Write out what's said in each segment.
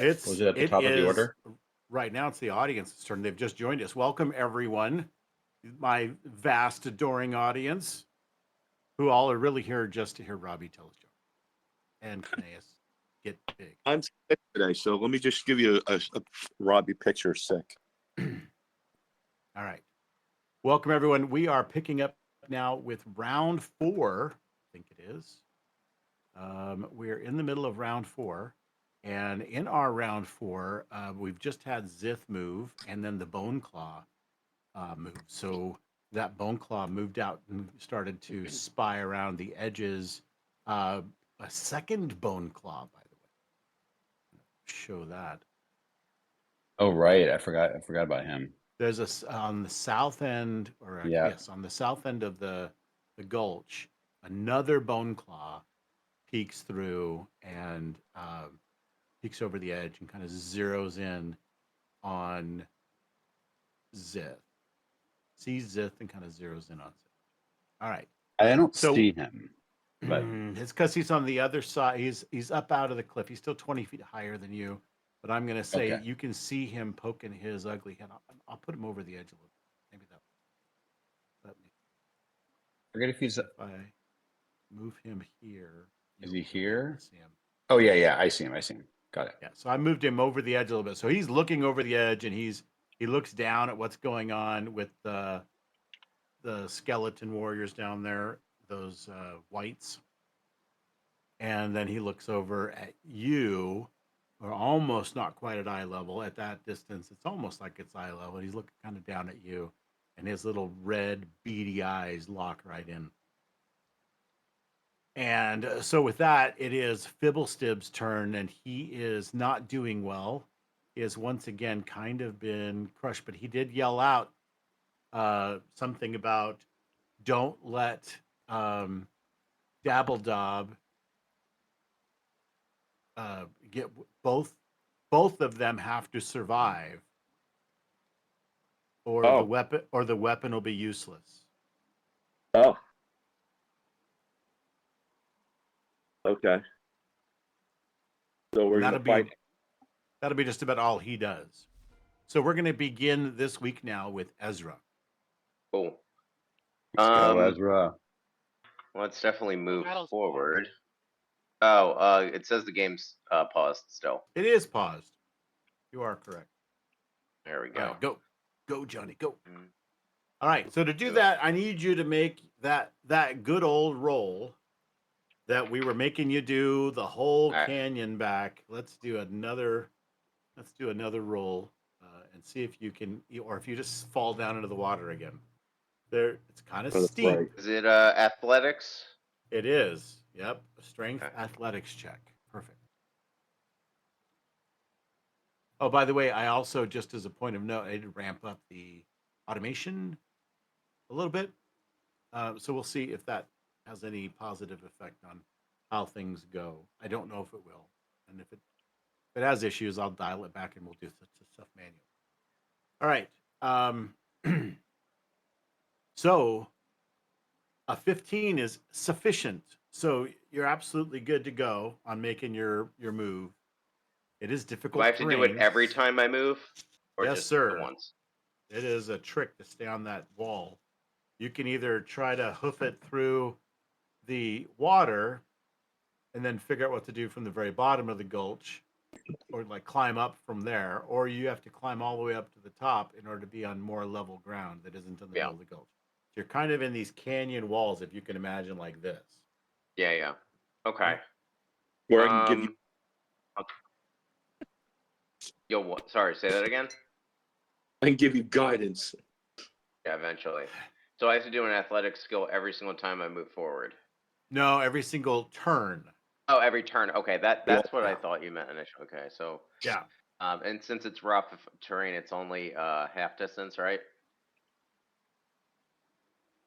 Was it at the top of the order? Right now it's the audience's turn. They've just joined us. Welcome everyone, my vast adoring audience, who all are really here just to hear Robbie tell his joke and Knaeus get big. I'm sick today, so let me just give you a Robbie picture sick. All right. Welcome everyone. We are picking up now with round 4. I think it is. We're in the middle of round 4. And in our round 4, we've just had Zith move and then the Bone Claw move. So that Bone Claw moved out and started to spy around the edges. A second Bone Claw, by the way. Show that. Oh, right. I forgot about him. There's on the south end, or yes, on the south end of the gulch, another Bone Claw peeks through and peeks over the edge and kind of zeroes in on Zith. Sees Zith and kind of zeroes in on Zith. All right. I don't see him, but it's because he's on the other side. He's up out of the cliff. He's still 20 feet higher than you, but I'm gonna say you can see him poking his ugly head. I'll put him over the edge a little. Maybe that. Let me. Forget if he's. If I move him here. Is he here? See him. Oh yeah. I see him. Got it. Yeah. So I moved him over the edge a little bit. So he's looking over the edge, and he looks down at what's going on with the skeleton warriors down there, those whites. And then he looks over at you, or almost not quite at eye level. At that distance, it's almost like it's eye level. He's looking kind of down at you, and his little red, beady eyes lock right in. And so with that, it is Fibblestib's turn, and he is not doing well. He has once again kind of been crushed, but he did yell out something about don't let Dabbledob get both of them have to survive, or the weapon will be useless. Oh. Okay. So we're gonna fight. That'll be just about all he does. So we're gonna begin this week now with Ezra. Cool. Let's go, Ezra. Let's definitely move forward. Oh, it says the game's paused still. It is paused. You are correct. There we go. All right, go, Johnny, go. All right. So to do that, I need you to make that good old roll that we were making you do the whole canyon back. Let's do another roll and see if you can, or if you just fall down into the water again. There, it's kind of steep. Right. Is it athletics? It is. Yep. A strength athletics check. Perfect. Oh, by the way, I also, just as a point of note, I did ramp up the automation a little bit. So we'll see if that has any positive effect on how things go. I don't know if it will. And if it has issues, I'll dial it back and we'll do stuff manually. All right. So a 15 is sufficient. So you're absolutely good to go on making your move. It is difficult. Do I have to do it every time I move? Or yes, just sir. Once? It is a trick to stay on that wall. You can either try to hoof it through the water and then figure out what to do from the very bottom of the gulch, or like climb up from there, or you have to climb all the way up to the top in order to be on more level ground that isn't in the middle of the gulch. So you're kind of in these canyon walls, if you can imagine, like this. Yeah. Okay. Where I can give you. Yo, what? Sorry, say that again. I can give you guidance. Yeah, eventually. So I have to do an athletic skill every single time I move forward. No, every single turn. Oh, every turn. Okay, that's what I thought you meant initially. Okay, so yeah. And since it's rough terrain, it's only half distance, right?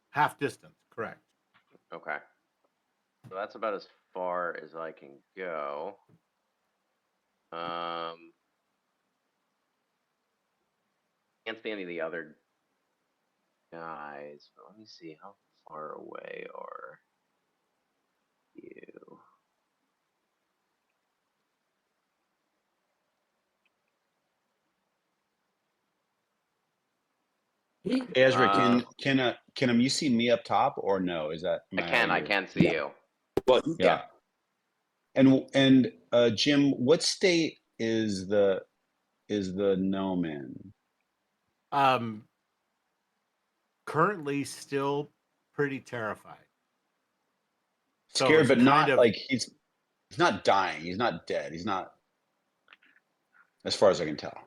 Half distance, correct. Okay. So that's about as far as I can go. Can't see any of the other guys, but let me see how far away are you. Hey, Ezra, Uh, can you see me up top or no? Is that I can't see you. But Yeah. And Jim, what state is the gnome in? Currently still pretty terrified. So Scared, it's but kind not of like he's not dying. He's not dead. He's not, as far as I can tell.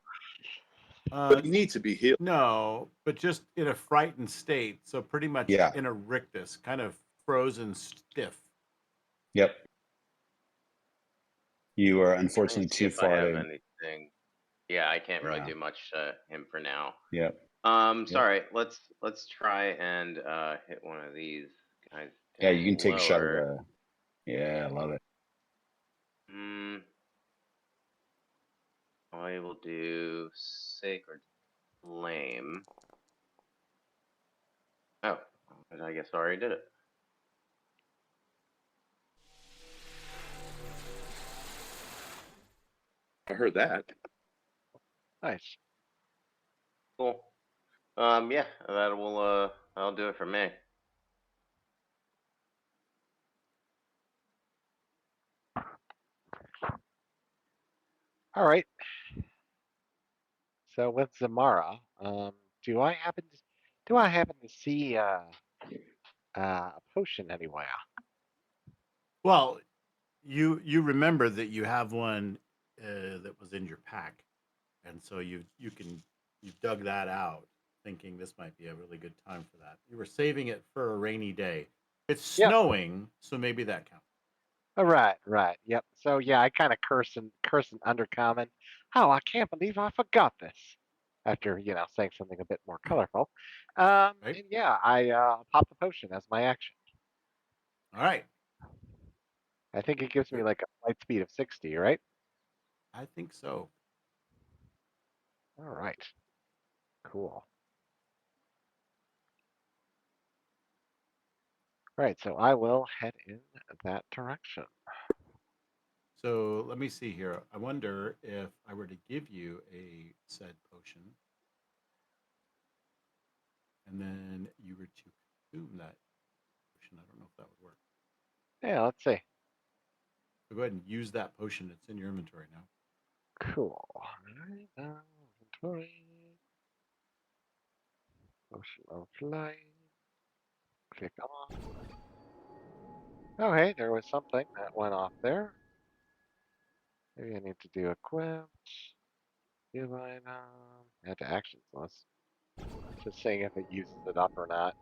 but you need to be healed. no, but just in a frightened state. So pretty much Yeah. in a rictus, kind of frozen stiff. Yep. You are Let me unfortunately see too if I far have to. anything. Yeah, I can't really Yeah. do much to him for now. Yep. Yep. Sorry. Let's try and hit one of these guys Yeah, down you can take a shot of lower. the. Yeah, I love it. I will do Sacred Flame. Oh, I guess I already did it. I heard that. Nice. Cool. Yeah, that'll do it for me. All right. So with Zamara, do I happen to see a potion anywhere? Well, you remember that you have one that was in your pack, and so you've dug that out, thinking this might be a really good time for that. You were saving it for a rainy day. It's Yep. snowing, so maybe that counts. Oh, right. Yep. So yeah, I kind of curse an undercommon. Oh, I can't believe I forgot this. After saying something a bit more colorful. Right? And yeah, I pop the potion as my action. All right. I think it gives me like a light speed of 60, right? I think so. All right. Cool. Right, so I will head in that direction. So let me see here. I wonder if I were to give you a said potion, and then you were to consume that potion. I don't know if that would work. Yeah, let's see. So go ahead and use that potion. It's in your inventory now. Cool. All right, inventory. Potion of flying. Click on. Oh, hey, there was something that went off there. Maybe I need to do equipped. View item. Add to actions list. Just seeing if it uses it up or not.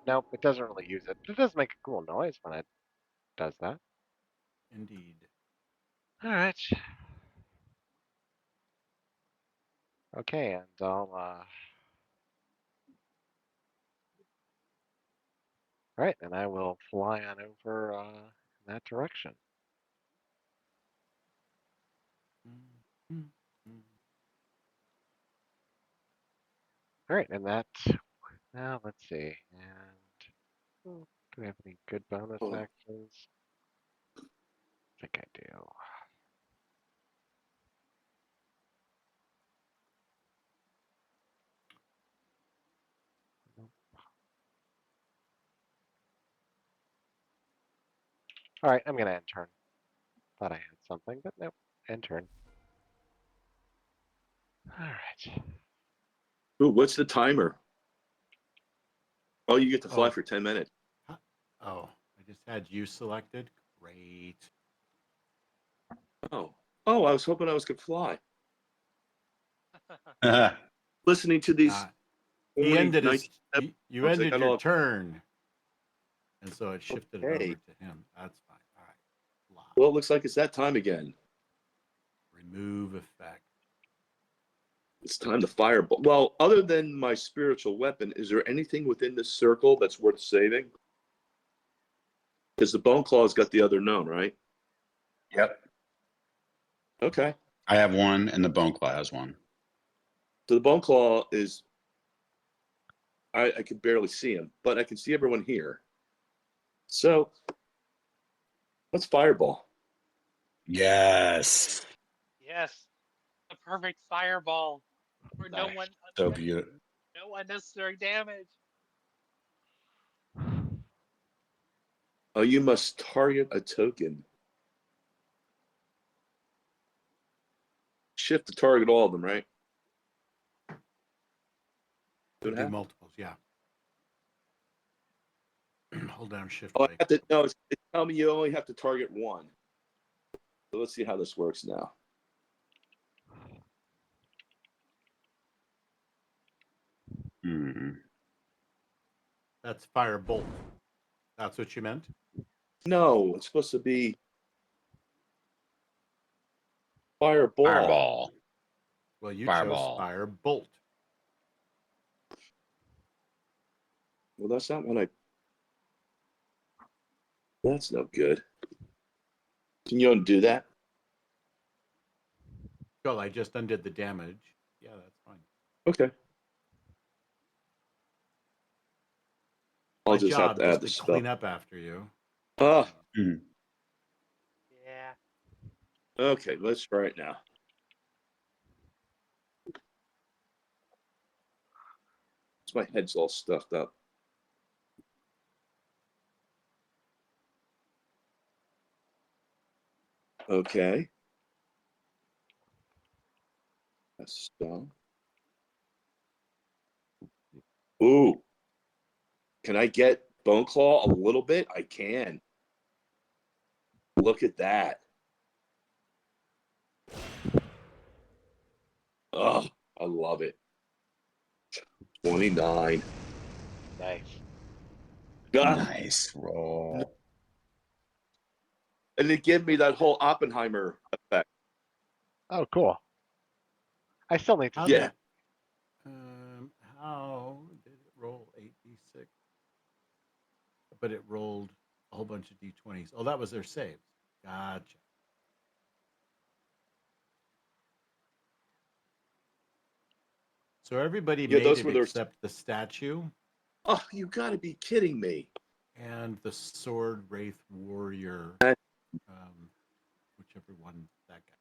Nope, it doesn't really use it. But it does make a cool noise when it does that. Indeed. All right. Okay, and I'll all right, and I will fly on over in that direction. All right, and that. Now let's see. And do we have any good bonus Oh. actions? I think I do. Nope. All right, I'm gonna end turn. Thought I had something, but nope. End turn. All right. Ooh, what's the timer? Oh, you get to fly Oh. for 10 minutes. Oh, I just had you selected. Great. Oh, I was hoping I was gonna fly. Yeah. Listening to these. Uh, he ended his. You I ended got your all- turn, and so it shifted it over Okay. to him. That's fine. All right. Lock. Well, it looks like it's that time again. Remove effect. It's time to fireball. Well, other than my spiritual weapon, is there anything within this circle that's worth saving? Because the bone claw's got the other known, right? Yep. Okay. I have one, and the bone claw has one. So the bone claw is. I can barely see him, but I can see everyone here. So let's fireball. Yes. Yes, the perfect fireball where no Nice. one. So beautiful. No unnecessary damage. Oh, you must target a token. Shift to target all of them, right? To What do happened? multiples, yeah. Hold down shift. Oh, I right. have to, no, it's telling me you only have to target one. So let's see how this works now. Hmm. That's fire bolt. That's what you meant? No, it's supposed to be fireball. Fireball. Well, you Fireball. chose fire bolt. Well, that's not what I. That's no good. Can you undo that? Well, I just undid the damage. Yeah, that's fine. Okay. I'll My just have job to add just the to spell. clean up after you. Ah, Hmm. Yeah. okay. Let's try it now. My head's all stuffed up. Okay. That's spell. Ooh. Can I get Bone Claw a little bit? I can. Look at that. Oh, I love it. 29. Nice. Ah, Nice roll. and it gave me that whole Oppenheimer effect. Oh, cool. I still need to How see Yeah. it. how did it roll 8d6? But it rolled a whole bunch of d20s. Oh, that was their saves. Gotcha. So everybody Yeah, made those it were their. except the statue Oh, you got to be kidding me. and the sword wraith warrior, whichever one that guy.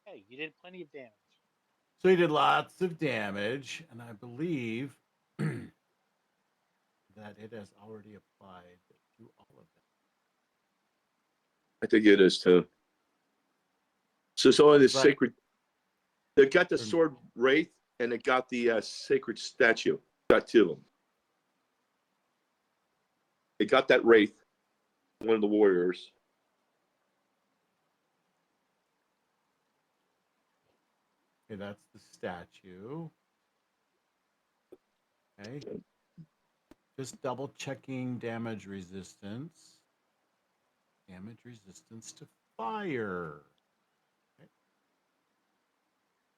Hey, you did plenty of damage. So he did lots of damage, and I believe that it has already applied to all of them. I think it is too. So it's only the Right. sacred. They got the Or- sword wraith and it got the sacred statue. Got two of them. It got that wraith, one of the warriors. Okay, that's the statue. Okay. Just double checking damage resistance. Damage resistance to fire. Okay.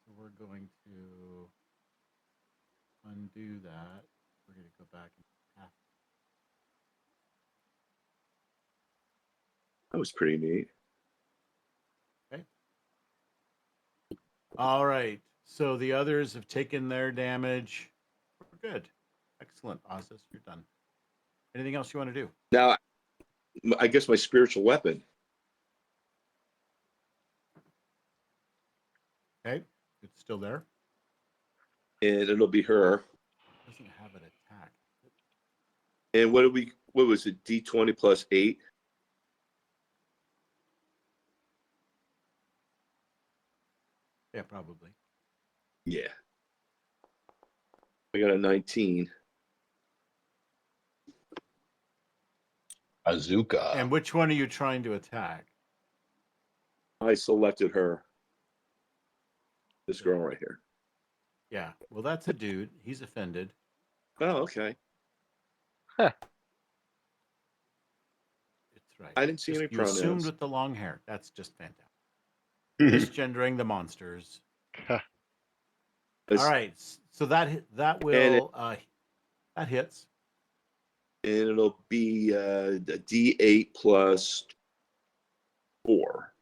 So we're going to undo that. We're going to go back and half. That was pretty neat. Okay. All right. So the others have taken their damage. We're good. Excellent. Ozzus, you're done. Anything else you want to do? Now, I guess my spiritual weapon. Okay. It's still there. And it'll be her. It doesn't have an attack. And what was it? D20 plus 8? Yeah, probably. Yeah. I got a 19. Azuka. And which one are you trying to attack? I selected her. This girl right here. Yeah. Well, that's a dude. He's offended. Oh, okay. It's right. I didn't see any You assumed pronouns. with the long hair. That's just fantastic. Hmm. Misgendering the monsters. It's- All right. So that will that hits. And it'll be a D8 plus 4.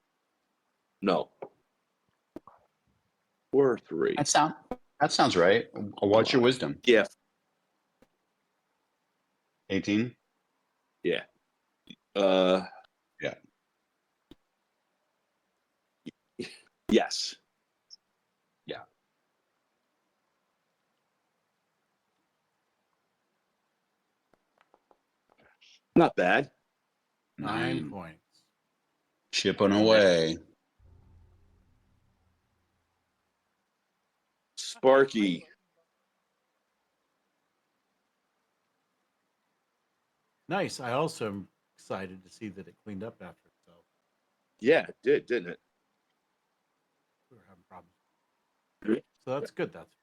No. 4 or 3. That sounds right. What's your wisdom? Yeah. 18? Yeah. Yeah. Yes. Not bad. 9 points. Chipping away. Sparky. Nice. I also am excited to see that it cleaned up after itself. Yeah, it did, didn't it? We were having problems. So that's good. That's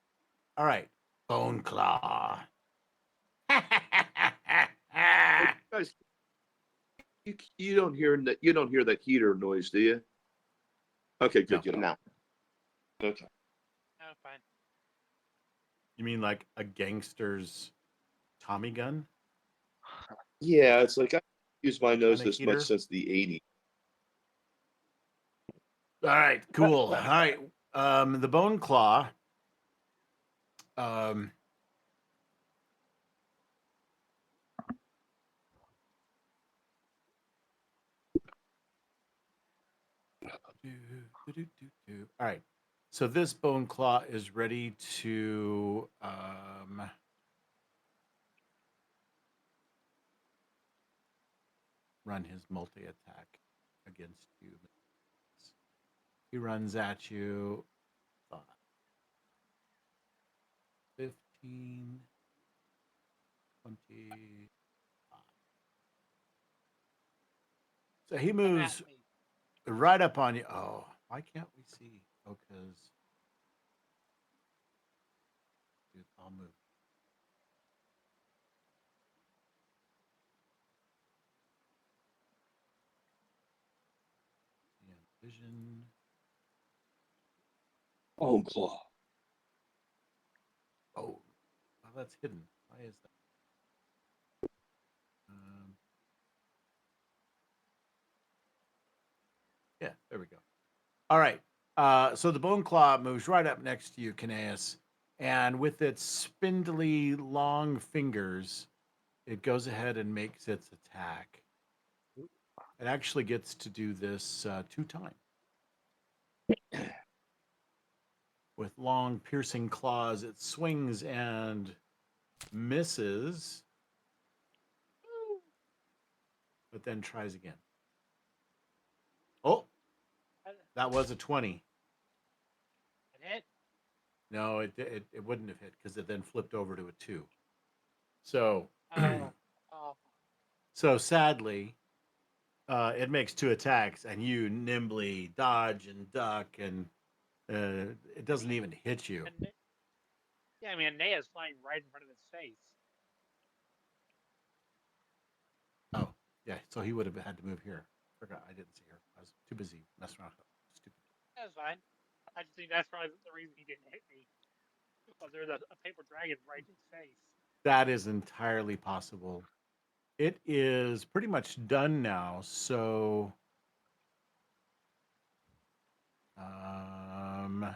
all right. Bone Claw. Guys, you don't hear that. You don't hear that heater noise, do you? Okay, good. No. You don't. No. Okay. Oh, fine. You mean like a gangster's Tommy gun? Yeah, it's like I use my nose And a this much heater? since the '80s. All right, cool. All right. The Bone Claw. All right. So this Bone Claw is ready to run his multi-attack against you. He runs at you. 5, 15, 20. So he Come moves at me. right up on you. Oh, why can't we see? Oh, because I'll move. Yeah, vision. Oh, claw. Oh, that's hidden. Why is that? Yeah, there we go. All right. So the Bone Claw moves right up next to you, Kineas, and with its spindly, long fingers, it goes ahead and makes its attack. It actually gets to do this 2 times. With long, piercing claws, it swings and misses, but then tries again. Oh, that was a 20. It hit. No, it wouldn't have hit because it then flipped over to a 2. So, Oh, oh. so sadly, it makes 2 attacks, and you nimbly dodge and duck, and it doesn't even hit you. And, yeah, I mean, Nea's flying right in front of his face. Oh, yeah. So he would have had to move here. Forgot, I didn't see her. I was too busy messing around. Stupid. That's fine. I just think that's probably the reason he didn't hit me. Because there's a paper dragon right in his face. That is entirely possible. It is pretty much done now. So, I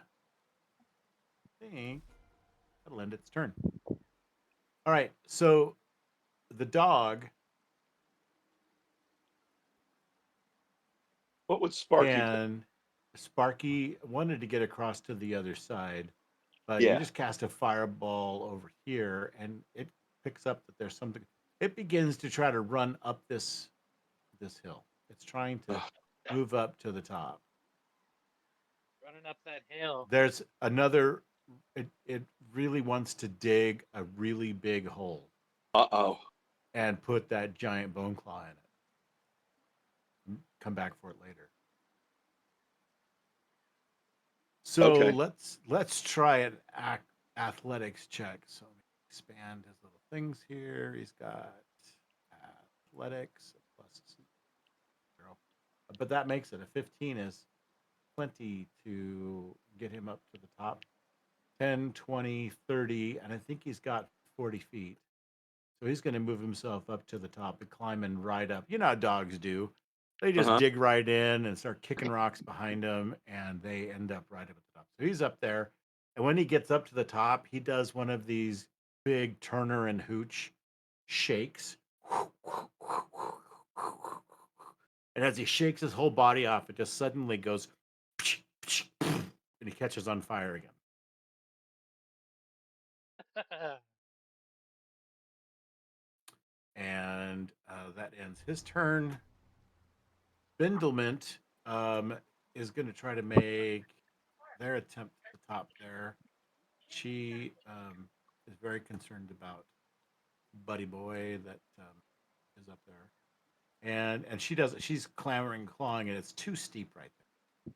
think that'll end its turn. All right. So the dog What would Sparky? and Sparky wanted to get across to the other side, but you Yeah. just cast a fireball over here, and it picks up that there's something. It begins to try to run up this hill. It's trying to move up to the top. Running up that hill. There's another. It really wants to dig a really big hole Uh-oh. and put that giant bone claw in it. Come back for it later. So Okay. let's try an athletics check. So let me expand his little things here. He's got athletics plus 0, but that makes it a 15 is plenty to get him up to the top. 10, 20, 30, and I think he's got 40 feet. So he's going to move himself up to the top and climbing right up. You know how dogs do. They just dig right in and start kicking rocks behind them, and they end up right up at the top. So he's up there. And when he gets up to the top, he does one of these big Turner and Hooch shakes. And as he shakes his whole body off, it just suddenly goes and he catches on fire again. And that ends his turn. Bindlement is going to try to make their attempt at the top there. She is very concerned about Buddy Boy that is up there. And she does. She's clamoring, clawing, and it's too steep right there.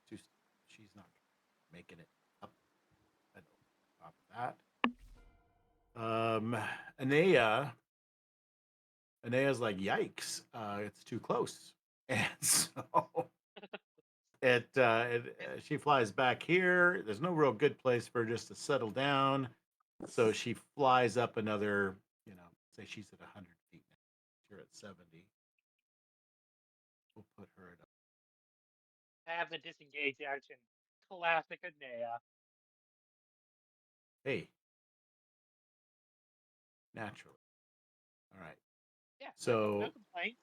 Too steep. She's not making it up at the top of that. Anea's like, yikes, it's too close. And so she flies back here. There's no real good place for her just to settle down. So she flies up another, say she's at 100 feet now. You're at 70. We'll put her at Have the disengage action. Classic Anea. Hey. Naturally. All right. Yeah. So no complaints.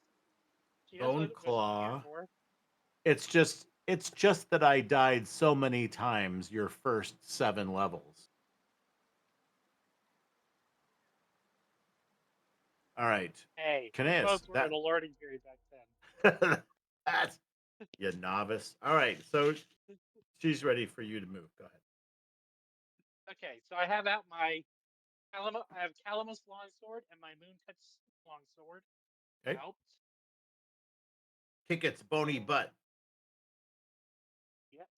She knows Bone what she's here Claw. for. It's just that I died so many times your first 7 levels. All right. Hey, Kines, folks were in a learning period back then. That's you novice. All right, so she's ready for you to move. Go ahead. Okay, so I have out my I have Calamus longsword and my Moontouch longsword. Okay. Out. Kick its bony butt. Yep.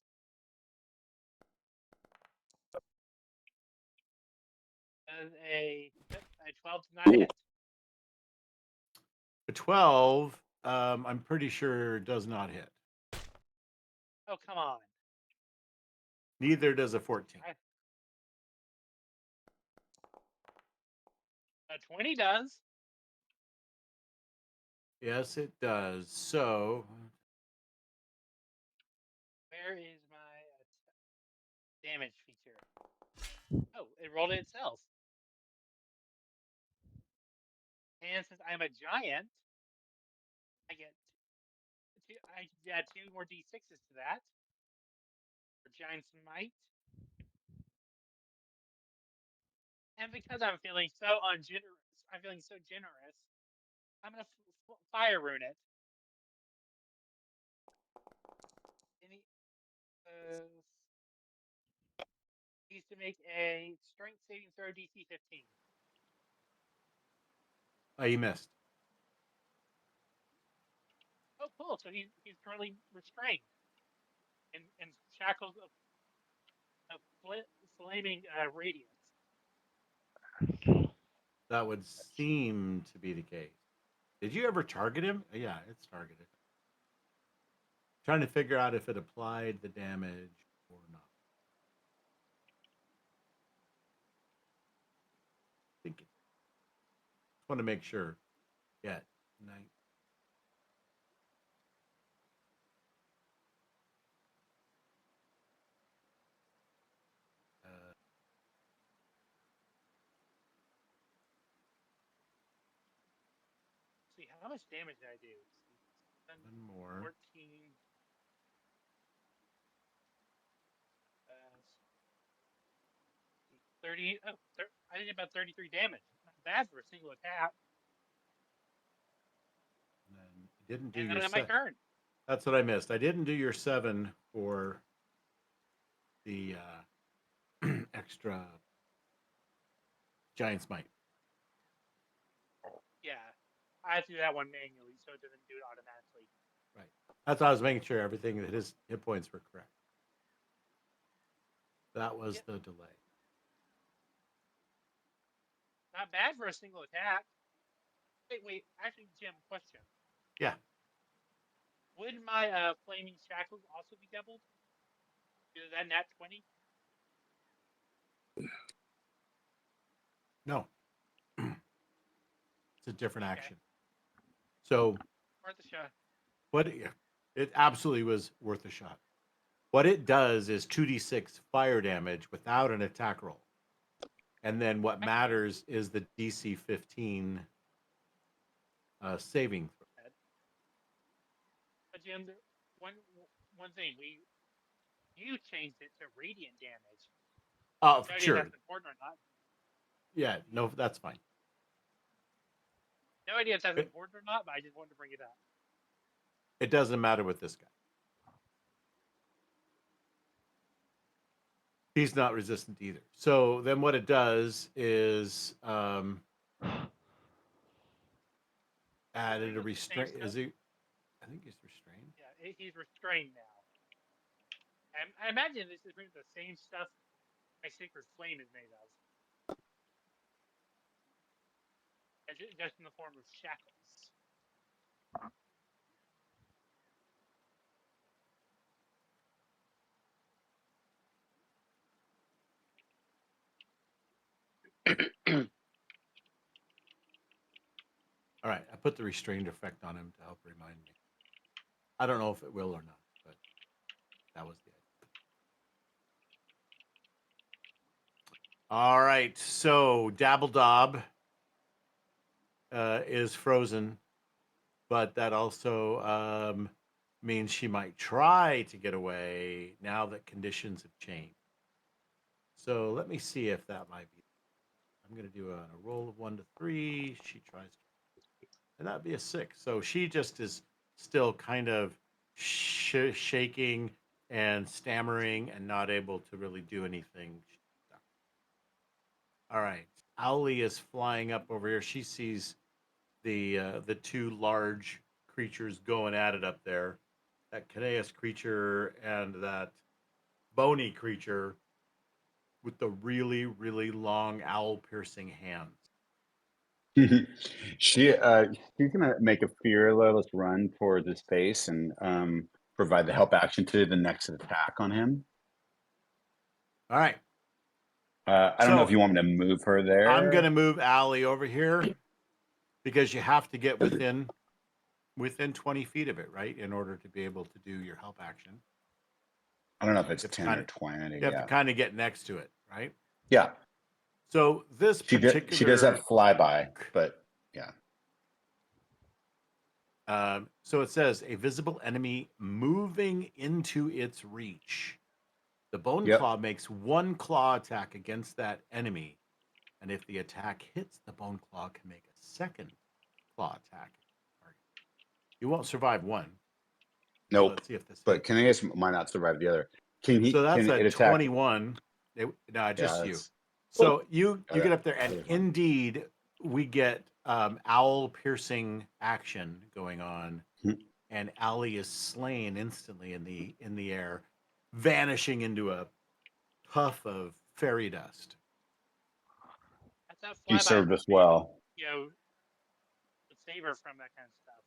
As a 12 to not hit. A 12, I'm pretty sure does not hit. Oh, come on. Neither does a 14. A 20 does. Yes, it does. So, Where is my damage feature? Oh, it rolled it itself. And since I'm a giant, I get I add 2 more d6s to that for giant's might. And because I'm feeling so generous, I'm gonna fire rune it. Needs to make a strength saving throw DC 15. oh, you missed. Oh, cool. So he's currently restrained in shackles of flaming radiance. That would seem to be the case. Did you ever target him? Yeah, it's targeted. Trying to figure out if it applied the damage or not. I think it. Just want to make sure. Yeah, 9. See, how much damage did I do? 1 more. 14. 30. Oh, I did about 33 damage. Not bad for a single attack. And then you didn't do And your then my turn. That's what I missed. I didn't do your 7 for the extra Giant's Might. Yeah, I have to do that one manually, so it doesn't do it automatically. Right. That's why I was making sure everything that his hit points were correct. That was the delay. Not bad for a single attack. Wait. Actually, Jim, question. Yeah. Would my flaming shackles also be doubled? Is that nat 20? No. It's a different action. So Worth a shot. It absolutely was worth a shot. What it does is 2d6 fire damage without an attack roll. And then what matters is the DC 15 saving throw. But Jim, one thing You changed it to radiant damage. Oh, No idea if sure. that's important or not. Yeah, no, that's fine. No idea if that's It- important or not, but I just wanted to bring it up. It doesn't matter with this guy. He's not resistant either. So then what it does is added a restraint. Is he? I think he's restrained. Yeah, he's restrained now. And I imagine this is pretty much the same stuff my Sacred Flame is made of. Just in the form of shackles. All right, I put the restrained effect on him to help remind me. I don't know if it will or not, but that was the idea. All right, so Dabbledob is frozen, but that also means she might try to get away now that conditions have changed. So let me see if that might be. I'm going to do a roll of 1 to 3. She tries to, and that'd be a 6. So she just is still kind of shaking and stammering and not able to really do anything. All right, Owlie is flying up over here. She sees the two large creatures going at it up there. That Caneus creature and that bony creature with the really, really long owl piercing hands. She's gonna make a fearless run towards his face and provide the help action to the next attack on him. All right. I don't know if So- you want me to move her there. I'm going to move Allie over here because you have to get within 20 feet of it, right? In order to be able to do your help action. I don't know if it's You have to 10 kinda- or 20. You have Yeah. to kind of get next to it, right? Yeah. So this She particular... she does have flyby, but yeah. So it says a visible enemy moving into its reach. The bone Yep. claw makes 1 claw attack against that enemy, and if the attack hits, the bone claw can make a 2nd claw attack. You won't survive 1. So Nope. let's see if this. But Caneus might not survive the other. Can he? So that's can a it attack? 21. No, just Yeah, you. that's- So you Okay. get up there, and Really fun. indeed, we get owl piercing action going on, Mhm. and Allie is slain instantly in the air, vanishing into a puff of fairy dust. That's how He flyby served us would well. save her from that kind of stuff.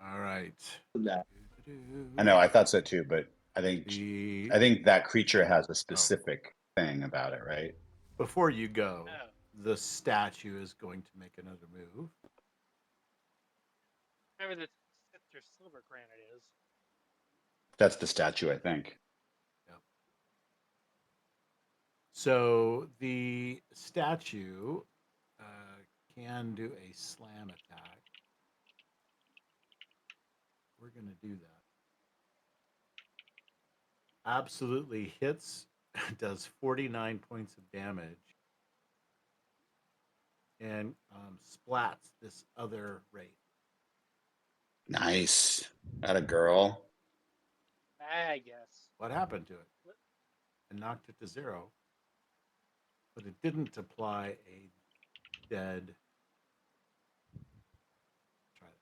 All right. That. I know. I thought so too, but I think The, that creature has a specific thing about it, right? before you go, Oh. the statue is going to make another move. Whatever the Scepter Silver Granite is. That's the statue, I think. So the statue can do a slam attack. We're going to do that. Absolutely hits, does 49 points of damage, and splats this other wraith. Nice. That a girl. I guess. What happened to it? And knocked it to 0. But it didn't apply a dead. Try it.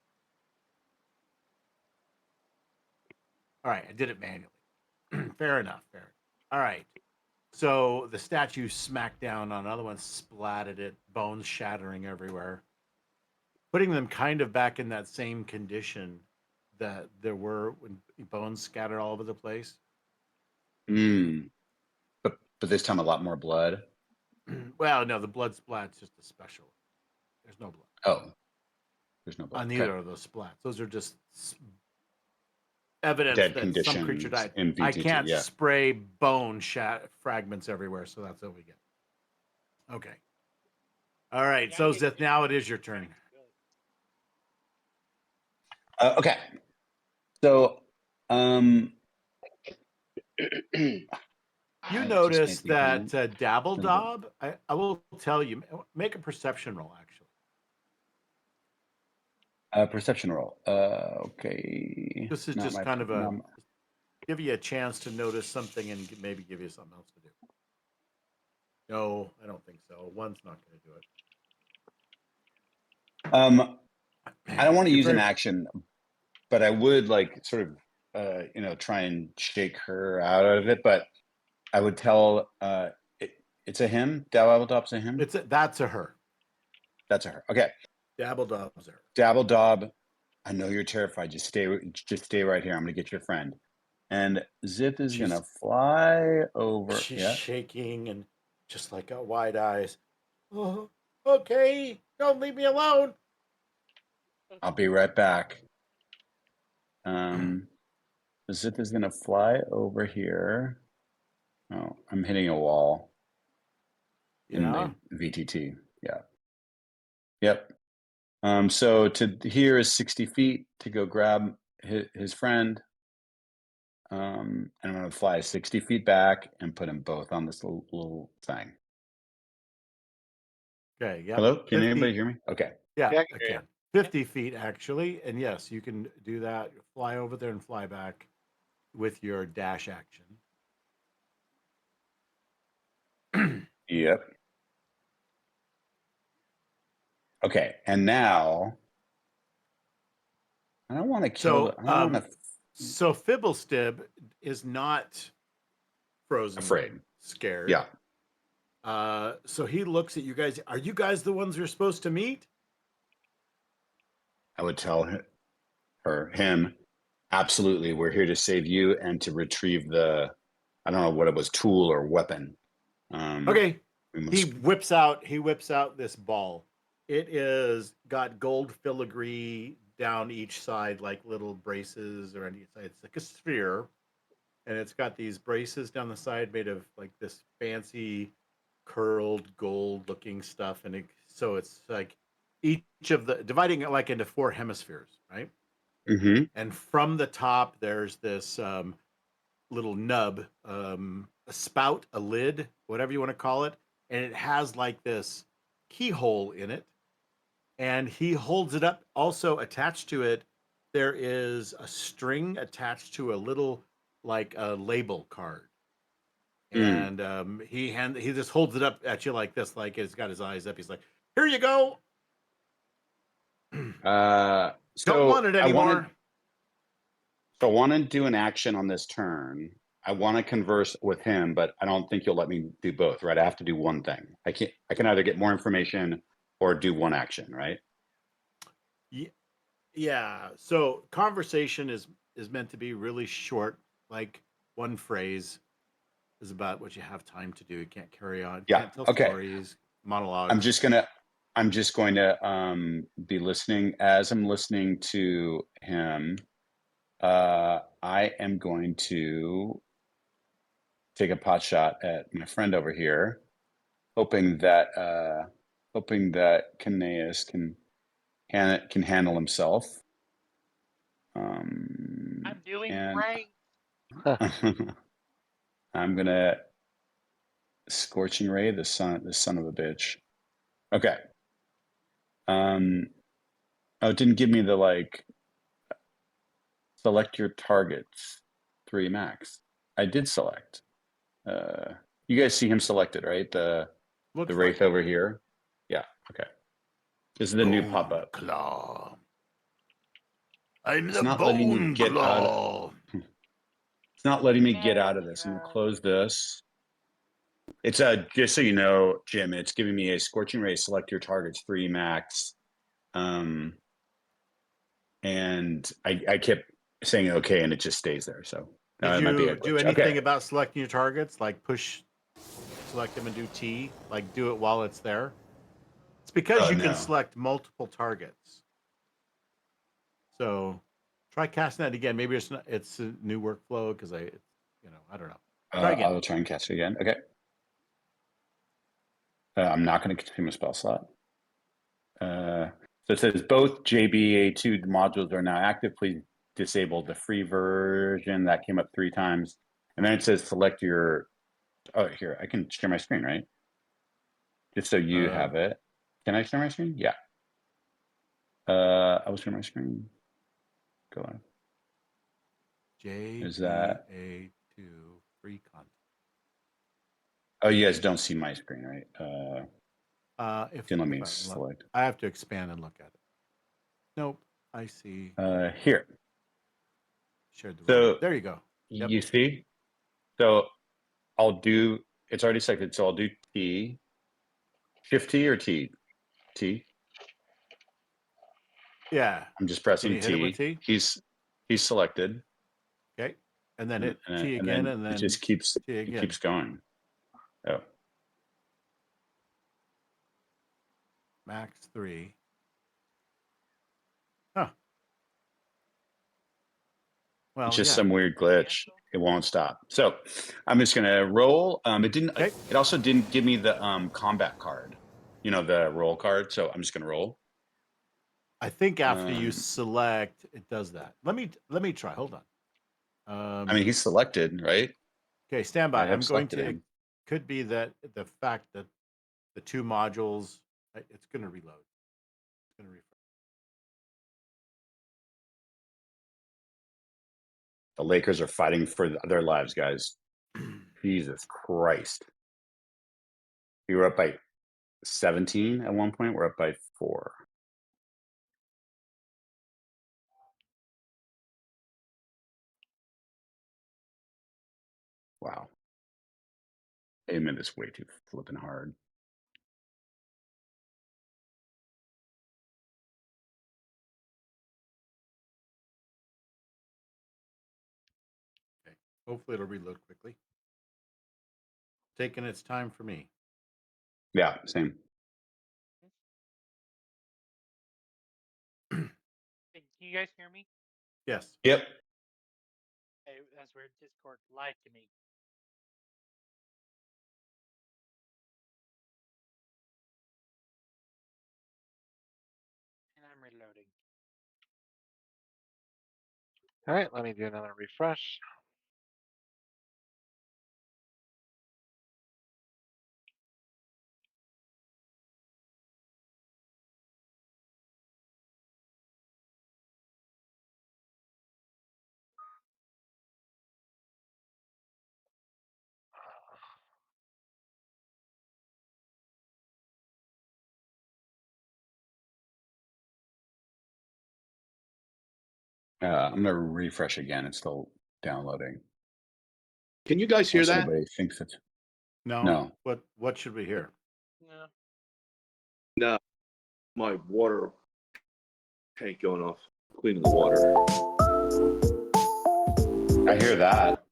All right, I did it manually. Fair enough. Fair. All right. So the statue smacked down on another one, splatted it, bones shattering everywhere, putting them kind of back in that same condition that there were when bones scattered all over the place. Mm. But this time a lot more blood. Well, no, the blood splat's just a special. There's no blood Oh, there's no blood. on Okay. neither of those splats. Those are just evidence Dead that some creature conditions died. in I VTT, can't yeah. spray bone fragments everywhere, so that's what we get. Okay. All right. Yeah, So I get Zith, now it is your turn. Okay. So You I just notice can't think of that Dabble No. Dob, I will tell you, make a perception roll, actually. Perception roll. Okay. This is Not just my- kind of not my- give you a chance to notice something and maybe give you something else to do. No, I don't think so. One's not going to do it. I don't want to You're use an very- action, but I would like sort of try and shake her out of it. But I would tell it's a him. Dabbledob's a him. That's a her. That's a her. Okay. Dabbledob's a her. Dabbledob, I know you're terrified. Just stay right here. I'm gonna get your friend. And Zip is gonna fly over. She's Yeah. shaking and just like got wide eyes. Oh, okay. Don't leave me alone. I'll be right back. Zip is gonna fly over here. Oh, I'm hitting a wall in Yeah. the VTT. Yeah. Yep. So to here is 60 feet to go grab his friend. And I'm gonna fly 60 feet back and put them both on this little thing. Okay. Yeah. Hello? Can 50 anybody hear me? Okay. Yeah, Yeah, I I can hear you. can. 50 feet actually, and yes, you can do that. Fly over there and fly back with your dash action. Yep. Okay, and now I don't want to kill. So, I don't want to. So Fibblestib is not frozen, Afraid. scared. Yeah. So he looks at you guys. Are you guys the ones you're supposed to meet? I would tell him, absolutely. We're here to save you and to retrieve the. I don't know what it was, tool or weapon. Okay. we must- He whips out this ball. It is got gold filigree down each side, like little braces or any side. It's like a sphere, and it's got these braces down the side made of like this fancy curled gold looking stuff. And so it's like each of the dividing it like into 4 hemispheres, right? Mhm. And from the top, there's this little nub, a spout, a lid, whatever you want to call it, and it has like this keyhole in it. And he holds it up. Also attached to it, there is a string attached to a little like a label card. And he just holds it up at you like this, like he's got his eyes up. He's like, "Here you go." So Don't want it anymore. I want to do an action on this turn. I want to converse with him, but I don't think you'll let me do both, right? I have to do one thing. I can either get more information or do one action, right? Yeah. So conversation is meant to be really short, like one phrase is about what you have time to do. You can't carry on. Yeah, Can't tell okay. stories, monologues. I'm just going to be listening. As I'm listening to him, I am going to take a pot shot at my friend over here, hoping that Kineas can handle himself. I'm doing and great. I'm gonna scorching ray the son of a bitch. Okay. Oh, it didn't give me the like select your targets 3 max. I did select. You guys see him selected, right? The Looks wraith like over here. Yeah. Okay. This is the new pop up. Claw. I'm It's the not letting me Bone get out. Claw. It's not letting me get out of this. I'm gonna close this. It's just so you know, Jim, it's giving me a scorching ray, select your targets 3 max. And I kept saying okay, and it just stays there. So Did it might be you a do glitch. anything Okay. about selecting your targets? Like select them and do T? Like do it while it's there? It's because you No. can select multiple targets. So try casting that again. Maybe it's a new workflow because I don't know. Try again. I'll try and cast it again. Okay. I'm not going to consume a spell slot. So it says both JBA2 modules are now active. Please disabled the free version. That came up 3 times. And then it says select your, oh, here, I can share my screen, right? Just so you have it. Can I share my screen? Yeah. I will share my screen. Go on. Is that JBA2 free content? Oh, you guys don't see my screen, right? If Then let me I look- select. I have to expand and look at it. Nope, I see. Here. Shared the So room. There you go. Yep. you see? So I'll do, it's already selected. So I'll do T. Shift T or T? T. Yeah. I'm just Can pressing you hit it with T. T? He's selected. Okay. And then And, hit T again, and then it just keeps T it again. keeps going. Oh. Max 3. Huh. Well, It's just yeah. some weird glitch. It won't stop. So I'm just gonna roll. It didn't. Okay. It also didn't give me the combat card. You know, the roll card. So I'm just gonna roll. I think after you Um, select, it does that. Let me try. Hold on. I mean, he's selected, right? Okay, stand I by. have I'm going selected to. It him. could be that the fact that the 2 modules. It's going to reload. It's going to refresh. The Lakers are fighting for their lives, guys. Jesus Christ. We were up by 17 at one point. We're up by 4. Wow. Amen is way too flipping hard. Okay. Hopefully it'll reload quickly. Taking its time for me. Yeah, same. Hey, can you guys hear me? Yes. Yep. Hey, that's where Discord lied to me. And I'm reloading. All right, let me do another refresh. I'm gonna refresh again. It's still downloading. Can you guys hear Unless that? anybody thinks it's No. no. What should we hear? No. No, my water tank going off. Cleaning the water. I hear that.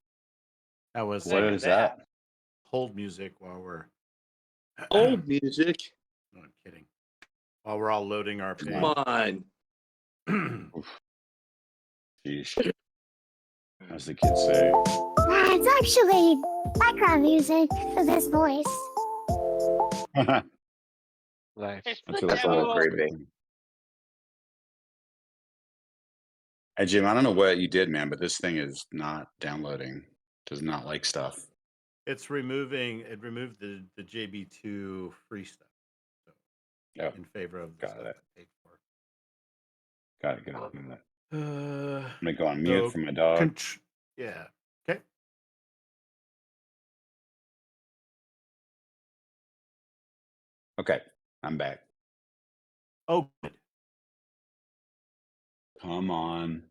That was What is that? hold music while we're. Old music. No, I'm kidding. While we're all loading our page. Come on. Sheesh. As the kids say. It's actually background music for this voice. Nice. It's That's the what That's a little devil. creepy. Hey Jim, I don't know what you did, man, but this thing is not downloading. Does not like stuff. It removed the JB2 free stuff. So Oh, in favor of the got stuff it. I paid for. Got it. I'm Uh, gonna go on mute so for my dog. yeah. Okay. Okay, I'm back. Oh, good. Come on. I'm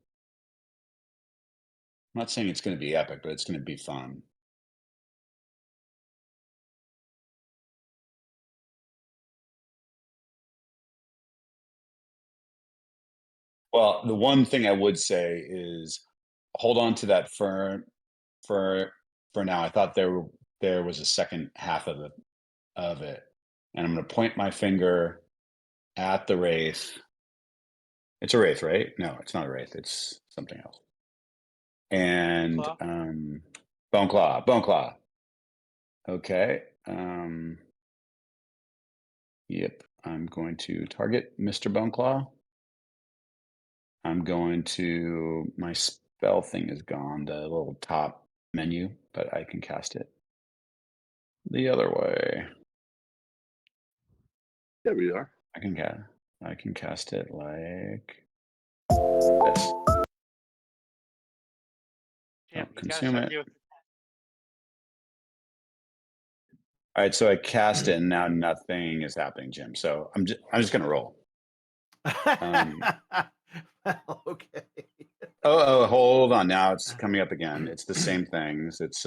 not saying it's gonna be epic, but it's gonna be fun. Well, the one thing I would say is hold on to that for now. I thought there was a second half of it. And I'm gonna point my finger at the wraith. It's a wraith, right? No, it's not a wraith, it's something else. And Claw? bone claw. Okay. Yep, I'm going to target Mr. Boneclaw. I'm going to, my spell thing is gone, the little top menu, but I can cast it the other way. There we are. I can cast it like this. Jim, Oh, you gotta consume start it. doing. All right, so I cast it and now nothing is happening, Jim. So I'm just gonna roll. Well, okay. Oh, hold on. Now it's coming up again. It's the same things. It's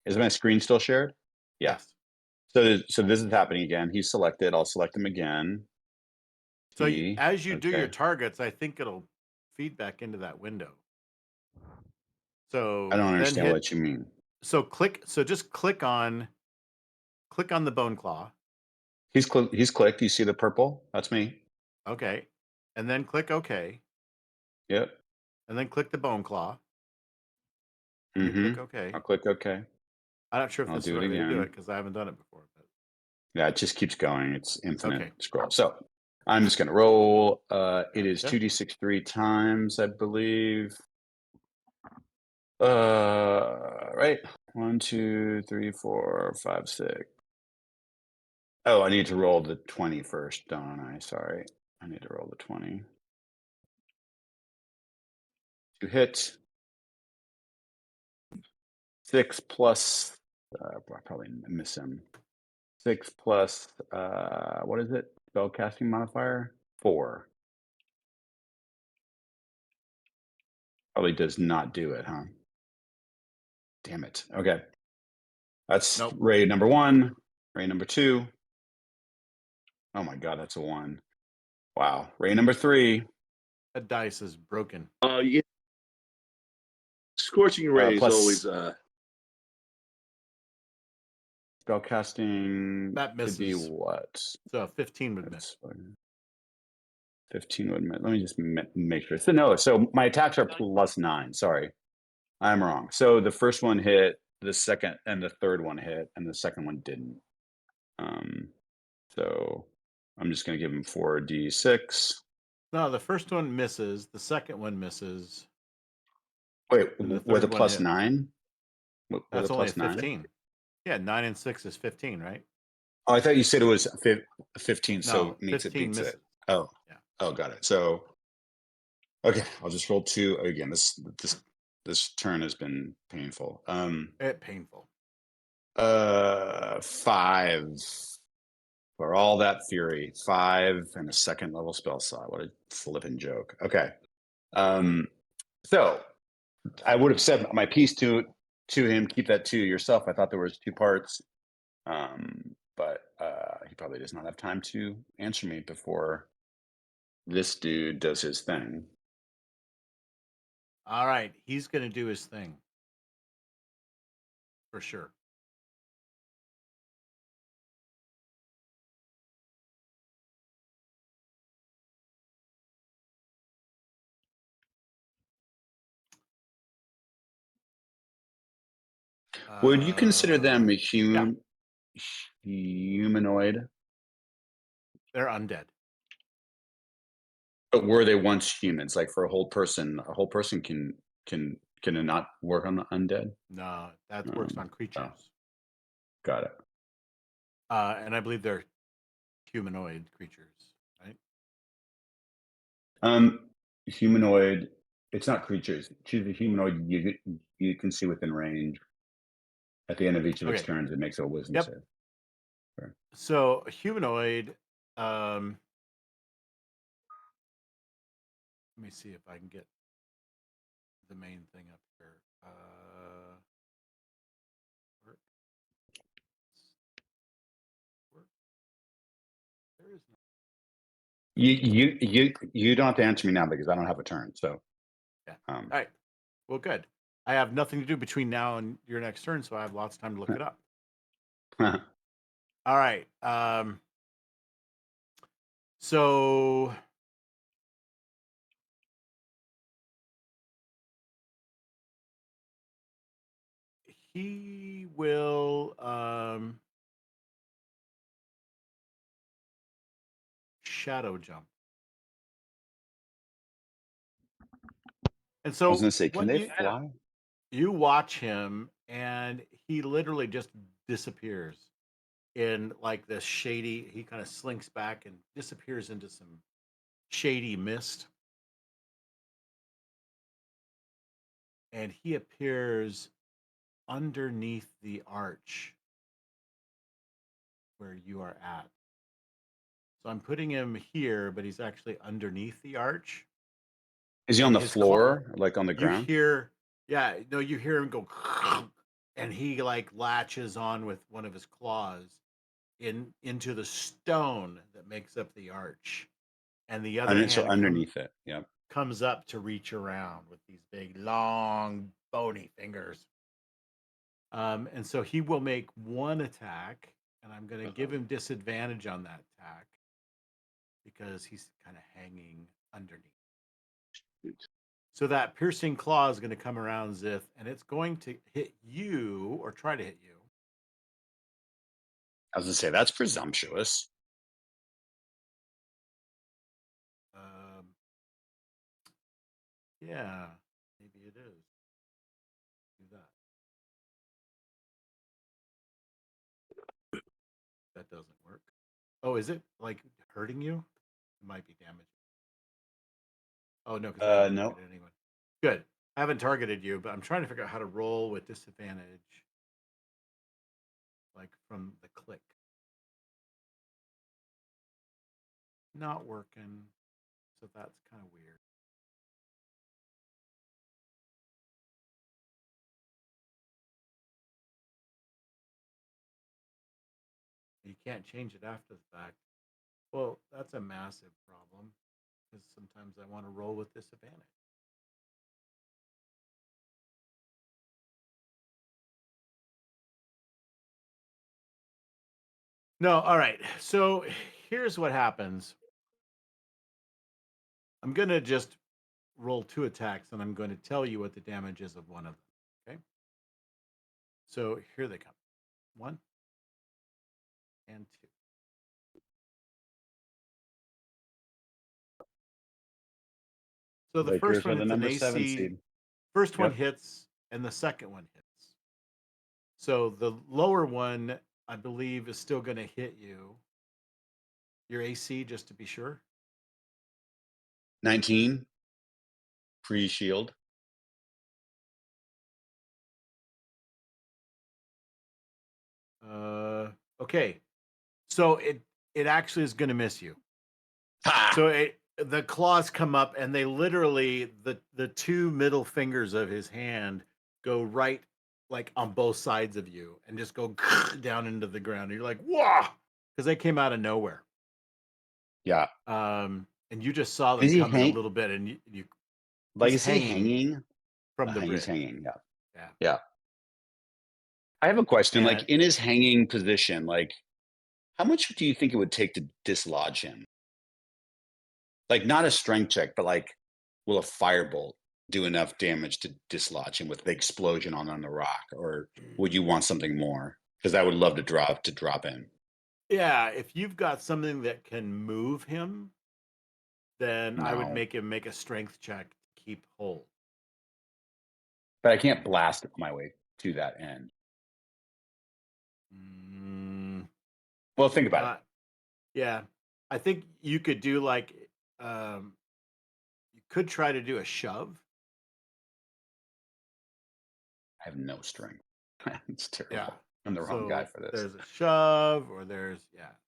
is my screen still shared? Yeah. Yes. So this is happening again. He's selected. I'll select him again. So T. as you do your Okay. targets, I think it'll feed back into that window. I So don't then understand hit. what you mean. So just click on the bone claw. He's clicked. You see the purple? That's me. Okay. And then click OK. Yep. And then click the bone claw. And then click OK. I'll click OK. I'm not sure if I'll this is do the it right way to do it again. because I haven't done it before. But Yeah, it just keeps going. It's infinite Okay. scroll. So I'm just gonna roll. It is Gotcha. 2d6 3 times, I believe. Right. 1, 2, 3, 4, 5, 6. Oh, I need to roll the 20 first, don't I? Sorry. I need to roll the 20. To hit 6 plus I probably miss him. 6 plus what is it? Spellcasting modifier? 4. Probably does not do it, huh? Damn it. Okay. That's Nope. raid number 1. Raid number 2. Oh my god, that's a 1. Wow. Raid number 3. That dice is broken. Yeah. Scorching ray is Plus always spellcasting That could be misses. what? So 15 would miss. That's 15 would miss. Let me just make sure. So no, so my attacks are plus 9. Sorry. I'm wrong. So the first one hit, the second and the third one hit, and the second one didn't. So I'm just gonna give him 4d6. No, the first one misses. The second one misses. Wait, And the with a third one plus hits. 9? With That's a only a plus 9? 15. Yeah, 9 and 6 is 15, right? Oh, I thought you said it was 15, so No, meets it 15 beats misses. it. Oh, Yeah. oh, got it. So, okay, I'll just roll 2 again. This turn has been painful. Painful. 5 for all that fury. 5 and a second level spell slot. What a flippin' joke. Okay. So I would have said my piece to him. Keep that to yourself. I thought there was 2 parts. But he probably does not have time to answer me before this dude does his thing. All right, he's going to do his thing. For sure. Would you consider them a Yeah, humanoid? they're undead. But were they once humans? Like for a whole person can it not work on the undead? No, that works on Oh, creatures. got it. And I believe they're humanoid creatures, right? Humanoid. It's not creatures. Choose a humanoid you can see within range. At the end of each of its Okay. turns, it makes a wisdom Yep. save. Sure. So humanoid. Let me see if I can get the main thing up here. Work. Work. There is no. You don't have to answer me now because I don't have a turn. So Yeah. All right. Well, good. I have nothing to do between now and your next turn, so I have lots of time to look it up. All right. So he will shadow jump. And I so was gonna say, can what they you fly? you watch him, and he literally just disappears in like this shady. He kind of slinks back and disappears into some shady mist, and he appears underneath the arch where you are at. So I'm putting him here, but he's actually underneath the arch. Is he on And the his floor, like on the you ground? hear, yeah, no, you hear him go, and he like latches on with one of his claws into the stone that makes up the arch, and the other So hand underneath it. Yep. comes up to reach around with these big, long, bony fingers. And so he will make one attack, and I'm going to give him disadvantage on that attack because he's kind of hanging underneath. Shoot. So that piercing claw is going to come around, Zith, and it's going to hit you or try to hit you. I was gonna say that's presumptuous. Yeah, maybe it is. Do that. That doesn't work. Oh, is it like hurting you? It might be damaging. Oh no, because I haven't No. targeted anyone. Good. I haven't targeted you, but I'm trying to figure out how to roll with disadvantage, like from the click. Not working, so that's kind of weird. You can't change it after the fact. Well, that's a massive problem because sometimes I want to roll with disadvantage. No, all right. So here's what happens. I'm going to just roll 2 attacks, and I'm going to tell you what the damage is of one of them. Okay. So here they come. 1 and 2. So the Lakers first are one the hits an number 7 AC. seed. First one Yep. hits, and the second one hits. So the lower one, I believe, is still going to hit you. Your AC, just to be sure. 19 pre-shield. Okay. So it actually is going to miss you. Ha! So the claws come up, and they literally the 2 middle fingers of his hand go right like on both sides of you and just go down into the ground. And you're like, whoa, because they came out of nowhere. Yeah. And you just saw them Is he coming a hang? little bit, and you Like, he's is he hanging? from the He's bridge. hanging. Yeah. Yeah. Yeah. I have a question. Like, And in his hanging position, like, how much do you think it would take to dislodge him? Like, not a strength check, but like, will a firebolt do enough damage to dislodge him with the explosion on the rock, or would you want something more? Because I would love to drop in. yeah, if you've got something that can move him, then I would No, make him make a strength check to keep hold. but I can't blast my way to that end. Mm, Well, think about it. yeah, I think you could do like you could try to do a shove. I have no strength. It's terrible. Yeah. I'm the wrong guy for this. There's a shove, or there's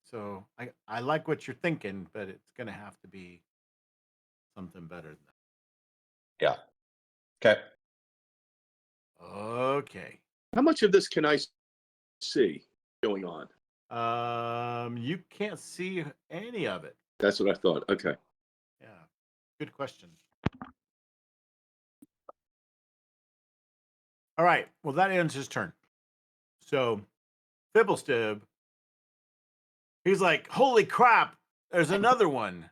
So I like what you're thinking, but it's gonna have to be something better than Yeah. Okay. that. Okay. How much of this can I see going on? You can't see any of it. That's what I thought. Okay. Yeah. Good question. All right. Well, that ends his turn. So Fibblestib, he's like, holy crap, there's another one.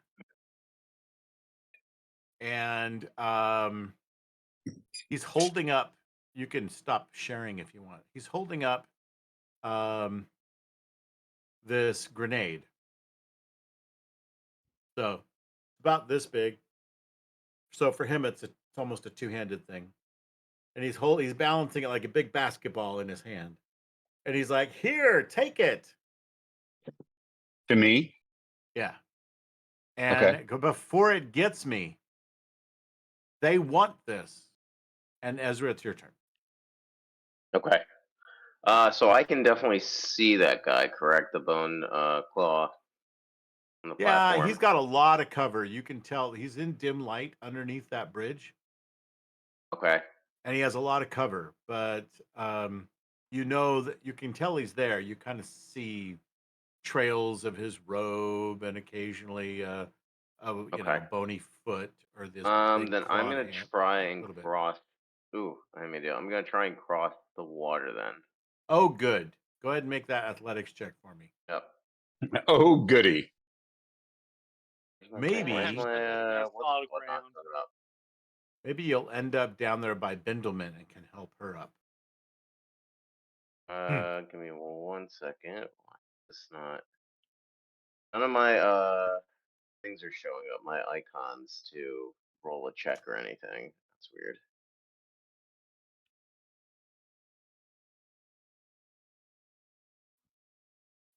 And he's holding up. You can stop sharing if you want. He's holding up this grenade. So about this big. So for him, it's It's almost a two-handed thing. And he's balancing it like a big basketball in his hand. And he's like, "Here, take it." To me? Yeah. Okay. And before it gets me, they want this. And Ezra, it's your turn. Okay. So I can definitely see that guy, correct? The bone claw on the Yeah, platform. he's got a lot of cover. You can tell he's in dim light underneath that bridge, Okay. and he has a lot of cover. But you know that you can tell he's there. You kind of see trails of his robe, and occasionally, a Okay. bony foot or this big Then I'm clawed gonna hand. try A and little bit. cross. Ooh, I may do. I'm gonna try and cross the water then. Oh, good. Go ahead and make that athletics check for me. Yep. Oh, goody. Maybe- Have some nice solid ground. Maybe you'll end up down there by Bindleman and can help her up. Give me 1 second. Why is this not? None of my things are showing up. My icons to roll a check or anything. That's weird.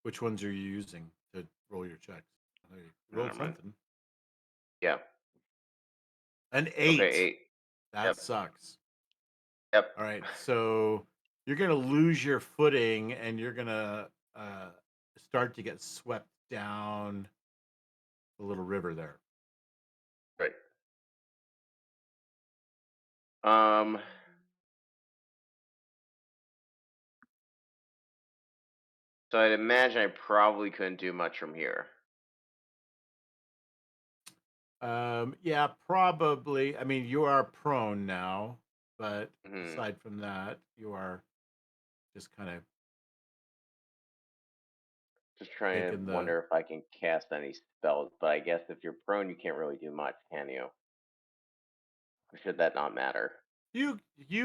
Which ones are you using to roll your checks? You rolled Never mind. something. Yeah. An 8. Okay, 8. That Yep. sucks. Yep. All right, so you're gonna lose your footing, and you're gonna start to get swept down the little river there. Right. Um. So I'd imagine I probably couldn't do much from here. Yeah, probably. I mean, you are prone now, but Mhm. aside from that, you are just kind of Just trying taking to the. wonder if I can cast any spells, but I guess if you're prone, you can't really do much, can you? Or should that not matter? You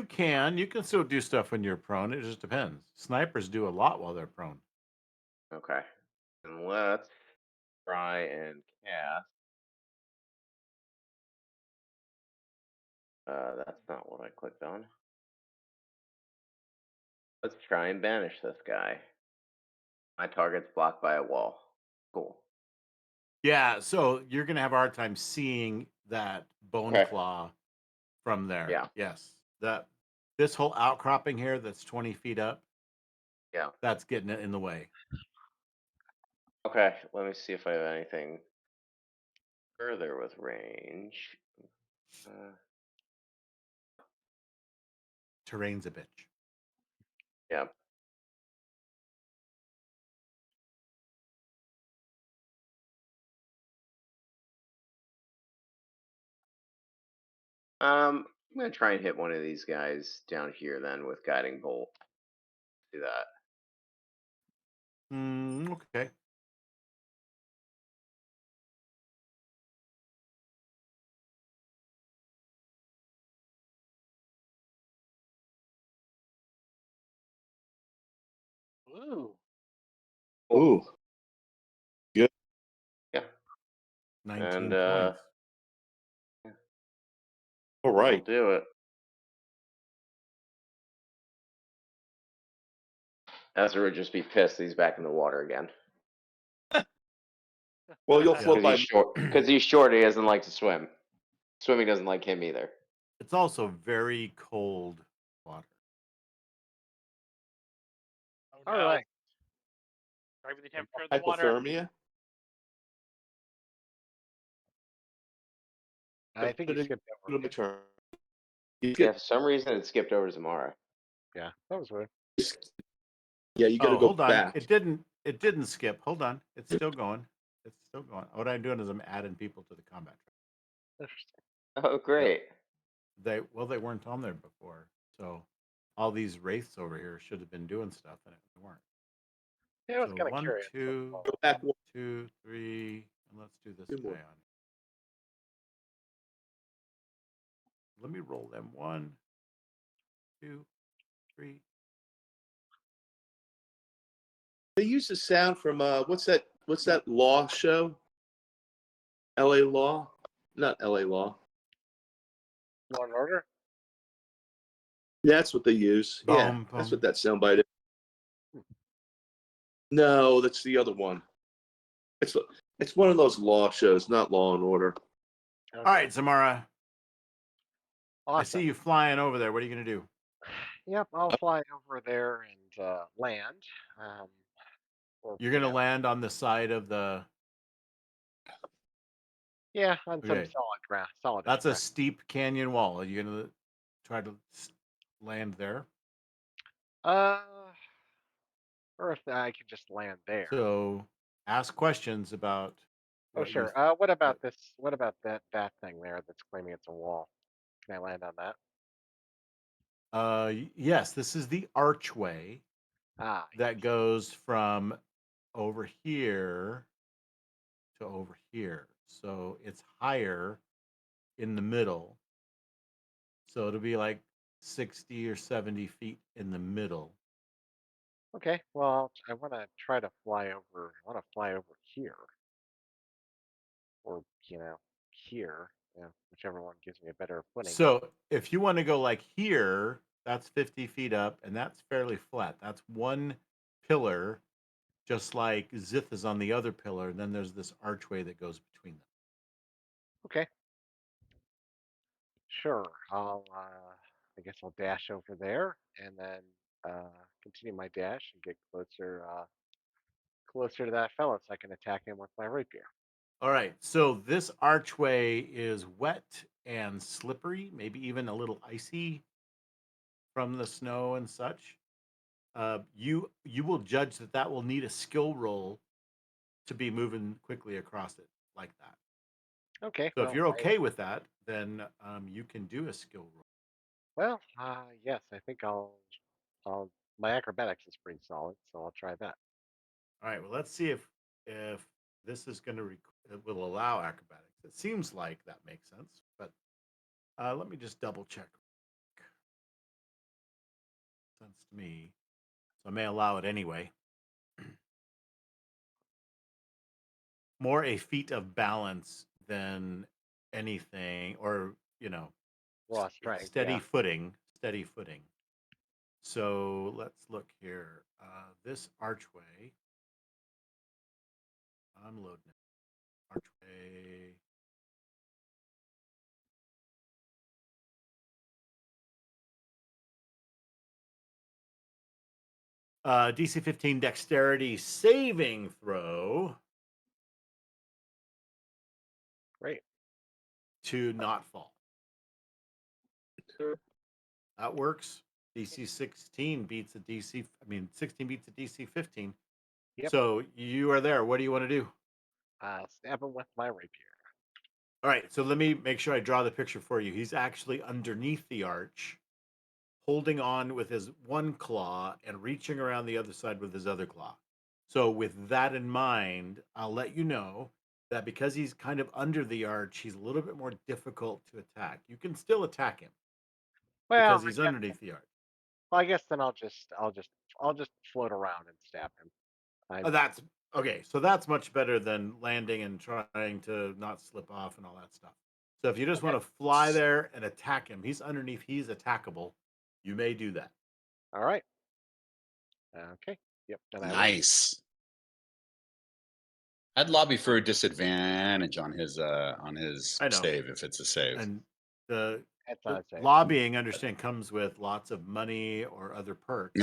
can still do stuff when you're prone. It just depends. Snipers do a lot while they're prone. Okay. And let's try and cast. That's not what I clicked on. Let's try and banish this guy. My target's blocked by a wall. Cool. Yeah, so you're gonna have a hard time seeing that bone Okay. claw from there. Yeah. Yes. This whole outcropping here that's 20 feet up, Yeah. that's getting it in the way. Okay, let me see if I have anything further with range. Terrain's a bitch. Yeah. I'm gonna try and hit one of these guys down here then with guiding bolt. Do that. Okay. Ooh. Ooh. Good. Yeah. 19 And points. All I'll right. do it. Ezra would just be pissed he's back in the water again. Well, you'll Yeah. float Because by. he's short. Because he's short, he doesn't like to swim. Swimming doesn't like him either. It's also very cold water. Oh, All no. right. Driving the temperature of the water. Hypothermia. I think you Put it- skipped put over. it in the turn. You Yeah, get, for some reason it skipped over Zamara. Yeah, that was weird. yeah, you got to go Hold on. back. It didn't skip. Hold on. It's still going. It's still going. What I'm doing is I'm adding people to the combat track. Interesting. Oh, great. They weren't on there before. So all these wraiths over here should have been doing stuff and they weren't. Yeah, I was So kind of 1, curious. 2, Go back. 2, 3, and let's do this Two guy more. on. Let me roll them. 1, 2, 3. They use the sound from what's that law show? L.A. Law, not L.A. Law. Law and Order? Yeah, that's what they use. Yeah, Boom, that's boom. what that soundbite is. No, that's the other one. It's it's one of those law shows, not Law and Order. All right, Zamara. I Awesome. see you flying over there. What are you going to do? Yep, I'll fly over there and land. Or, You're going to land on the side of the. yeah, on some Okay. solid ground. Solid. That's a steep canyon wall. Are you going to try to land there? Or if I could just land there. So ask questions about. Oh, what you sure. What about this? What about that thing there that's claiming it's a wall? Can I land on that? Yes, this is the archway Ah, that goes from over here to over here. So it's higher in the middle. So it'll be like 60 or 70 feet in the middle. okay. Well, I want to try to fly over. I want to fly over here, or here. Whichever one gives me a better footing. So if you want to go like here, that's 50 feet up and that's fairly flat. That's one pillar, just like Zith is on the other pillar. And then there's this archway that goes between them. Okay. Sure. I guess I'll dash over there and then continue my dash and get closer to that fellow so I can attack him with my rapier. All right. So this archway is wet and slippery, maybe even a little icy from the snow and such. You will judge that will need a skill roll to be moving quickly across it like that. Okay. So if Well, you're okay with that, then you can do a skill roll. yes. I think I'll. My acrobatics is pretty solid, so I'll try that. All right. Well, let's see if this is going to it will allow acrobatics. It seems like that makes sense, but let me just double check. Sense to me, so I may allow it anyway. More a feat of balance than anything, or Raw strength. steady Yeah. footing. Steady footing. So let's look here. This archway. I'm loading it. Archway. DC 15 dexterity saving throw Great. to not fall. That works. DC 16 beats a DC. I mean, 16 beats a DC 15. Yep. So you are there. What do you want to do? Stab him with my rapier. All right. So let me make sure I draw the picture for you. He's actually underneath the arch, holding on with his one claw and reaching around the other side with his other claw. So with that in mind, I'll let you know that because he's kind of under the arch, he's a little bit more difficult to attack. You can still attack him Well, because he's underneath the arch. I guess then I'll just float around and stab him. That's okay. So that's much better than landing and trying to not slip off and all that stuff. So if you just Okay. want to fly there and attack him, he's underneath, he's attackable. You may do that. All right. Okay. Yep. Then I will. Nice. I'd lobby for a disadvantage on his I know. save if it's a save. And the That's not a save. lobbying, understand, comes with lots of money or other perks,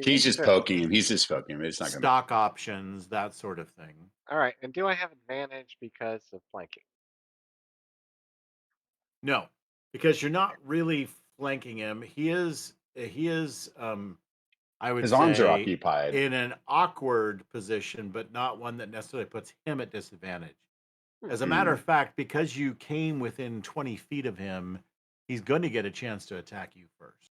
He's just poking him. He's just poking him. It's not gonna. stock options, that sort of thing. All right. And do I have advantage because of flanking? No, because you're not really flanking him. He is I would His say arms are occupied. in an awkward position, but not one that necessarily puts him at disadvantage. As a matter of fact, because you came within 20 feet of him, he's going to get a chance to attack you first.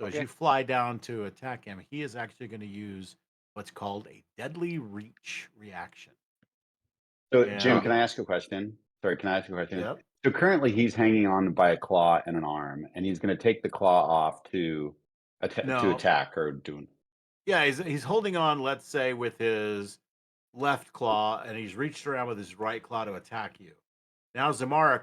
So as Okay. you fly down to attack him, he is actually going to use what's called a deadly reach reaction. So, Yeah. Jim, can I ask a question? Sorry, can I ask you a question? Yep. So currently he's hanging on by a claw and an arm, and he's going to take the claw off to No. attack or do. Yeah, he's holding on, let's say, with his left claw, and he's reached around with his right claw to attack you. Now Zamara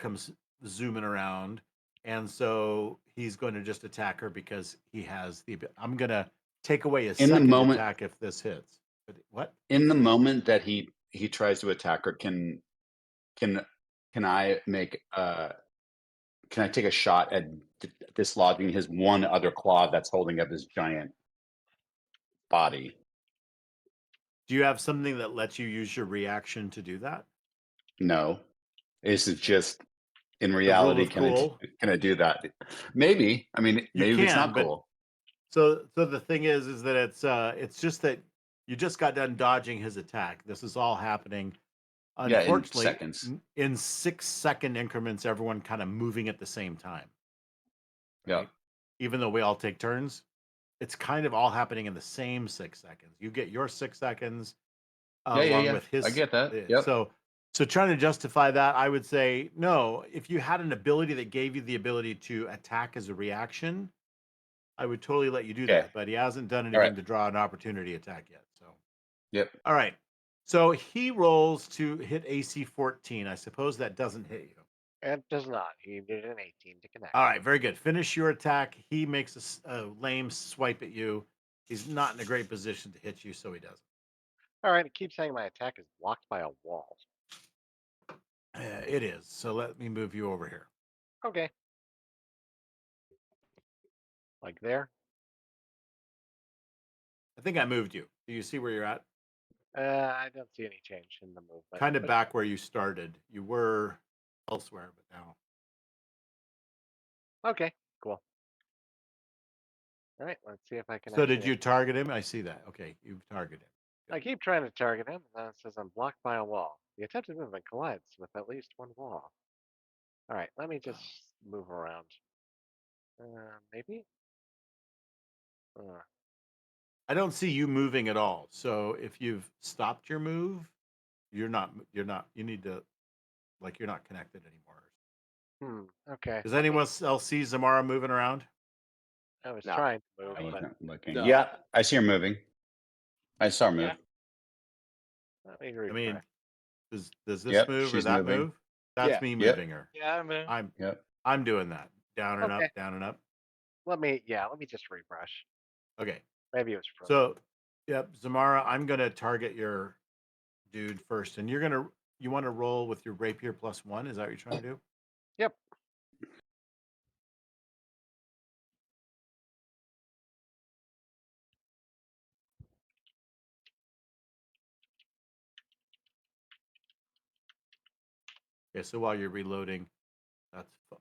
zooming around, and so he's going to just attack her because he has the. I'm going to take away his In the second moment- attack if this hits. But what? In the moment that he tries to attack her, can I make can I take a shot at dislodging his one other claw that's holding up his giant body? Do you have something that lets you use your reaction to do that? No. This is just in rule reality. of cool? Can I do that? Maybe. I mean, maybe it's can, not but- cool. So the thing is that it's just that you just got done dodging his attack. This is all happening, Yeah, in unfortunately, seconds. in 6-second increments. Everyone kind of moving at the same time. Yeah. Right? Even though we all take turns, it's kind of all happening in the same 6 seconds. You get your 6 seconds along with his. I get that. Yep. So trying to justify that, I would say no. If you had an ability that gave you the ability to attack as a reaction, I would totally let you do Okay. that. But he hasn't done right. anything to draw an opportunity attack yet. So Yep. all right. So he rolls to hit AC 14. I suppose that doesn't hit you. It does not. He did an 18 to connect. All right, very good. Finish your attack. He makes a lame swipe at you. He's not in a great position to hit you, so he doesn't. All right. It keeps saying my attack is blocked by a wall. It is. So let me move you over here. Okay. Like there. I think I moved you. Do you see where you're at? I don't see any change in the movement. Kind of but- back where you started. You were elsewhere, but now. Okay. Cool. All right. Let's see if I can. So did actually- you target him? I see that. Okay, you've targeted him. I keep trying to target him, and then it says I'm blocked by a wall. The attempted movement collides with at least one wall. All right, let me just move around. Maybe? I don't see you moving at all. So if you've stopped your move, you need to, like, you're not connected anymore. Okay. Does anyone else see Zamara moving around? I was No. trying to move, I but wasn't looking. No. Yeah, I see her moving. I saw her move. Yeah. let me I mean, retry. does this Yep, move or she's that moving. move? That's Yeah. me Yep. moving her. Yeah, I'm Yep. I'm doing that. Down and Okay. up, down and up. Let me just refresh. Okay. Maybe it was frozen. So, yep, Zamara, I'm gonna target your dude first, and you want to roll with your rapier +1. Is that what you're trying to do? Yep. Okay. So while you're reloading,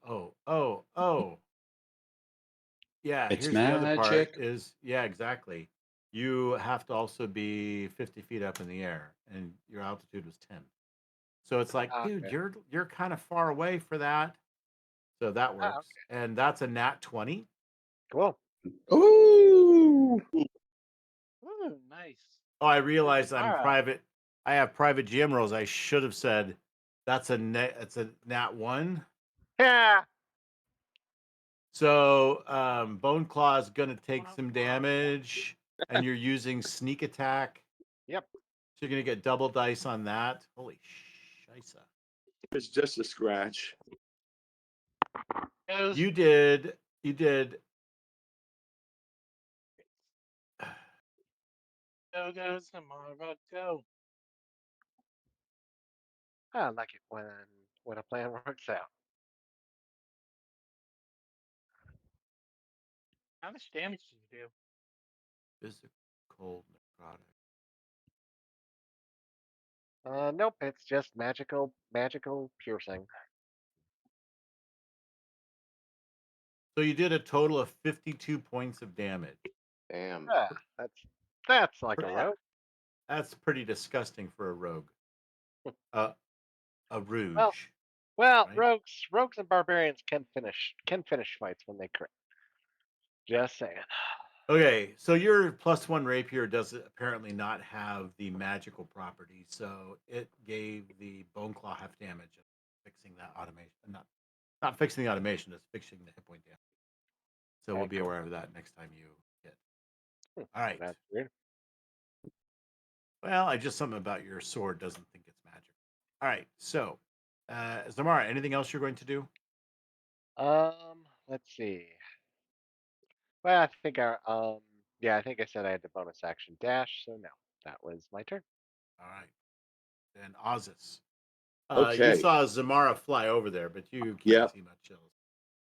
oh. Yeah. It's Here's the other part. magic. Exactly. You have to also be 50 feet up in the air, and your altitude was 10. So it's like, dude, Okay. you're kind of far away for that. So that works, and that's a nat 20. Cool. Ooh. Ooh, nice. Oh, I realized I'm Zamara. private. I have private GM roles. I should have said that's a nat 1. Yeah. So Bone Claw is gonna take some damage, and you're using sneak attack. Yep. So you're gonna get double dice on that. Holy shisa. It's just a scratch. Goes, You did. go, goes Zamara, go. I like it when a plan works out. How much damage did you do? Physical necrotic. Nope. It's just magical piercing. So you did a total of 52 points of damage. Damn. Yeah. That's like a rogue. That's pretty disgusting for a rogue. A rouge. Well, Right. rogues and barbarians can finish fights when they crit. Just saying. Okay, so your +1 rapier does apparently not have the magical property, so it gave the bone claw half damage, fixing that automation. Not fixing the automation, it's fixing the hit point damage. So we'll Okay, be cool. aware of that next time you hit. All right. That's weird. Well, I just something about your sword doesn't think it's magic. All right, so Zamara, anything else you're going to do? Let's see. Well, I think yeah, I think I said I had the bonus action dash, so no, that was my turn. All right. Then Ozus. You Okay. saw Zamara fly over there, but you can't Yeah. see much else.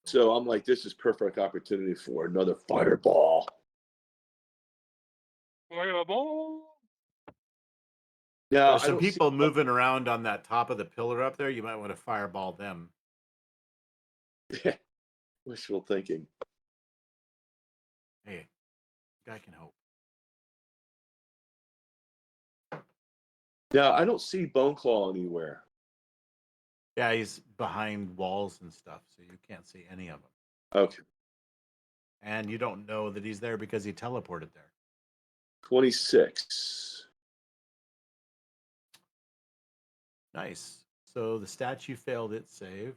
So I'm like, this is perfect opportunity for another fireball. Fireball. Now, There's I some don't see. people moving around on that top of the pillar up there. You might want to fireball them. Wishful thinking. Hey, guy can hope. Now, I don't see Bone Claw anywhere. Yeah, he's behind walls and stuff, so you can't see any of them. Okay. And you don't know that he's there because he teleported there. 26. Nice. So the statue failed its save.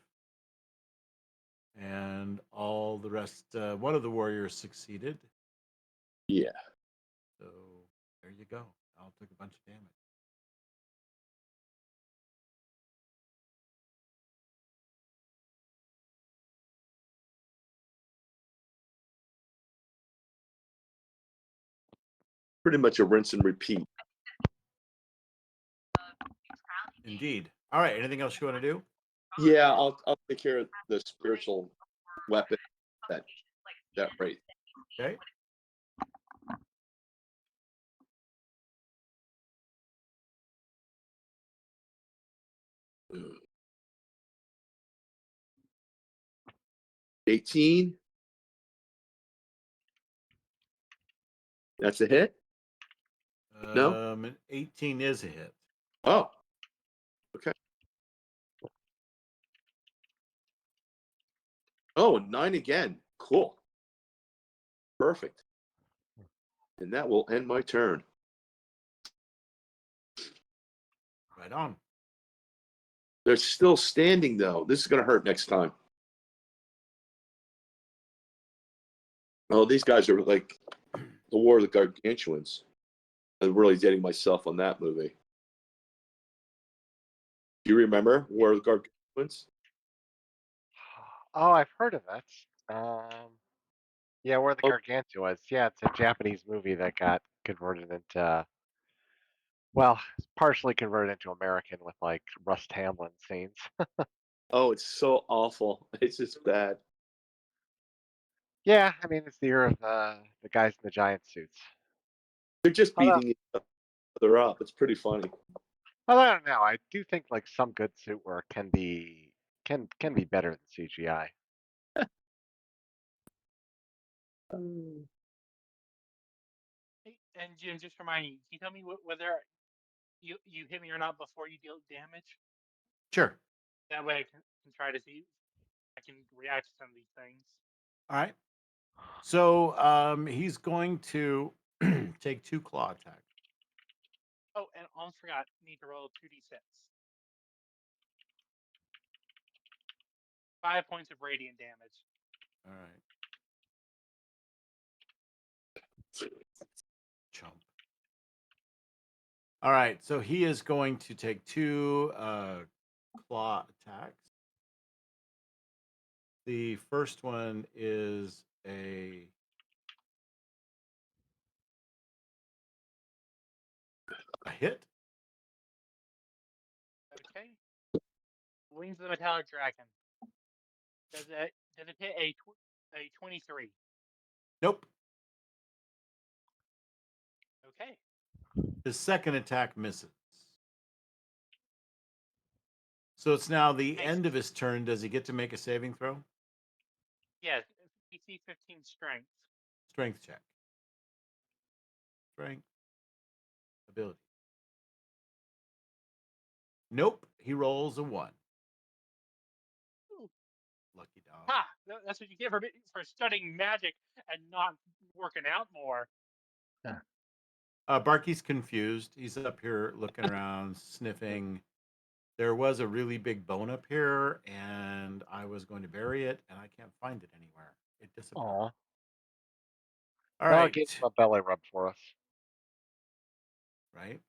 And all the rest, one of the warriors succeeded. Yeah. So there you go. I'll took a bunch of damage. Pretty much a rinse and repeat. Indeed. All right. Anything else you want to do? Yeah, I'll take care of the spiritual weapon that rate. Okay. Ugh. 18. That's a hit? No? An 18 is a hit. Oh. Okay. Oh, 9 again. Cool. Perfect. And that will end my turn. Right on. They're still standing, though. This is going to hurt next time. Oh, these guys are like the War of the Gargantuans. I'm really dating myself on that movie. Do you remember War of the Gargantuans? Oh, I've heard of it. Yeah, where the Oh, Gargantua. Yeah, it's a Japanese movie that got converted into, well, it's partially converted into American with like Rust Hamlin scenes. oh, it's so awful. It's just bad. Yeah, I mean it's the year of the guys in the giant suits. They're just Although, beating each other up. It's pretty funny. although I don't know, I do think like some good suit work can be better than CGI. Hey, and Jim, just remind me, can you tell me whether you hit me or not before you deal damage? Sure. That way I can try to see if I can react to some of these things. All right. So he's going to take 2 claw attacks. Oh, and almost forgot, need to roll 2d6. 5 points of radiant damage. All right. Chump. All right. So he is going to take 2 claw attacks. The first one is a hit. Okay. Wings of the Metallic Dragon. Does it hit a 23? Nope. Okay. The second attack misses. So it's now the Nice. end of his turn. Does he get to make a saving throw? Yes. DC 15 strength. Strength check. Strength. Ability. Nope. He rolls a 1. Ooh. Lucky dog. Ha! That's what you get for studying magic and not working out more. Barky's confused. He's up here looking around, sniffing. There was a really big bone up here, and I was going to bury it, and I can't find it anywhere. It disappeared. Aw. All Well, right. give him a belly rub for us. Right.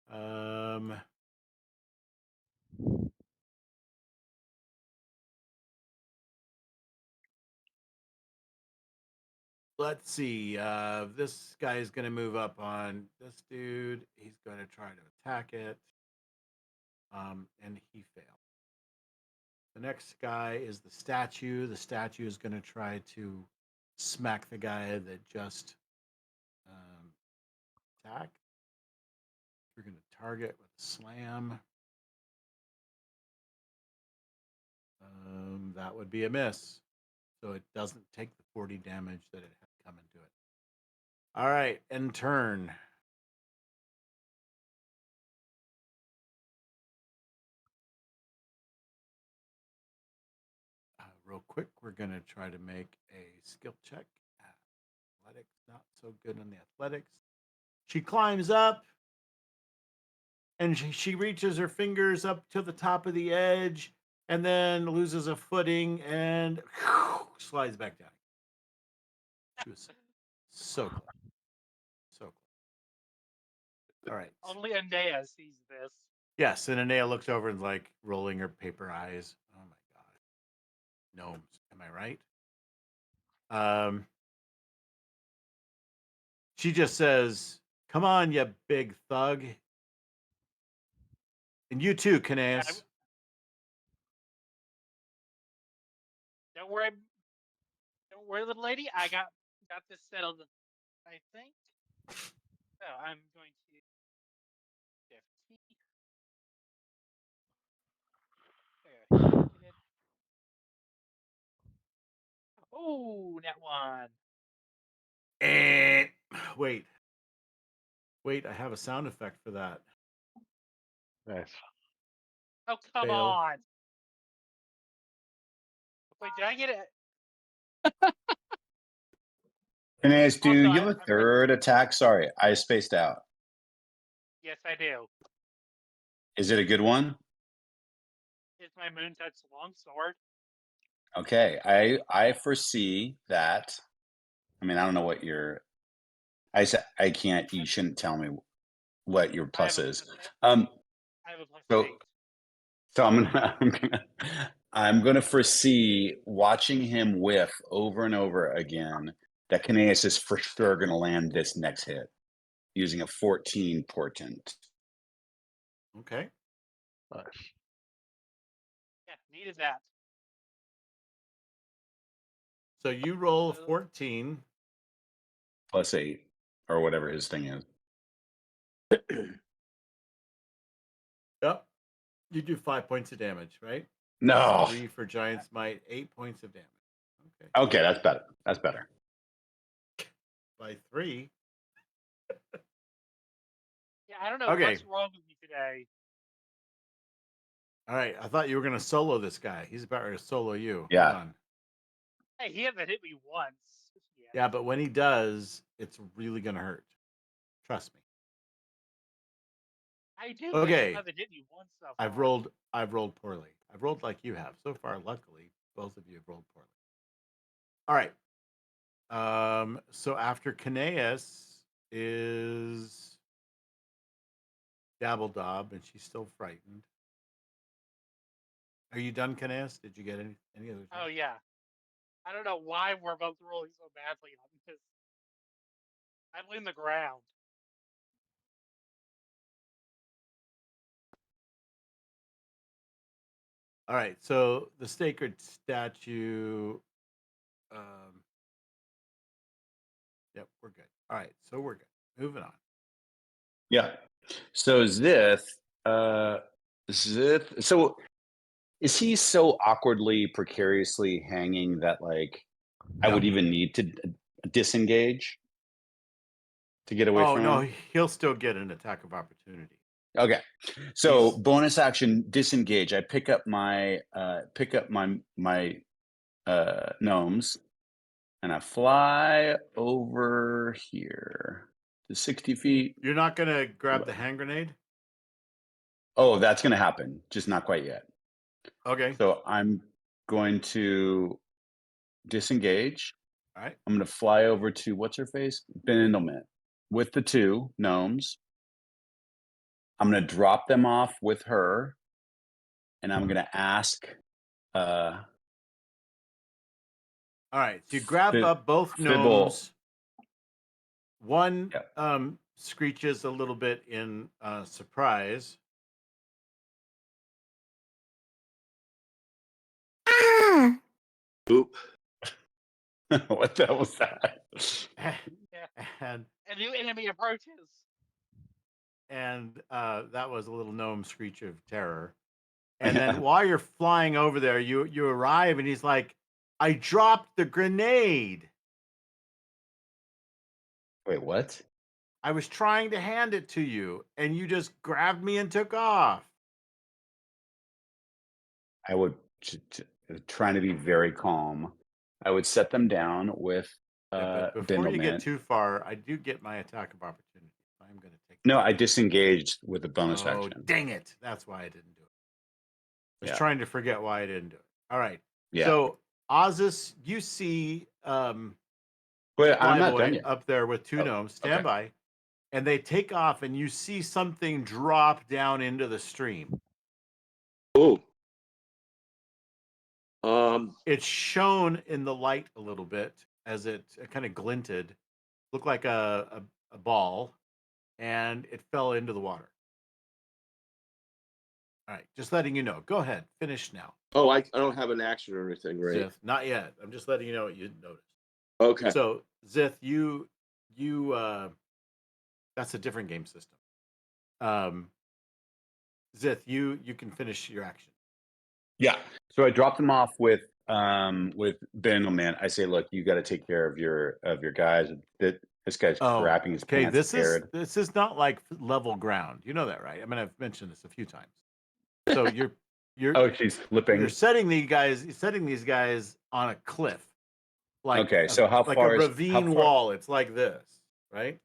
Um. let's see. This guy is going to move up on this dude. He's going to try to attack it. And he failed. The next guy is the statue. The statue is going to try to smack the guy that just attacked. We're going to target with a slam. That would be a miss. So it doesn't take the 40 damage that it had come into it. All right, end turn. Real quick, we're going to try to make a skill check. Athletics, not so good on the athletics. She climbs up, and she reaches her fingers up to the top of the edge, and then loses a footing and slides back down. She was so close. So close. All right. Only Anea sees this. Yes, and Anea looks over and like rolling her paper eyes. Oh my god. Gnomes, am I right? She just says, "Come on, you big thug." And you too, Caneas. Don't worry, little lady. I got this settled. I think. So I'm going to 15. There. Oh, net one. And wait, I have a sound effect for that. Nice. Oh, come Fail. on. Wait, did I get it? Phineas, do Also, you have a third attack? Sorry, I spaced out. Yes, I do. Is it a good one? It's my moon touch longsword. Okay, I foresee that. I mean, I don't know what your. I can't. You shouldn't tell me what your plus is. I have a plus So 8. So I'm gonna foresee watching him whiff over and over again that Caneus is for sure gonna land this next hit using a 14 portent. Okay. Nice. Yeah, needed that. So you roll a 14. Plus 8 or whatever his thing is. Yep. You do 5 points of damage, right? No. 3 for Giant's Might, 8 points of damage. Okay. Okay, that's better. That's better. By 3. Yeah, I don't know Okay. what's wrong with me today. All right. I thought you were gonna solo this guy. He's about to solo you. Yeah. Hold on. Hey, he hasn't hit me once. Yeah, but when he does, it's really gonna hurt. Trust me. I do. Okay. But he hasn't hit me once so far. I've rolled poorly. I've rolled like you have. So far, luckily, both of you have rolled poorly. All right. So after Caneus is Dabbledob, and she's still frightened. Are you done, Caneus? Did you get any other? Oh yeah. I don't know why we're both rolling so badly on this. I blame the ground. All right. So the sacred statue. Yep, we're good. All right, so we're good. Moving on. Yeah. So Zith, so is he so awkwardly, precariously hanging that like I would even need to disengage to get away Oh from no, him? he'll still get an attack of opportunity. Okay. So bonus action disengage. I pick up my gnomes and I fly over here to 60 feet. You're not gonna grab the hand grenade? Oh, that's gonna happen, just not quite yet. Okay. So I'm going to disengage. All right. I'm gonna fly over to what's her face? Bindlement with the 2 gnomes. I'm gonna drop them off with her, and I'm gonna ask All right. So you grab Fi- up both Fibble. gnomes. One Yeah. screeches a little bit in surprise. Ah! Oop. What the hell was that? and A new enemy approaches. that was a little gnome screech of terror. And then while you're flying over there, you arrive, and he's like, "I dropped the grenade. Wait, what? I was trying to hand it to you, and you just grabbed me and took off." I would trying to be very calm. I would set them down with Yeah, but before you get Bindlement. too far, I do get my attack of opportunity. I'm going to take. No, I disengaged with the bonus Oh, action. dang it! That's why I didn't do it. I was Yeah. trying to forget why I didn't do it. All right. Yeah. So, Ozus, you see Wait, I'm not done Flyboy yet. up there with two Oh, gnomes. Stand okay. by. And they take off, and you see something drop down into the stream. Oh. It's shown in the light a little bit as it kind of glinted, looked like a ball, and it fell into the water. All right, just letting you know. Go ahead, finish now. Oh, I don't have an action or anything, right? Zith, not yet. I'm just letting you know what you noticed. Okay. So, Zith, you that's a different game system. Zith, you can finish your action. Yeah. So I dropped them off with Bindlement. I say, look, you got to take care of your guys. This guy's crapping his Okay, pants scared. this is not like level ground. You know that, right? I mean, I've mentioned this a few times. So you're Oh, she's flipping. you're setting these guys on a cliff, like Okay, so how like far a is ravine wall. It's like this, right?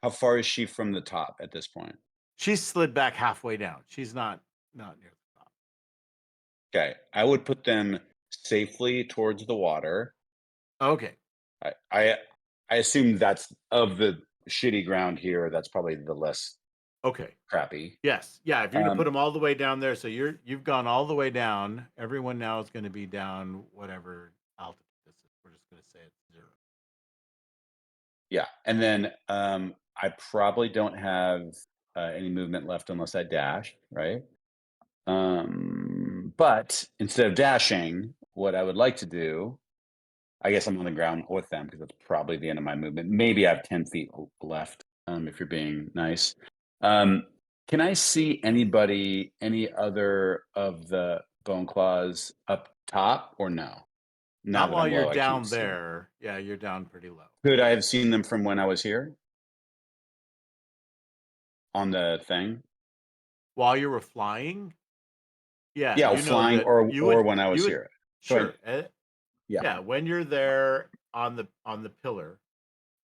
how far is she from the top at this point? She's slid back halfway down. She's not near the top. Okay, I would put them safely towards the water. Okay. I assume that's of the shitty ground here. That's probably the less Okay. crappy. Yes. Yeah. If you're gonna put them all the way down there, so you've gone all the way down. Everyone now is going to be down whatever altitude this is. We're just going to say it's 0. Yeah, and then I probably don't have any movement left unless I dash, right? But instead of dashing, what I would like to do, I guess I'm on the ground with them because that's probably the end of my movement. Maybe I have 10 feet left, if you're being nice. Can I see any other of the bone claws up top or no? Now Not that while I'm you're low, I down can't see. there. Yeah, you're down pretty low. Could I have seen them from when I was here? On the thing? While you were flying? Yeah, Yeah, you know flying that or when I was here. So sure. yeah. Yeah, when you're there on the pillar,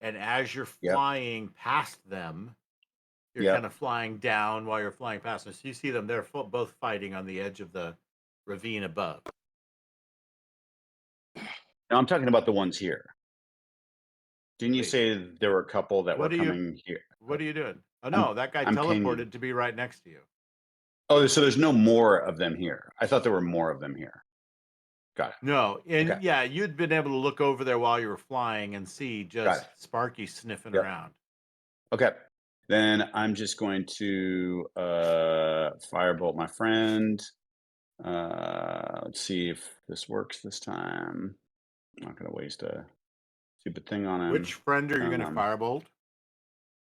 and as you're Yep. flying past them, you're Yep. kind of flying down while you're flying past them. So you see them; they're both fighting on the edge of the ravine above. Now I'm talking about the ones here. Didn't you Wait. say there were a couple that What were are you- coming here? What are you doing? Oh no, that guy I'm teleported pinging. to be right next to you. Oh, so there's no more of them here. I thought there were more of them here. Got it. No, and Okay. yeah, you'd been able to look over there while you were flying and see just it. Sparky sniffing Yep. around. Okay. Then I'm just going to firebolt my friend. Let's see if this works this time. I'm not gonna waste a stupid thing on him. Which friend are you going to Um, firebolt?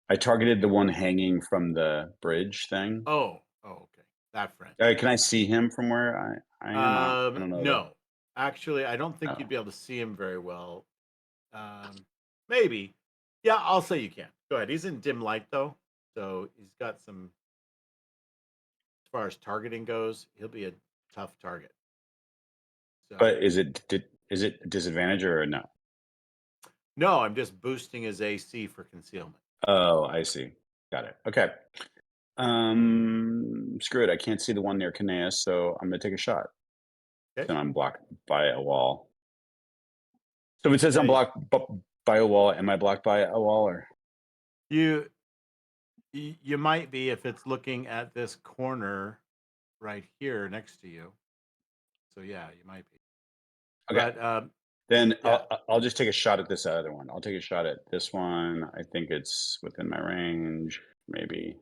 I targeted the one hanging from the bridge thing. Oh, okay, that friend. Can I see him from where I am? I don't know. No, actually, I don't think Oh. you'd be able to see him very well. Maybe. Yeah, I'll say you can. Go ahead. He's in dim light though, so he's got some. As far as targeting goes, he'll be a tough target. So, But is it disadvantage or no? no, I'm just boosting his AC for concealment. Oh, I see. Got it. Okay. Screw it. I can't see the one near Caneas, so I'm gonna take a shot. Okay. Then I'm blocked by a wall. So if it says I'm Okay. blocked by a wall, am I blocked by a wall or? You might be if it's looking at this corner right here next to you. So yeah, you might be. Okay. But Then Yeah. I'll just take a shot at this other one. I'll take a shot at this one. I think it's within my range, maybe.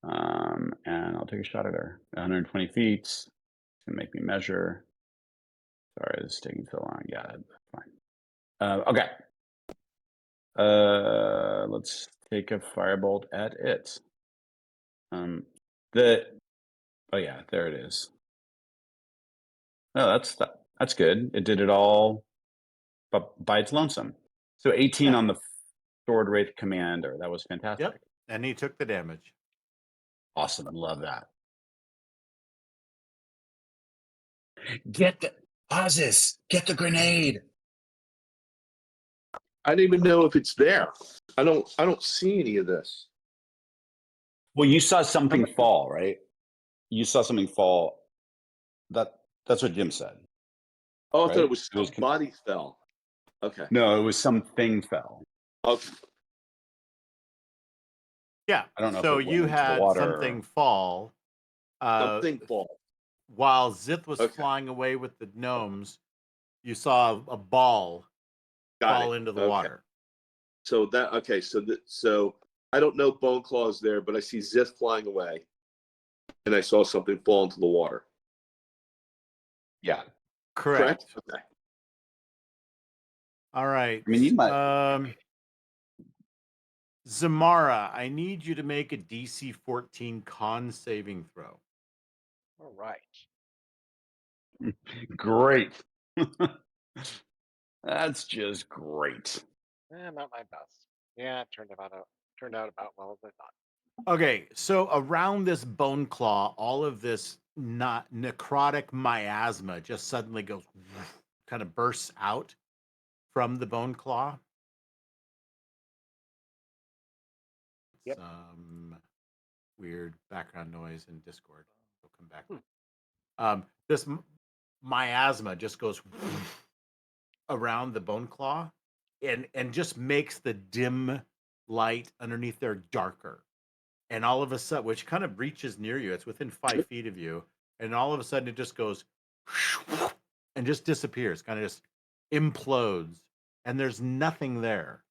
And I'll take a shot at her. 120 feet. It's gonna make me measure. Sorry, this is taking so long. Yeah, that's fine. Okay. Let's take a firebolt at it. Oh yeah, there it is. Oh, that's good. It did it all, but by its lonesome. So 18 Yeah. on the Sword Wraith Commander. That was fantastic. Yep. And he took the damage. Awesome. Love that. Get the pauses. Get the grenade. I don't even know if it's there. I don't see any of this. Well, you saw something fall, right? You saw something fall. That's what Jim said. Oh, I thought Right? it was somebody fell. Okay. No, it was something fell. Okay. I don't know. So if it you went into the had water something fall. Something fall. While Zith was Okay. flying away with the gnomes, you saw a ball fall into the water. So that okay. So I don't know Bone Claw's there, but I see Zith flying away, and I saw something fall into the water. Yeah. Correct. Okay. All right. I mean, you might. Zamara, I need you to make a DC 14 con saving throw. All right. Great. That's just great. Not my best. Yeah, it turned out about well as I thought. Okay, so around this bone claw, all of this not necrotic miasma just suddenly goes kind of bursts out from the bone claw. Yep. Some weird background noise in Discord. We'll come back. This miasma just goes around the bone claw and just makes the dim light underneath there darker. And all of a sudden, which kind of reaches near you, it's within 5 feet of you, and all of a sudden it just goes and just disappears, kind of just implodes, and there's nothing there.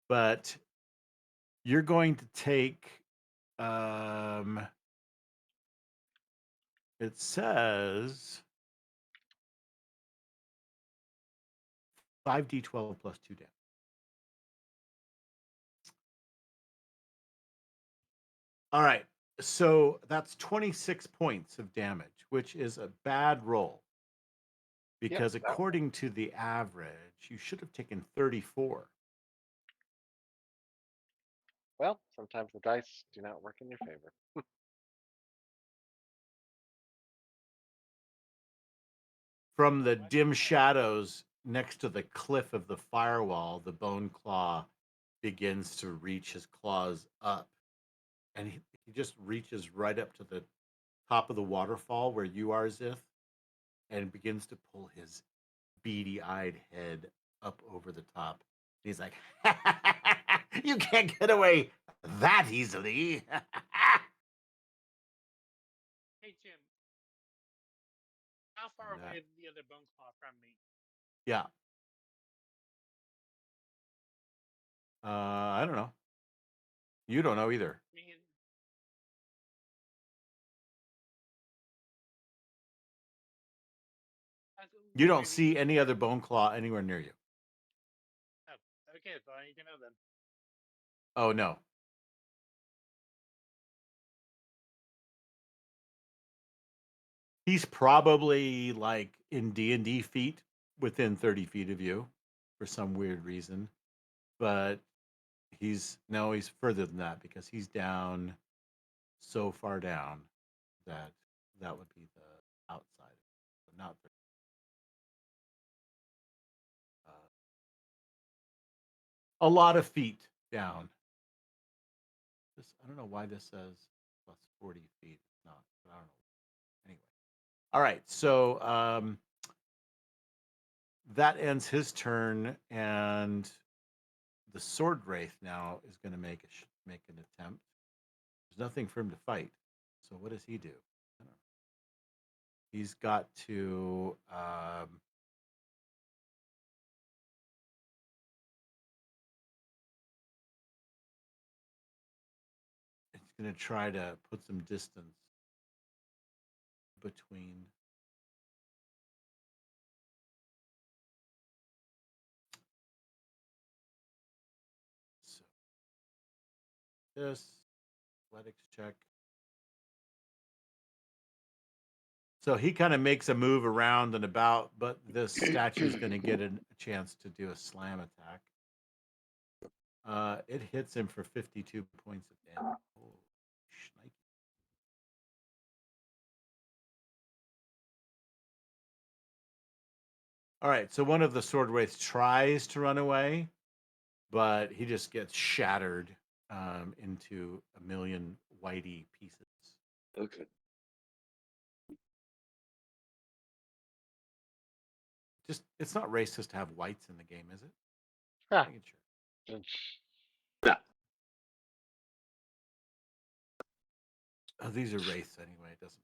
But you're going to take it says 5d12 plus 2 damage. All right. So that's 26 points of damage, which is a bad roll. Because according to the average, you should have taken 34. Well, sometimes the dice do not work in your favor. From the dim shadows next to the cliff of the firewall, the bone claw begins to reach his claws up. And he just reaches right up to the top of the waterfall where you are, Zith, and begins to pull his beady-eyed head up over the top. He's like, you can't get away that easily. Hey, Jim. How far away is the other bone claw from me? Yeah. I don't know. You don't know either. Me and You don't see any other bone claw anywhere near you. Oh, okay, so I need to know then. Oh no. He's probably like in D&D feet within 30 feet of you for some weird reason. But he's further than that because he's down so far down that would be the outside, but not the a lot of feet down. I don't know why this says plus 40 feet. It's not, but I don't know. Anyway. All right. So that ends his turn, and the sword wraith now is going to make an attempt. There's nothing for him to fight. So what does he do? I don't know. He's got to He's going to try to put some distance between. So this athletics check. So he kind of makes a move around and about, but this statue is going to get a chance to do a slam attack. It hits him for 52 points of damage. Oh, shnikes. All right, so one of the sword wraiths tries to run away, but he just gets shattered into a million whitey pieces. Okay. Just, it's not racist to have whites in the game, is it? Yeah. Making sure. Yeah. Oh, these are wraiths anyway. It doesn't.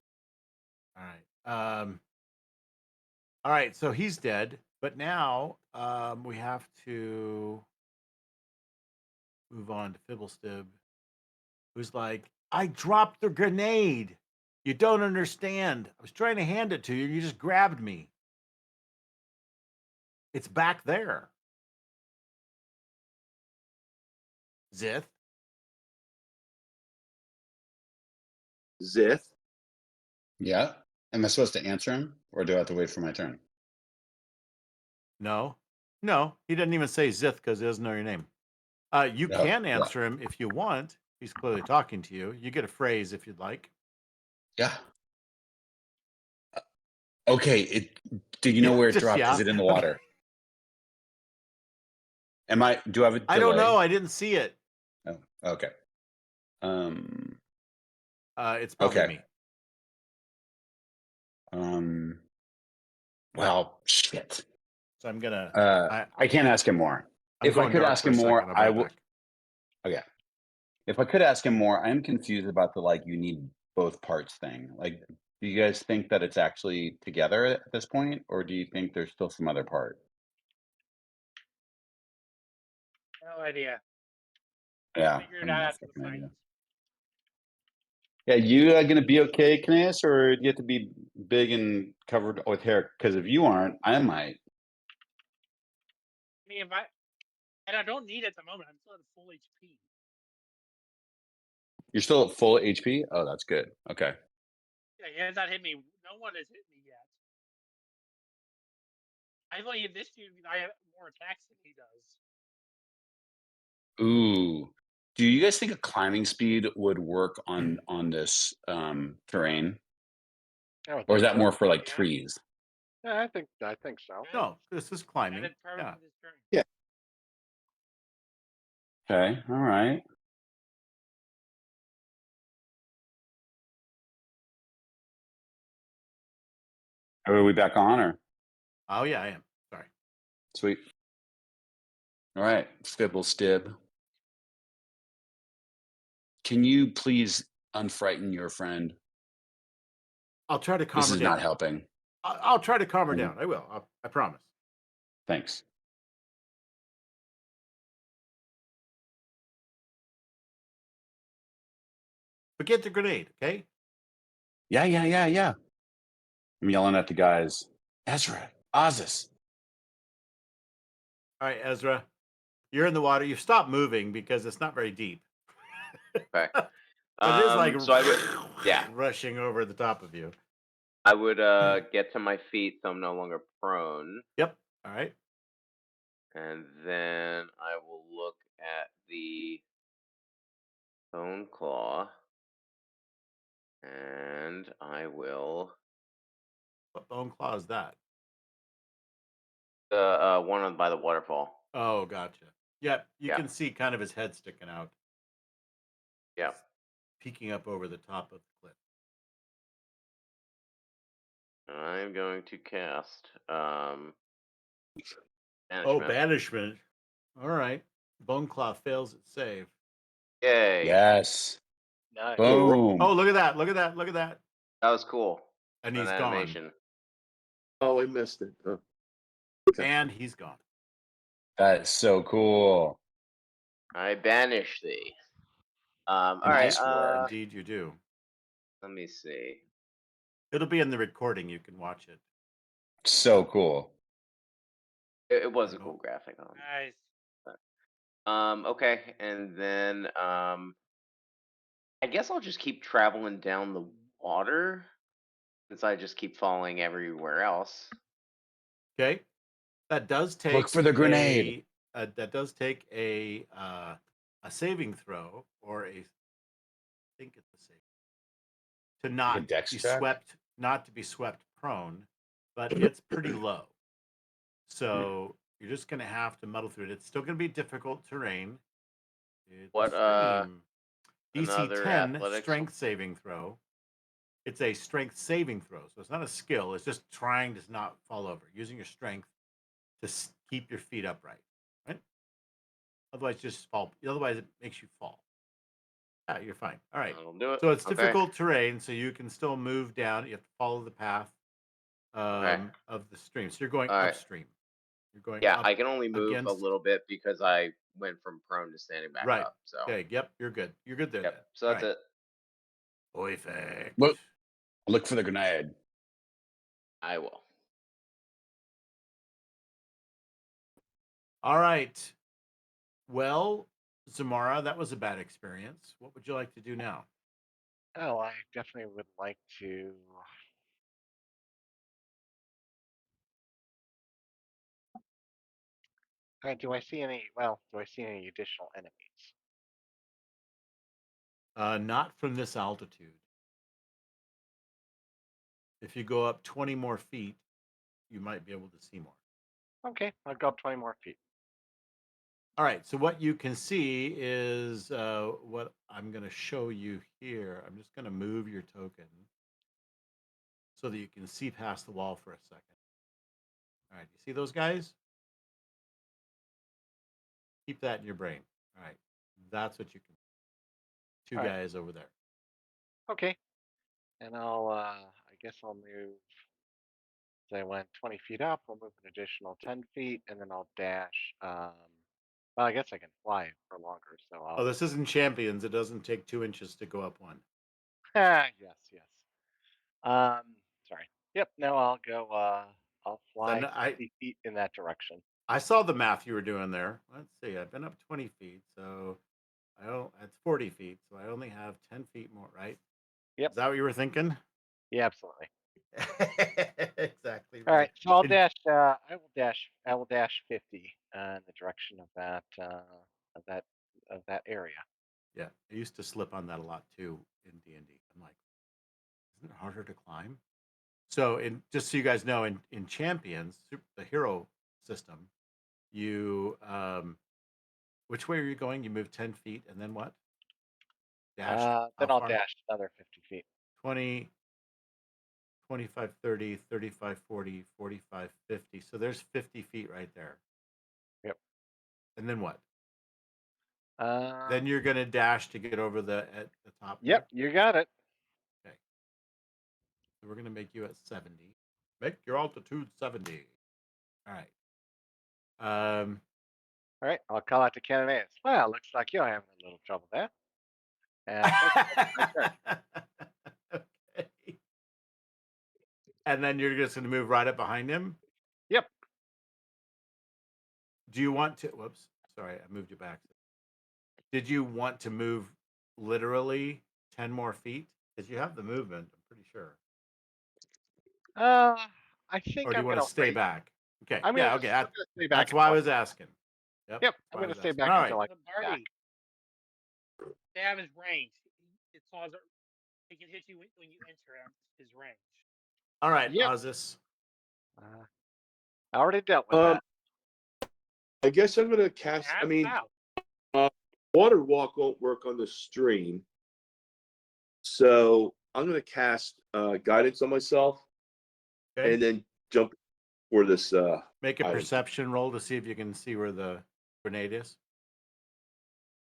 All right. All right. So he's dead, but now we have to move on to Fibblestib, who's like, "I dropped the grenade. You don't understand. I was trying to hand it to you. You just grabbed me. It's back there." Zith. Zith. Yeah. Am I supposed to answer him, or do I have to wait for my turn? No, he didn't even say Zith because he doesn't know your name. You No, can yeah. answer him if you want. He's clearly talking to you. You get a phrase if you'd like. Yeah. Okay. Do you know where it Just, dropped? yeah. Is it in the Okay. water? Do I have a delay? I don't know. I didn't see it. Oh, okay. It's probably Okay. me. Well, shit. So I'm gonna. I can't ask him more. I'm If I going could dark ask for a him second. more, I'll be I right would. back. Okay. If I could ask him more, I am confused about the you need both parts thing. Like, do you guys think that it's actually together at this point, or do you think there's still some other part? No idea. Yeah. Figure I it have out no after the fucking fight. idea. Yeah, you are gonna be okay, Knaus, or do you have to be big and covered with hair? Because if you aren't, I might. I mean, and I don't need it at the moment. I'm still at full HP. You're still at full HP? Oh, that's good. Okay. Yeah, he has not hit me. No one has hit me yet. I've only hit this dude. I have more attacks than he does. Ooh. Do you guys think a climbing speed would work on this terrain? Or is that more for like trees? Yeah, I think so. No, this is climbing. Added permanent Yeah. to this turn. Yeah. Okay, all right. Are we back on or? Oh yeah, I am. Sorry. Sweet. All right, Fibblestib. Can you please unfrighten your friend? I'll try to calm This her is down. not helping. I'll try to calm her Mhm. down. I will. I promise. Thanks. Forget the grenade, okay? Yeah. I'm yelling at the guys. Ezra, Ozus. All right, Ezra. You're in the water. You've stopped moving because it's not very deep. Okay. But it is like So I would, yeah, rushing over the top of you. I would get to my feet so I'm no longer prone, Yep. All right. and then I will look at the bone claw, and I will What bone claw is that? the one by the waterfall. Oh, gotcha. Yep. You Yeah. can see kind of his head sticking out. Yeah. It's peeking up over the top of the cliff. I'm going to cast Oh, banishment. banishment. All right. Bone claw fails its save. Yay. Yes. Nice. Boom. Oh, look at that. Look at that. Look at that. That was cool. And An he's gone. animation. Oh, I missed it. Oh. And he's gone. That is so cool. I banish thee. All An right. ice ward. Indeed, you do. Let me see. It'll be in the recording. You can watch it. So cool. It was I a know. cool graphic on. Nice. Okay, and then I guess I'll just keep traveling down the water since I just keep falling everywhere else. Okay. That does take Look for the grenade. that does take a saving throw, or I think it's a save to not dex be check? swept, not to be swept prone, but it's pretty low. So you're just gonna have to muddle through it. It's still gonna be difficult terrain. It's What DC another 10 athletics? strength saving throw. It's a strength saving throw, so it's not a skill. It's just trying to not fall over, using your strength to keep your feet upright, right? Otherwise, just fall. Otherwise, it makes you fall. Yeah, you're fine. All right. That'll do it. So it's Okay. difficult terrain, so you can still move down. You have to follow the path Okay. of the stream. So you're going All right. upstream. You're going Yeah, up I can only move a against. little bit because I went from prone to standing back Right. up. So Okay. Yep. You're good. You're good there. yep. Then. So All that's right. it. Perfect. Look for the grenade. I will. All right. Well, Zamara, that was a bad experience. What would you like to do now? Oh, I definitely would like to. Do I see any? Well, do I see any additional enemies? Not from this altitude. If you go up 20 more feet, you might be able to see more. Okay, I'll go up 20 more feet. All right. So what you can see is what I'm going to show you here. I'm just going to move your token so that you can see past the wall for a second. All right. You see those guys? Keep that in your brain. All right. That's what you can. Two All right. guys over there. Okay, and I guess I'll move. So I went 20 feet up. I'll move an additional 10 feet, and then I'll dash. Well, I guess I can fly for longer. So Oh, I'll. this isn't Champions. It doesn't take 2 inches to go up one. Yes, yes. Sorry. Yep. No, I'll go. I'll fly Then 50 feet in that direction. I saw the math you were doing there. Let's see. I've been up 20 feet, so I don't. That's 40 feet, so I only have 10 feet more, right? Yep. Is that what you were thinking? Yeah, absolutely. Exactly All right. right. So I'll And- dash. I will dash. I will dash 50 in the direction of that of that area. Yeah, I used to slip on that a lot too in D&D. I'm like, isn't it harder to climb? So, in just so you guys know, in Champions, the hero system, you which way are you going? You move 10 feet and then what? Dash how Then I'll far? dash another 50 feet. 20, 25, 30, 35, 40, 45, 50. So there's 50 feet right there. Yep. And then what? Uh, Then you're going to dash to get over at the top. Yep, you got it. Okay. So we're going to make you at 70. Make your altitude 70. All right. All right, I'll call out to Canadaeus. Well, looks like you're having a little trouble there. And first, my turn. Okay. And then you're just going to move right up behind him. Yep. Do you want to? Whoops. Sorry, I moved you back. Did you want to move literally 10 more feet? Because you have the movement, I'm pretty sure. I think Or do I'm you want gonna to stay wait. back? Okay. I'm Yeah, gonna, okay. I'm gonna stay back. That's why I until was asking. Yep. Yep, that's I'm why I gonna was stay asking. back All until right. I But come back. Barty, they have his range. It saws he can hit you when you enter his range. All right, Yep. Ozus. I already dealt with that. I guess I'm gonna cast. I That's mean, out. water walk won't work on the stream, so I'm gonna cast guidance on myself, Okay. and then jump for this. Make a item. perception roll to see if you can see where the grenade is.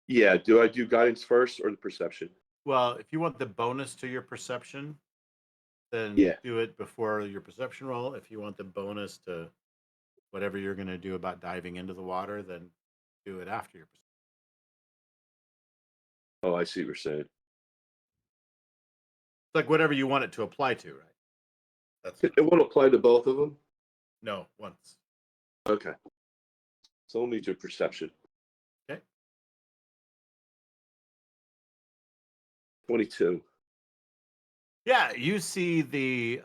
Yeah. Do I do guidance first or the perception? Well, if you want the bonus to your perception, then Yeah. do it before your perception roll. If you want the bonus to whatever you're going to do about diving into the water, then do it after your perception. Oh, I see what you're saying. It's like whatever you want it to apply to, right? That's It won't apply to both of them? no, once. Okay. So we'll need your perception. Okay. 22. Yeah, you see the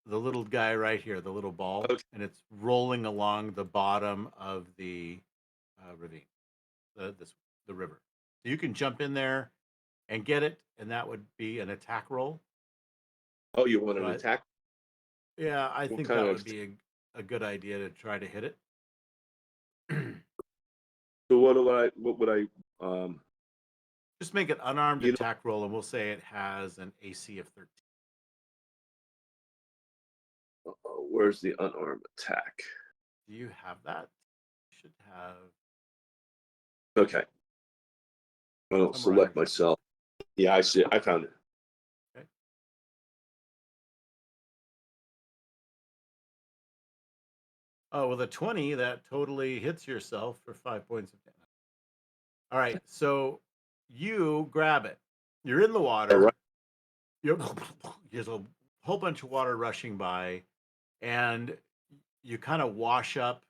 little guy right here, the little ball, Okay. and it's rolling along the bottom of the ravine, the river. So you can jump in there and get it, and that would be an attack roll. Oh, you want an Right. attack? Yeah, I What think kind that of- would be a good idea to try to hit it. So what would I Just make an unarmed You know- attack roll, and we'll say it has an AC of 13. where's the unarmed attack? Do you have that? You should have. Okay. I don't Somewhere select under- myself. Yeah, I see it. I found it. Okay. Oh, with a 20, that totally hits yourself for 5 points of damage. All right, so you grab it. You're in the water. All right. There's a whole bunch of water rushing by, and you kind of wash up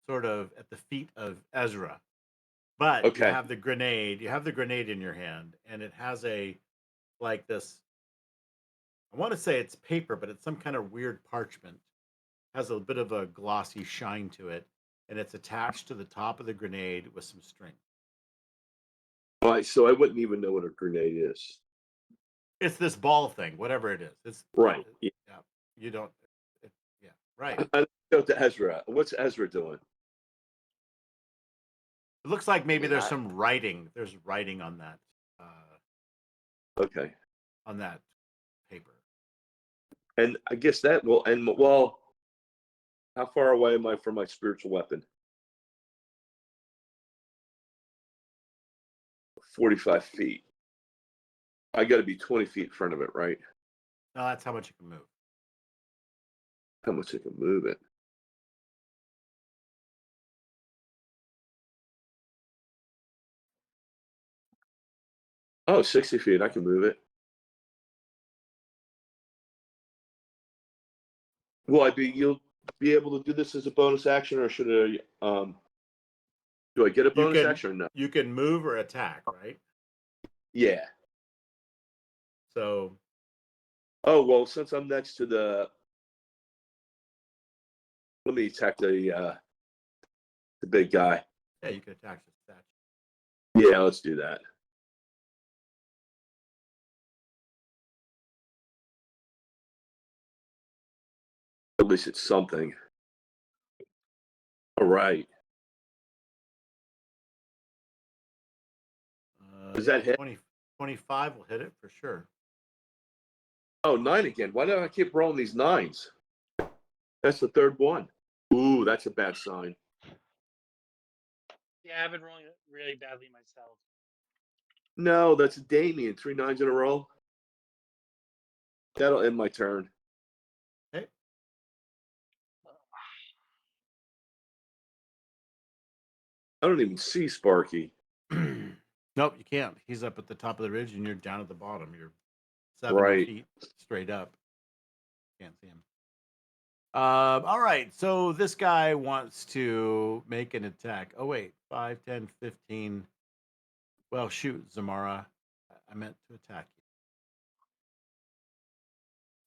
sort of at the feet of Ezra. But you Okay. have the grenade. You have the grenade in your hand, and it has like this. I want to say it's paper, but it's some kind of weird parchment. Has a bit of a glossy shine to it, and it's attached to the top of the grenade with some string. All right, so I wouldn't even know what a grenade is. It's this ball thing, whatever it is. It's Right. Yeah. You don't. Yeah. Right. I go to Ezra. What's Ezra doing? It looks like maybe Yeah, there's some writing. There's writing on that. Okay. On that paper. And I guess that will end. Well, how far away am I from my spiritual weapon? 45 feet. I got to be 20 feet in front of it, right? No, that's how much you can move. How much I can move it? Oh, 60 feet. I can move it. You'll be able to do this as a bonus action, or should I? Do I get a bonus action or no? You can move or attack, right? Yeah. So. Oh well, since I'm next to the, let me attack the big guy. Yeah, you can attack the statue. Yeah, let's do that. At least it's something. All right. Does that hit? 25 will hit it for sure. Oh, 9 again. Why do I keep rolling these 9s? That's the third one. Ooh, that's a bad sign. Yeah, I've been rolling it really badly myself. No, that's Damien. 3 9s in a row. That'll end my turn. Okay. I don't even see Sparky. Nope, you can't. He's up at the top of the ridge and you're down at the bottom. You're 70 Right. feet straight up. Can't see him. All right, so this guy wants to make an attack. Oh, wait, 5, 10, 15. Well, shoot, Zamara. I meant to attack you.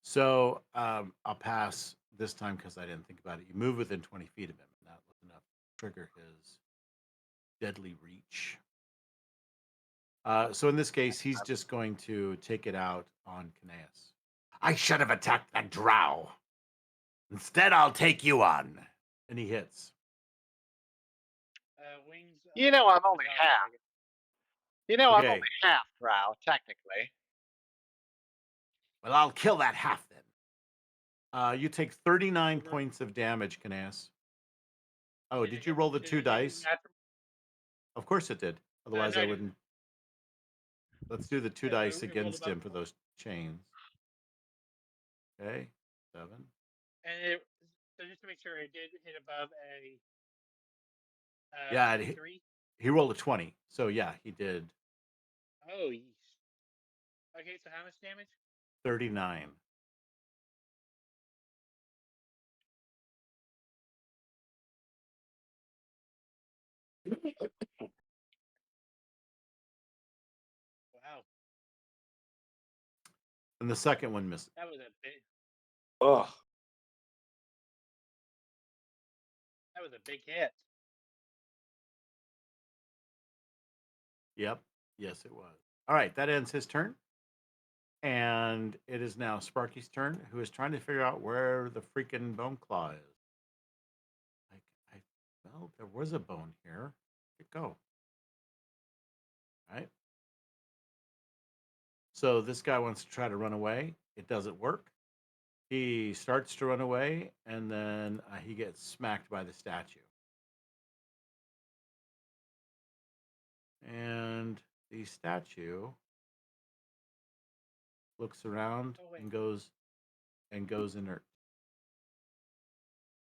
So I'll pass this time because I didn't think about it. You move within 20 feet of him, and that was enough to trigger his deadly reach. So in this case, he's just going to take it out on Kanaeus. I should have attacked that drow. Instead, I'll take you on. And he hits. Wings. You know, I'm only Gonzalez half. target. You know, I'm Okay. only half drow, technically. Well, I'll kill that half then. You take 39 points of damage, Kanaeus. Oh, did you roll the 2 dice? Of course it did. Otherwise, no, I I didn't. wouldn't. Let's do the 2 Yeah, dice we rolled against above him for 4. those chains. Okay, 7. And so just to make sure, it did hit above a Yeah, it hit, 3. He rolled a 20. So yeah, he did Oh, yeesh. Okay, so how much damage? 39. Wow, And the second one missed. that was a big. Oh, That was a big hit. Yep. Yes, it was. All right, that ends his turn. And it is now Sparky's turn, who is trying to figure out where the freaking bone claw is. Well, there was a bone here. Where'd it go? All right. So this guy wants to try to run away. It doesn't work. He starts to run away, and then he gets smacked by the statue. And the statue looks around Oh, wait. and goes inert.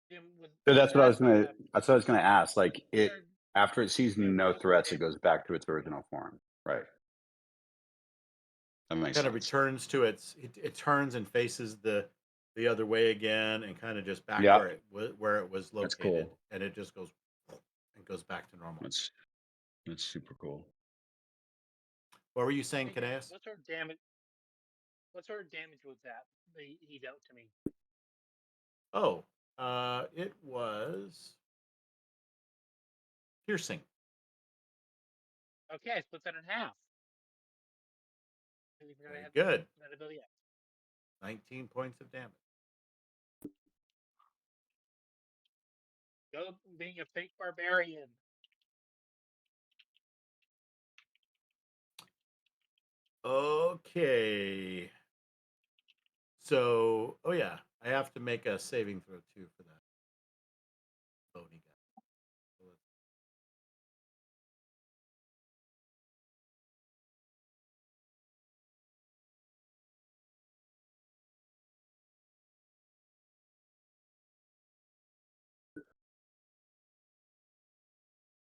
Jim, So was that's what I was that, gonna. That's what I was gonna ask. Like it third- after it sees third no person threats, it damage? goes back to its original form. Right. That makes Kind of sense. returns to it turns and faces the other way again, and kind of just back Yeah. where it was That's located, cool. and it just goes and goes back to normal. That's super cool. What were you saying, Hey, Jim, Cadeas? what sort of damage? What sort of damage was that? He dealt to me. Oh, it was piercing. Okay, I split that in half. I forgot I Very had good. that ability yet. 19 points of damage. Go being a fake barbarian. Okay. So, oh yeah, I have to make a saving throw too for that bony guy. So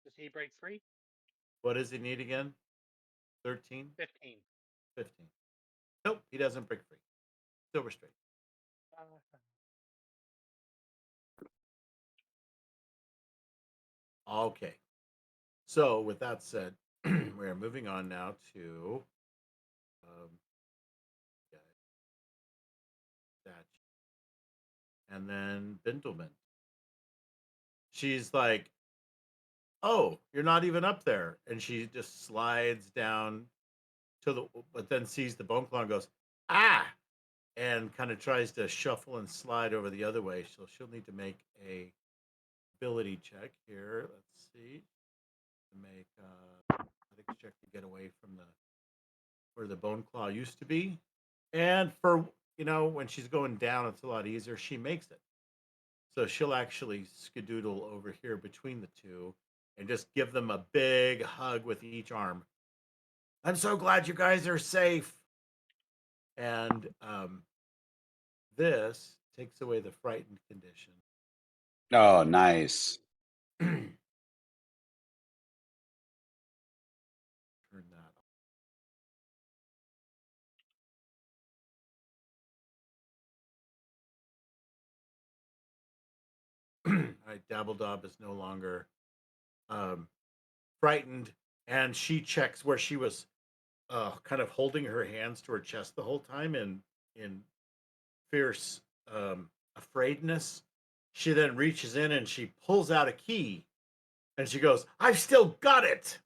Does he break free? what does he need again? 13? 15. 15. Nope, he doesn't break free. Still restrained. Okay. So, with that said, we are moving on now to that, and then Bindleman. She's like, "Oh, you're not even up there," and she just slides down to the, but then sees the bone claw and goes, "Ah!" and kind of tries to shuffle and slide over the other way. So she'll need to make a ability check here. Let's see, to make athletics check to get away from the where the bone claw used to be. And for when she's going down, it's a lot easier. She makes it. So she'll actually skedoodle over here between the two and just give them a big hug with each arm. I'm so glad you guys are safe. And this takes away the frightened condition. Oh, nice. Turn that on. All right, Dabbledob is no longer frightened, and she checks where she was kind of holding her hands to her chest the whole time in fierce afraidness. She then reaches in and she pulls out a key, and she goes, "I've still got it."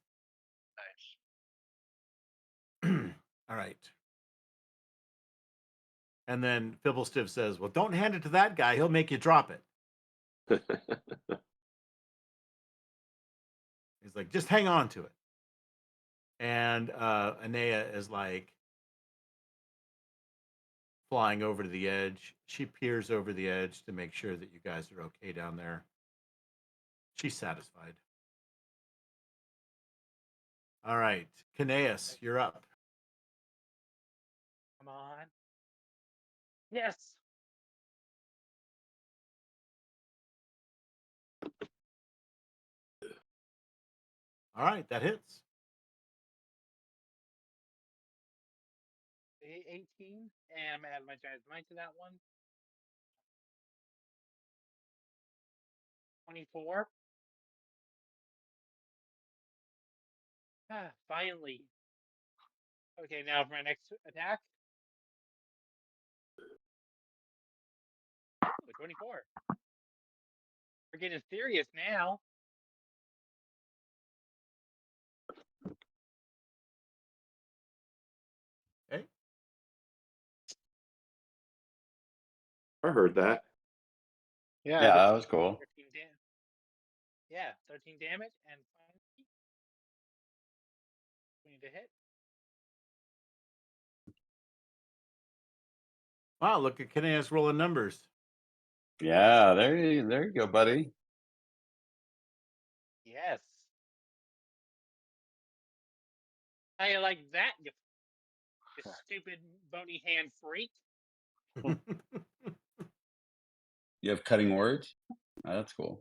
Nice. All right. And then Fibblestiff says, "Well, don't hand it to that guy. He'll make you drop it." He's like, "Just hang on to it." And Anea is like flying over to the edge. She peers over the edge to make sure that you guys are okay down there. She's satisfied. All right. Caneus, you're up. Come on. Yes. All right, that hits. 18, and I'm gonna add my giant might to that one. 24. Ah, finally. Okay, now for my next attack. Ooh, 24. We're getting serious now. Okay. I heard that. Yeah. Yeah, that was cool. 13 damage. Yeah, 13 damage and 20 to hit. Wow, look at Kineas rolling numbers. Yeah, there you go, buddy. Yes. How you like that, you stupid bony hand freak? You have cutting words? Oh, that's cool.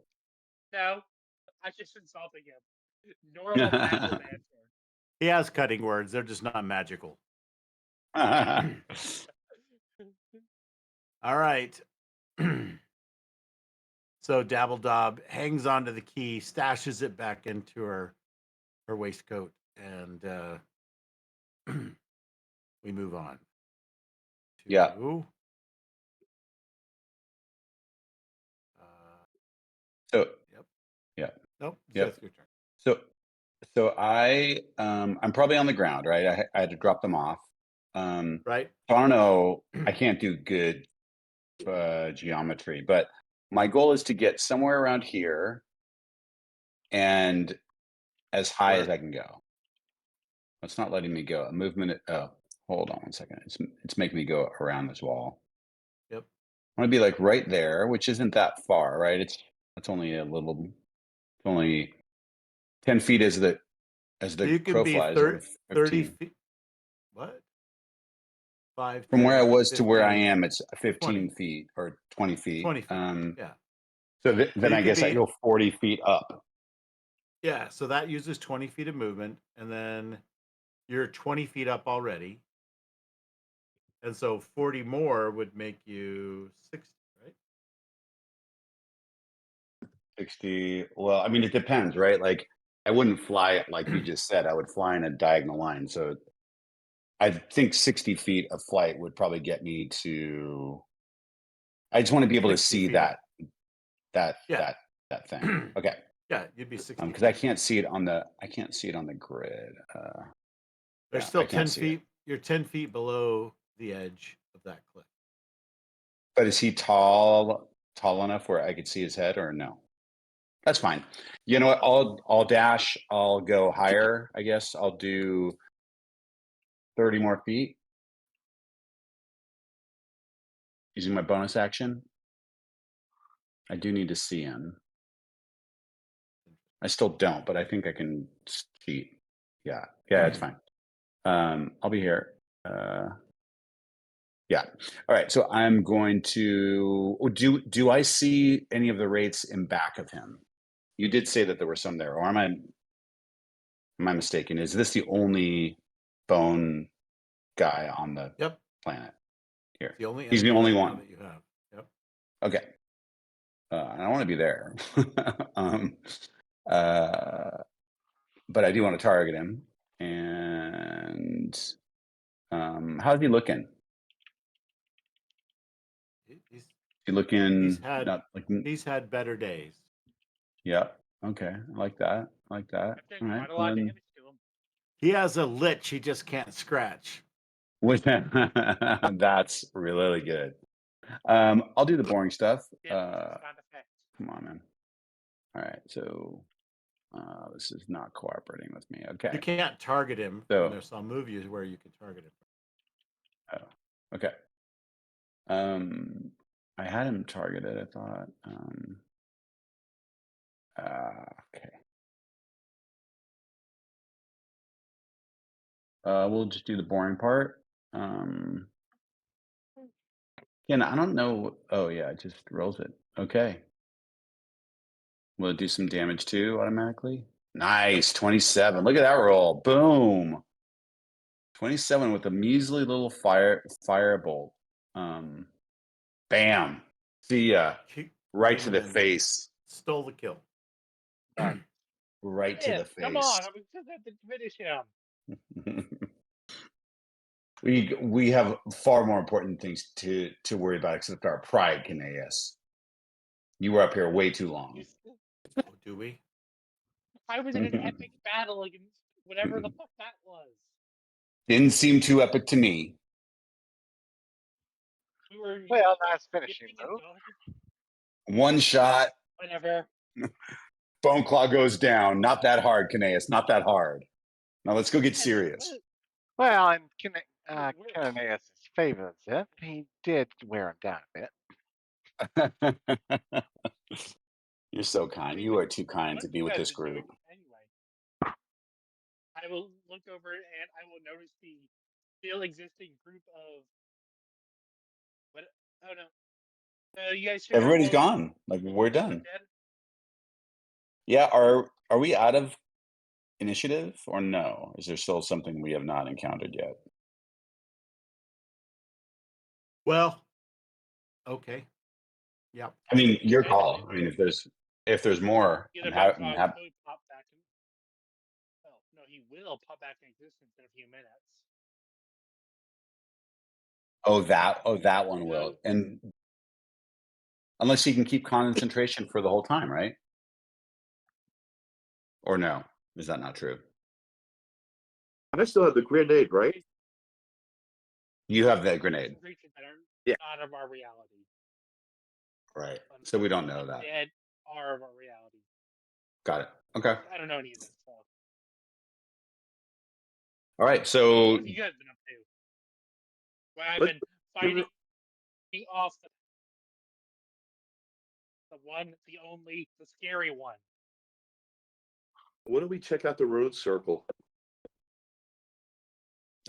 No, I just insulting him. Normal passive answer. He has cutting words. They're just not magical. All right. So Dabbledob hangs onto the key, stashes it back into her waistcoat, and we move on. Yeah. To, So Yep. Yeah. Nope. Yep. That's your turn. So I'm probably on the ground, right? I had to drop them off. Right. So I don't know. I can't do good geometry, but my goal is to get somewhere around here and as high as Where? I can go. It's not letting me go. A movement. Oh, hold on one second. It's making me go around this wall. Yep. I want to be like right there, which isn't that far, right? It's only a little. It's only 10 feet as the So you can crow be flies. 30 15. feet. What? 5, From where 10, I was to where I 15, am, it's 15 20. feet or 20 feet. 20 feet. Yeah. So then you I could guess I be- go 40 feet up. Yeah. So that uses 20 feet of movement, and then you're 20 feet up already. And so 40 more would make you 60, right? 60. Well, I mean, it depends, right? Like I wouldn't fly it like you just said. I would fly in a diagonal line. So I think 60 feet of flight would probably get me to. I just want to be able to 60 see feet up. that Yeah. thing. Okay. Yeah, you'd be 60 Because I feet. can't see it on the grid. There's yeah, still I can't 10 see it. feet. You're 10 feet below the edge of that cliff. But is he tall enough where I could see his head or no? That's fine. You know what? I'll dash. I'll go higher. I guess I'll do 30 more feet using my bonus action. I do need to see him. I still don't, but I think I can see. Yeah, it's fine. I'll be here. Yeah. All right. So I'm going to do I see any of the wraiths in back of him? You did say that there were some there, or am I mistaken? Is this the only bone guy on the Yep. planet here? The only He's the enemy only right now one that you have. Yep. Okay. And I want to be there. But I do want to target him. And how's he looking? He's He looking he's had not like he's had better days. yeah. Okay. I like that. I like that. I've All done right. quite a Well, lot of then, damage to him. He has a lich he just can't scratch. with that's really good. I'll do the boring stuff. Yeah, sound effect. Come on, man. All right. So this is not cooperating with me. Okay. You can't target him. So- And there's some movies where you can target him. Oh, okay. I had him targeted, I thought. Okay. We'll just do the boring part. Again, I don't know. Oh yeah, it just rolls it. Okay. Will it do some damage too automatically? Nice. 27. Look at that roll. Boom. 27 with a measly little firebolt. Bam. See ya. Right to Came the in, face. stole the kill. Right to the Yes, come on. face. I was just have to finish him. We have far more important things to worry about except our pride, Canais. You were up here way too long. Oh, do we? I was in an epic battle against whatever the fuck that was. Didn't seem too epic to me. We were Well, nice finishing dipping and move. dodging, One shot, whatever. Bone Claw goes down. Not that hard, Canais. Not that hard. Now let's go get Yes, serious. Well, in We're- Cananeus' favor, Zip, he did wear him down a bit. You're so kind. You are too kind to be with this group. Anyway, I will look over and I will notice the still existing group of what? Oh no, you guys. Everybody's gone. Like we're done. Yeah. Are we out of initiative or no? Is there still something we have not encountered yet? Well, okay. Yep. I mean, your call. I mean, if there's more, Either I'm Bone happy. could pop back in. Well, no, he will pop back in existence in a few minutes. Oh, that one will. And unless you can keep concentration for the whole time, right? Or no? Is that not true? I still have the grenade, right? You have that grenade, Creatures that are Yeah. out of our reality. right? So we don't know that. Dead are of our reality. Got it. Okay. I don't know any of this stuff. All right. So What have you guys been up to? Well, I've been fighting off the one, the only, the scary one. Why don't we check out the rune circle?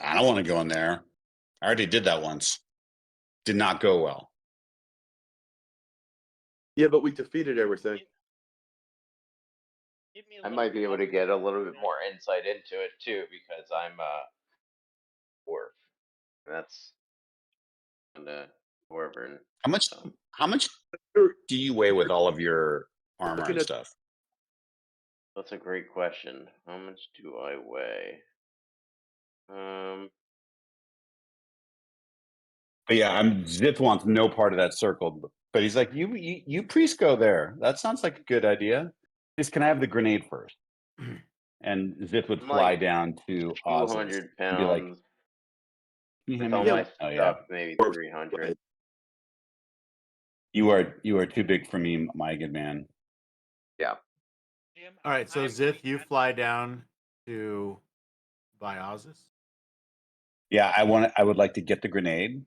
I don't want to go in there. I already did that once. Did not go well. Yeah, but we defeated everything. Give me a I little might be able to cover. get a little bit more insight into it too, because I'm a dwarf. That's and dwarven. How much do you weigh with all of your armor and stuff? That's a great question. How much do I weigh? But yeah, Zip wants no part of that circle. But he's like, you priest go there. That sounds like a good idea. Just can I have the grenade first? And Zip would I'm fly like down to Oz 200 and be like, pounds. "Can you With hand me all that?" my Oh stuff, yeah, maybe 300. you are too big for me, my good man. Yeah. Jim, All right. So I'm Zith, going you at- fly down to Biozis. Yeah, I would like to get the grenade.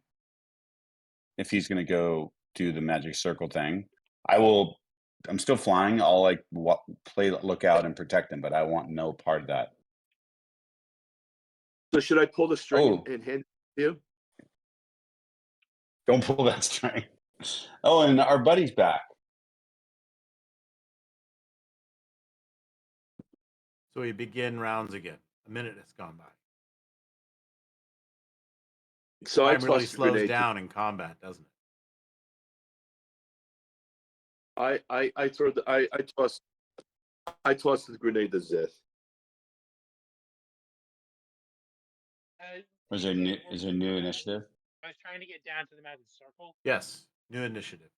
If he's gonna go do the magic circle thing, I'm still flying. I'll like look out and protect him, but I want no part of that. So should I pull the string Oh. and hand it to you? Don't pull that string. Oh, and our buddy's back. So we begin rounds again. A minute has gone by. So I Time really tossed the slows grenade. down in combat, doesn't it? I tossed the grenade to Zith. Is there new initiative? I was trying to get down to the magic circle. Yes. New initiative.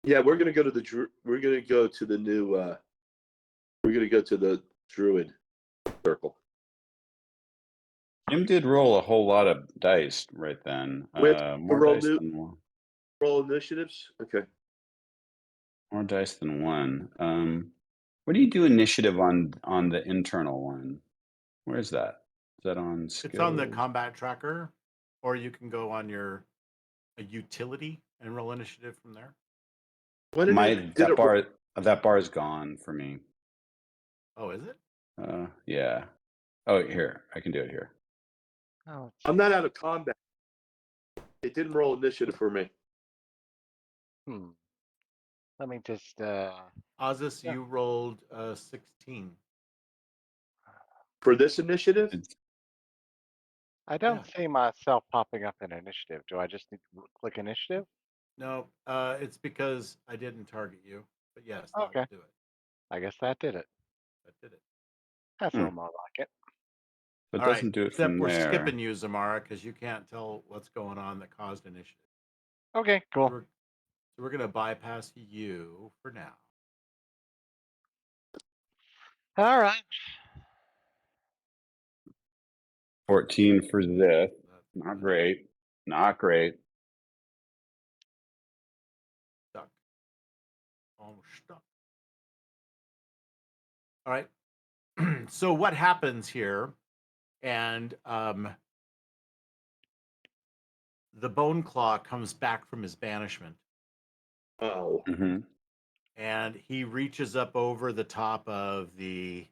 Yeah, we're gonna go to the we're gonna go to the new we're gonna go to the druid circle. Jim did roll a whole lot of dice right then. More roll dice new- than one. Roll initiatives? Okay. More dice than one. What do you do initiative on the internal one? Where is that? Is that on skills? It's on the combat tracker, or you can go on a utility and roll initiative from there. That bar is gone for me. Oh, is it? Yeah. Oh, here. I can do it here. Oh, I'm not out of combat. It didn't roll initiative for me. Let me just. Ozus, Yeah. you rolled 16. For this initiative? It's- I don't see myself popping up in initiative. Do I just need to click initiative? No, it's because I didn't target you. But yes, that Okay. will do it. I guess that did it. That did it. That's a Hmm. little more like it. It All right. doesn't do it Except from we're there. skipping you, Zamara, because you can't tell what's going on that caused initiative. Okay, So cool. we're going to bypass you for now. All right. 14 for this. That's Not great. Not great. stuck. Almost stuck. All right. So what happens here? And the Bone Claw comes back from his banishment, Oh, Hmm. and he reaches up over the top of the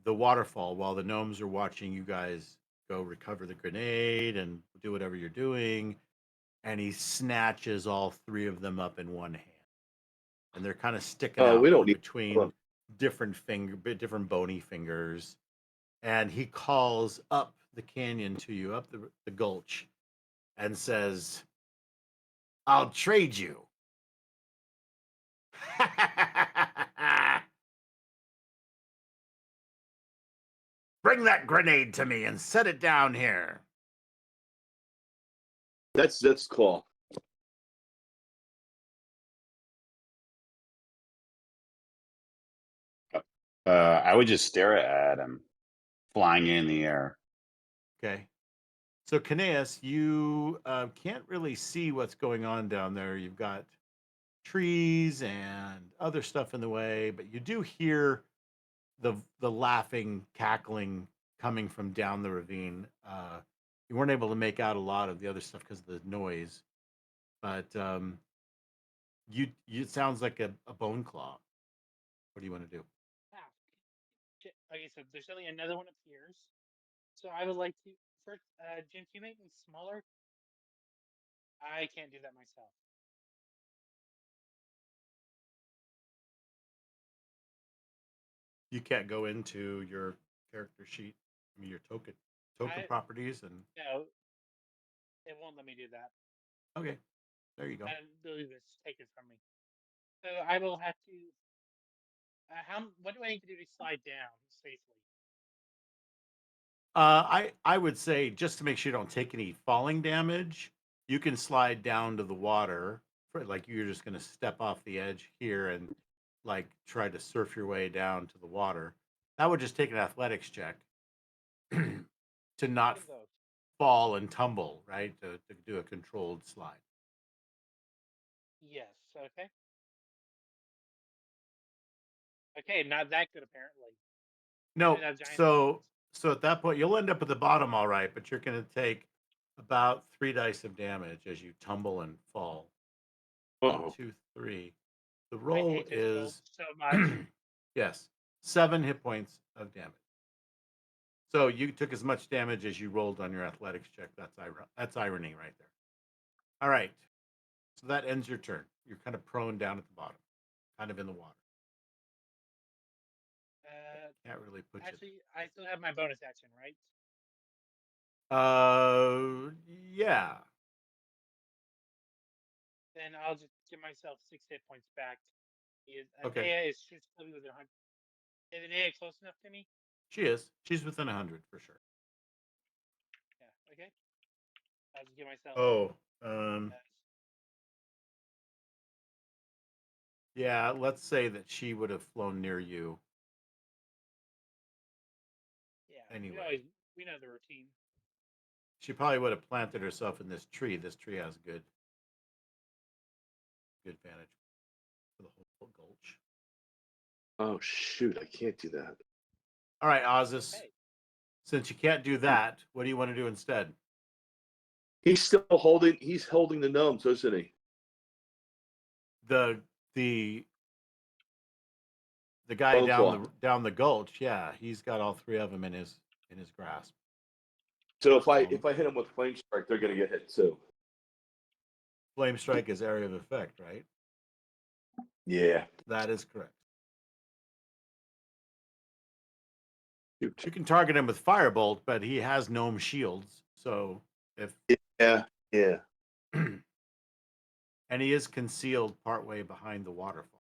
waterfall while the gnomes are watching you guys go recover the grenade and do whatever you're doing, and he snatches all three of them up in one hand, and they're kind of sticking out we don't from need. between different bony fingers, and he calls up the canyon to you, up the gulch, and says, "I'll trade you." Bring that grenade to me and set it down here. That's cool. I would just stare at him, flying in the air. Okay. So, Caneus, you can't really see what's going on down there. You've got trees and other stuff in the way, but you do hear the laughing, cackling coming from down the ravine. You weren't able to make out a lot of the other stuff because of the noise, but you it sounds like a bone claw. What do you want to do? Wow. Okay, so there's only another one appears. So I would like to first, Jim, can you make me smaller? I can't do that myself. You can't go into your character sheet. I mean, your token properties, and No, it won't let me do that. okay, there you go. That ability was taken from me. So I will have to. What do I need to do to slide down safely? I would say, just to make sure you don't take any falling damage, you can slide down to the water. Like, you're just going to step off the edge here and like try to surf your way down to the water. That would just take an athletics check to not One of those. fall and tumble, right? To do a controlled slide. Yes. Okay. Okay, not that good apparently. No, That giant so at that point you'll end up at the bottom, all right, but you're going to take about 3 dice of damage as you tumble and fall. Uh-oh. 2, 3. The I roll hate this roll is so much. yes, 7 hit points of damage. So you took as much damage as you rolled on your athletics check. That's irony right there. All right, so that ends your turn. You're kind of prone down at the bottom, kind of in the water. Can't really put Actually, I still have my bonus action, right? you. Yeah. Then I'll just give myself 6 hit points back. Okay. Anea is should still be within 100. Is Anea close enough to me? She is. She's within 100 for sure. Yeah. Okay. I'll just give myself. Oh, uh, yeah. Let's say that she would have flown near you. yeah. Anyway. We know the routine. She probably would have planted herself in this tree. This tree has good vantage for the whole gulch. Oh shoot! I can't do that. All right, Ozus. Hey. Since you can't do that, what do you want to do instead? He's still holding. He's holding the gnomes, isn't he? The guy Boneclaw. down the gulch, yeah, he's got all three of them in his grasp. So if I hit him with flame strike, they're gonna get hit too. Flame strike is area of effect, right? Yeah. That is correct. Shoot. You can target him with firebolt, but he has gnome shields. So if Yeah. Yeah. and he is concealed partway behind the waterfall.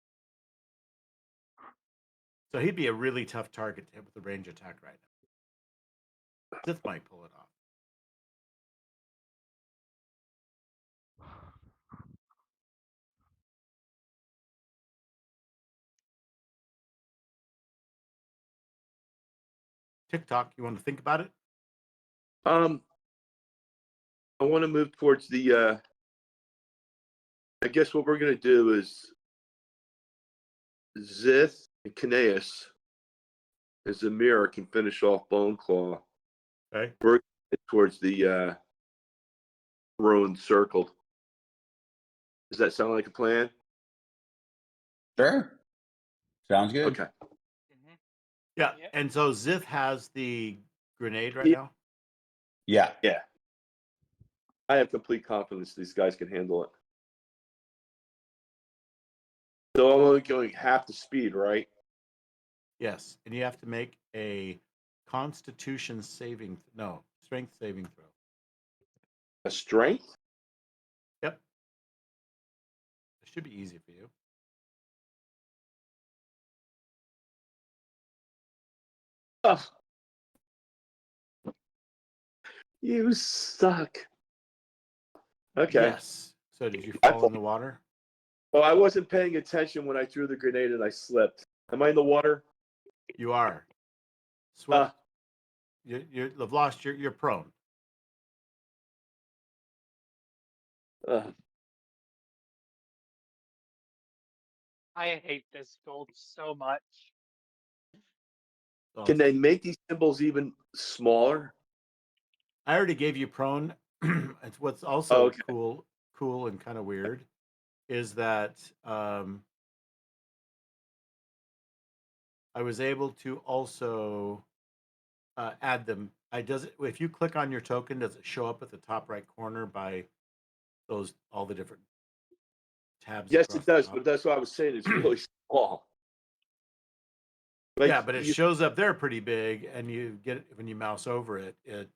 So he'd be a really tough target to hit with a range attack right now. Sith might pull it off. TikTok, you want to think about it? I want to move towards the. I guess what we're gonna do is Zith and Kineas, as the mirror can finish off Bone Claw. Okay. We're towards the ruined circle. Does that sound like a plan? Sure. Sounds good. Okay. Mhm. Yeah. Yeah. And so Zith has the grenade right Yeah. now. Yeah. Yeah. I have complete confidence these guys can handle it. So I'm only going half the speed, right? Yes. And you have to make a constitution strength saving throw. A strength? Yep. It should be easy for you. Oh. You suck. Okay. Yes. So did you fall in the water? Well, I wasn't paying attention when I threw the grenade and I slipped. Am I in the water? You are. Swept. You've lost you're prone. Uh, I hate this gold so much. So can they make these symbols even smaller? I already gave you prone. It's what's also Okay. cool and kind of weird is that I was able to also add them. If you click on your token, does it show up at the top right corner by all the different tabs? Yes, across it the does, top? but that's what I was saying. It's really small. Like, Yeah, but it shows up there pretty big, and you get it when you mouse over it. It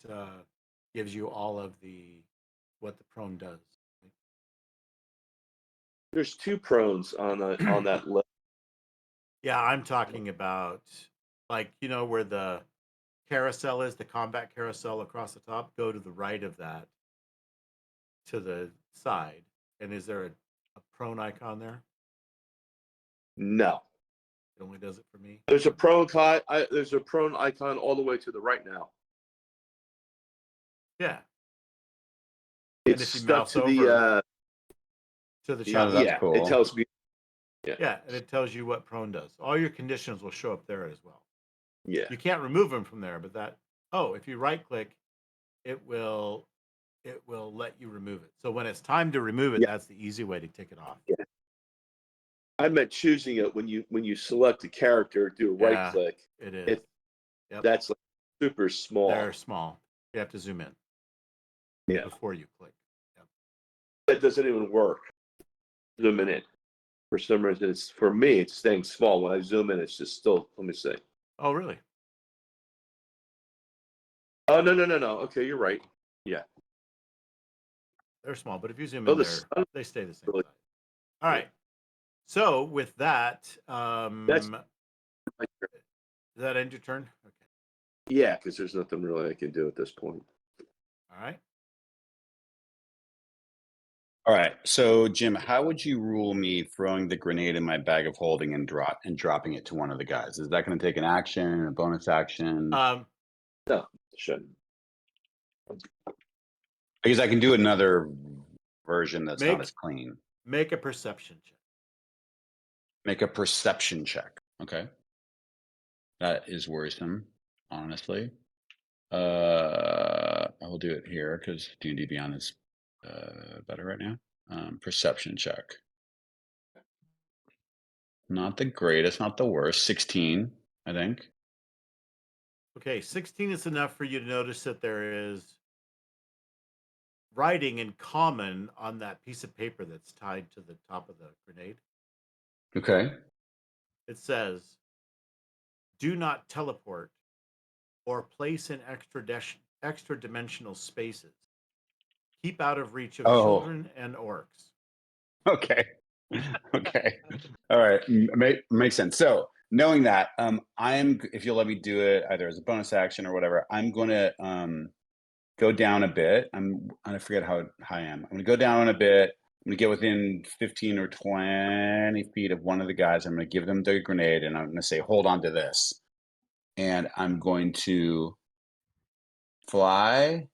gives you all of what the prone does. there's two prones on that list. Yeah, I'm talking about where the carousel is, the combat carousel across the top. Go to the right of that, to the side, and is there a prone icon there? No. It only does it for me. There's a there's a prone icon all the way to the right now. Yeah, It's if you stuck mouse to over to the Oh, chat, that's yeah, cool. it tells me. yeah, and it tells you what prone does. All your conditions will show up there as well. Yeah. You can't remove them from there, but if you right click, it will let you remove it. So when it's time to remove it, Yeah. that's the easy way to take it off. Yeah. I meant choosing it when you select a character, do a right click. It is. Yep. That's like super small. They're small. You have to zoom in. Yeah. Before you click. Yep. That doesn't even work. Zooming in. For some reason, for me, it's staying small. When I zoom in, it's just still. Let me see. Oh, really? Oh no. Okay, you're right. Yeah. They're small, but if you zoom Oh, in there, they stay the same really- size. All right. So with that, That's does that end your turn? Okay. yeah, because there's nothing really I can do at this point. All right. All right. So, Jim, how would you rule me throwing the grenade in my bag of holding and dropping it to one of the guys? Is that going to take an action, a bonus action? No, shouldn't. Because I can do another version that's not as clean. Make a perception check. Make a perception check. Okay. That is worrisome, honestly. I will do it here because D&D Beyond is better right now. Perception check. Not the greatest, not the worst. 16, I think. Okay, 16 is enough for you to notice that there is writing in common on that piece of paper that's tied to the top of the grenade. Okay. It says, do not teleport or place in extra dimensional spaces. Keep out of reach of Oh. children and orcs. Okay. Okay. All right. Makes sense. So knowing that, if you'll let me do it either as a bonus action or whatever, I'm going to go down a bit. I forget how high I am. I'm going to go down a bit. I'm going to get within 15 or 20 feet of one of the guys. I'm going to give them the grenade, and I'm going to say, hold on to this. And I'm going to fly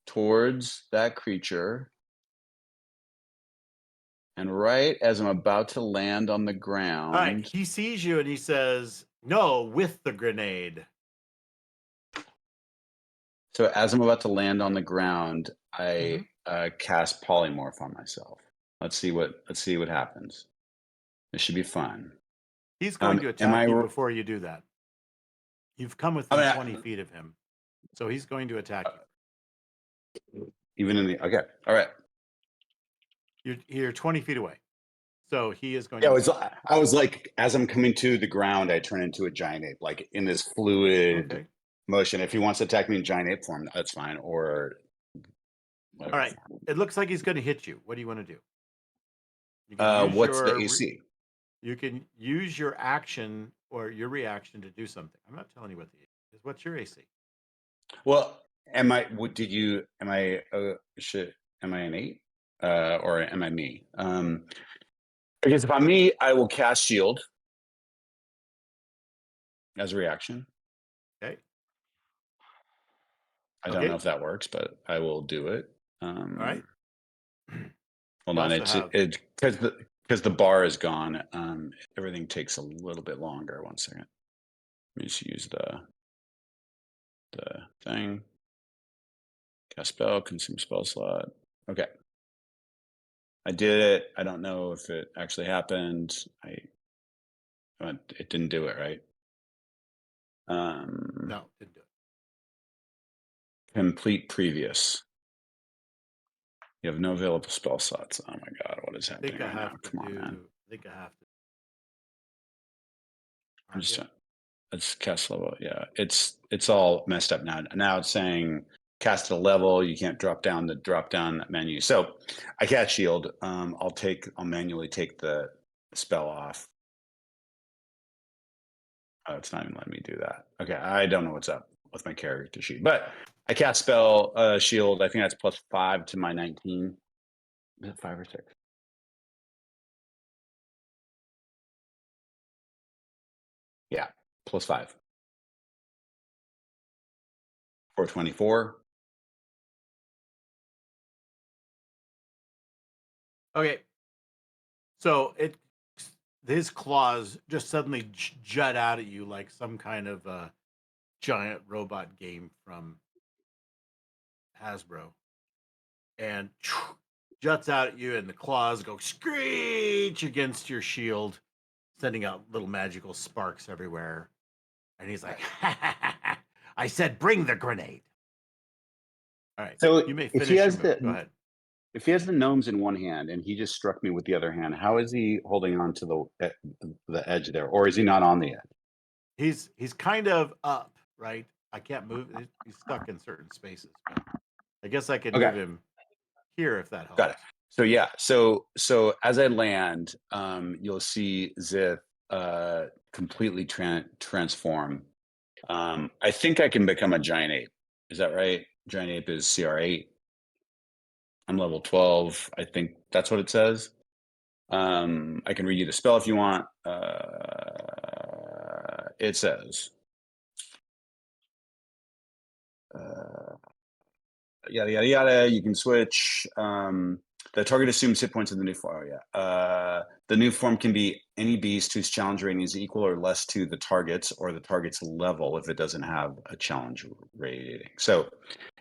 towards that creature. And right as I'm about to land on the ground. All right. He sees you and he says, no, with the grenade. So as I'm about to land on the ground, I cast polymorph on myself. Let's see what happens. This should be fun. He's going to am I attack you r- before you do that. You've come within 20 feet of him. So he's going to attack you. Even in the okay. All right. You're 20 feet away. So he is going Yeah, to I was like, as I'm coming to the ground, I turn into a giant ape, like in this fluid motion. If he wants to attack me in giant ape form, that's fine. Or whatever. All right. It looks like he's going to hit you. What do you want to do? You What's the AC? You can use your action or your reaction to do something. I'm not telling you what the AC is. What's your AC? Well, am I an 8? Or am I me? Because if I'm me, I will cast shield as a reaction. Okay. I don't know if that works, but I will do it. All right. Hold on, because the bar is gone. Everything takes a little bit longer. 1 second. Let me just use the thing. Cast spell, consume spell slot. Okay. I did it. I don't know if it actually happened. It didn't do it, right? No, didn't do it. Complete previous. You have no available spell slots. Oh my god, what is I happening think I right now? have to Come on, man. I think I have to. I'm just trying. It's cast level. Yeah, it's all messed up now. Now it's saying cast at a level. You can't drop down the drop down menu. So I cast shield. I'll manually take the spell off. Oh, it's not even letting me do that. Okay, I don't know what's up with my character sheet, but I cast spell shield. I think that's +5 to my 19. Is it 5 or 6? Yeah, +5 for 24. Okay. So his claws just suddenly jut out at you like some kind of giant robot game from Hasbro, and juts out at you, and the claws go screech against your shield, sending out little magical sparks everywhere. And he's like, I said, bring the grenade. All right. So you may if finish he has your move. Go ahead. If he has the gnomes in one hand and he just struck me with the other hand, how is he holding on to the edge there, or is he not on the edge? He's kind of up, right? I can't move. He's stuck in certain spaces, but I guess I can move him here if that helps. Got it. So yeah, so as I land, you'll see Zith completely transform. I think I can become a giant ape. Is that right? Giant ape is CR8. I'm level 12. I think that's what it says. I can read you the spell if you want. It says, yada, yada, yada. You can switch. The target assumes hit points in the new form. Oh, yeah. The new form can be any beast whose challenge rating is equal or less to the target's or the target's level if it doesn't have a challenge rating. So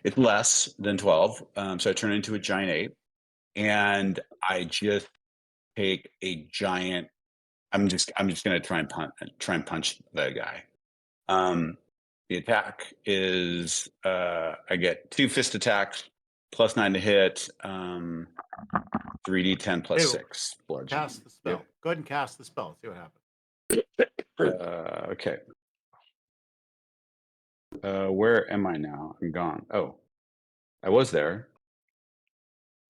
it's less than 12. So I turn into a giant ape, and I just take a giant. I'm just going to try and punch the guy. The attack is I get 2 fist attacks, +9 to hit, 3d10 +6 bludgeoning. Cast the spell. Go ahead and cast the spell. See what happens. Okay. Where am I now? I'm gone. Oh, I was there,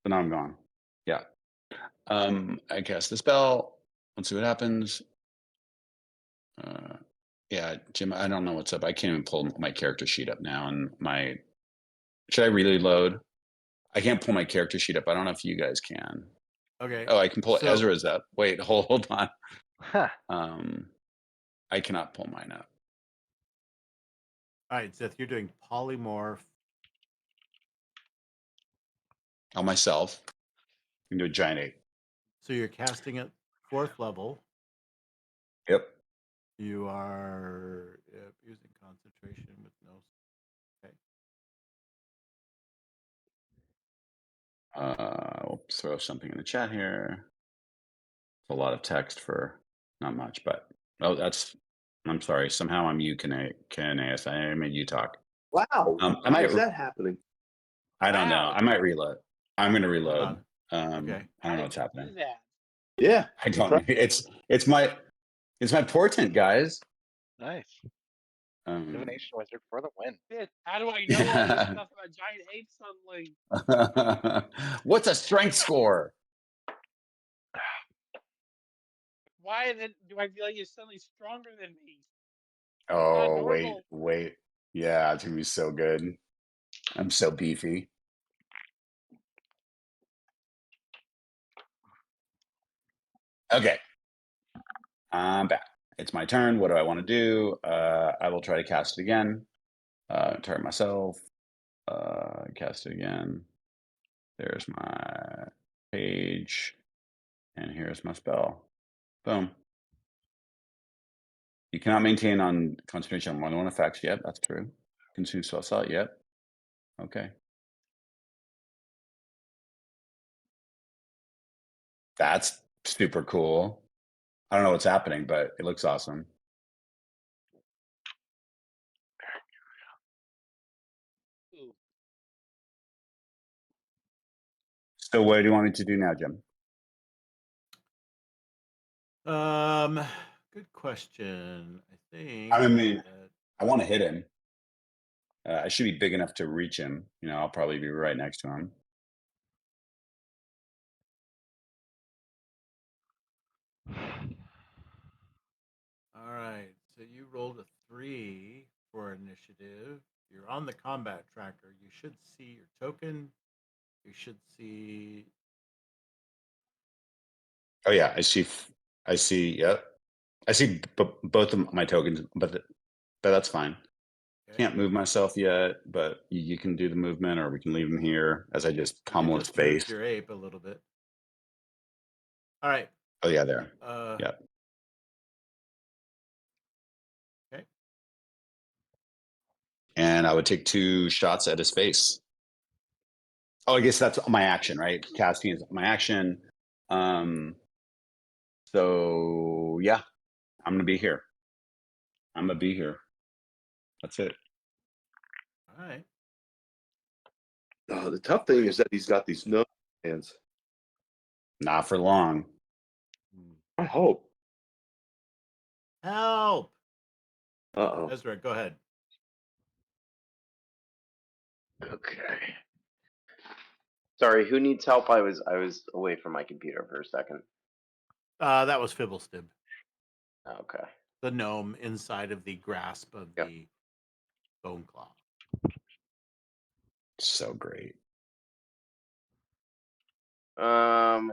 but now I'm gone. Yeah. I cast the spell. Let's see what happens. Yeah, Jim, I don't know what's up. I can't even pull my character sheet up now. And my, should I really load? I can't pull my character sheet up. I don't know if you guys can. Okay. Oh, I can pull So- Ezra's up. Wait, hold on. Huh. I cannot pull mine up. All right, Seth, you're doing polymorph. On myself. You can do a giant ape. So you're casting at 4th level. Yep. You are using concentration with no. Okay. We'll throw something in the chat here. It's a lot of text for not much, but oh, that's. I'm sorry. Somehow I'm you, Canais. I made you talk. Wow. I Why might. is that happening? I don't know. Wow. I might reload. I'm going to reload. Okay. I don't know what's How did you happening. do that? Yeah. I don't. It's my portent, guys. Nice. Divination wizard for the win. Shit, how do I know all this stuff about giant apes suddenly? What's a strength score? Why then do I feel like you're suddenly stronger than me? Oh, normal. wait. Yeah, it's gonna be so good. I'm so beefy. Okay. I'm back. It's my turn. What do I want to do? I will try to cast it again. Target myself. Cast it again. There's my page. And here's my spell. Boom. You cannot maintain on concentration on more than one effects. Yep, that's true. Consume spell slot. Yep. Okay. That's super cool. I don't know what's happening, but it looks awesome. Ooh. So what do you want me to do now, Jim? Good question. I think. I mean, that- I want to hit him. I should be big enough to reach him. You know, I'll probably be right next to him. All right. So you rolled a 3 for initiative. You're on the combat tracker. You should see your token. You should see. Oh yeah, I see. Yep. I see both of my tokens, but that's fine. Okay. Can't move myself yet, but you can do the movement, or we can leave him here as I just You pummel his just moved face. your ape a little bit. All right. Oh yeah, there. Yep. Okay. And I would take 2 shots at his face. Oh, I guess that's my action, right? Casting is my action. So yeah, I'm gonna be here. That's it. All right. The tough thing is that he's got these no hands. Not for long. I hope. Help. Uh-oh. Ezra, go ahead. Okay. Sorry, who needs help? I was away from my computer for a second. That was Fibblestib, Okay. the gnome inside of the grasp of Yep. the bone claw. So great. How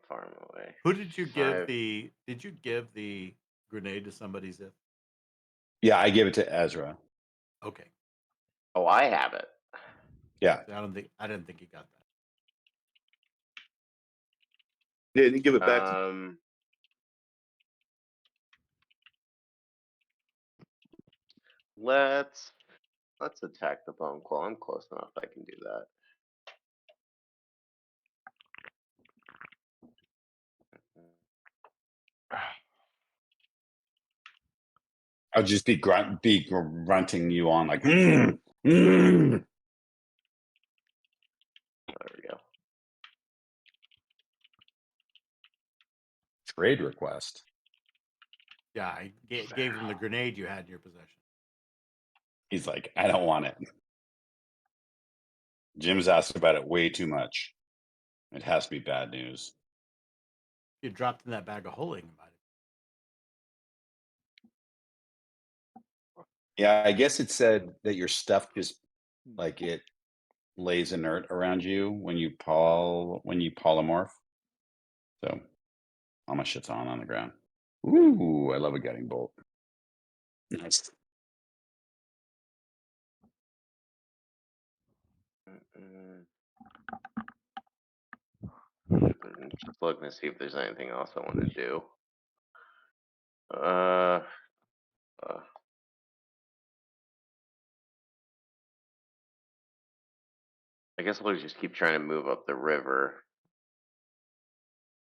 far am I away? Who did you give 5. the? Did you give the grenade to somebody? Zip. Yeah, I give it to Ezra. Okay. Oh, I have it. Yeah. I didn't think he got that. Yeah, didn't give it back to Let's attack the bone claw. I'm close enough. I can do that. I'll just be grunting you on like. There we go. Trade request. Yeah, I gave him the grenade you had in your possession. He's like, I don't want it. Jim's asked about it way too much. It has to be bad news. You dropped in that bag of holding about it. Yeah, I guess it said that your stuff just like it lays inert around you when you polymorph. So all my shit's on the ground. Ooh, I love a gutting bolt. Nice. Just looking to see if there's anything else I want to do. Uh, I guess we'll just keep trying to move up the river.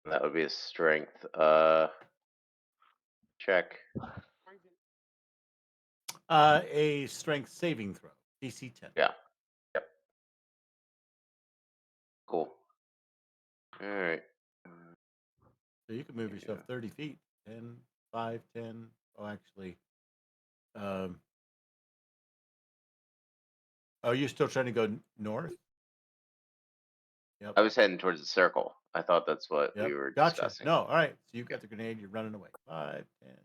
That would be a strength. Check. A strength saving throw, DC 10. Yeah. Yep. Cool. All right. So you can move yourself 30 feet. 10, 5, 10. Oh, actually. Oh, you're still trying to go north? Yep. I was heading towards the circle. I thought that's what Yep. we were Gotcha. discussing. No, all right. So you've got the grenade. You're running away. 5, 10.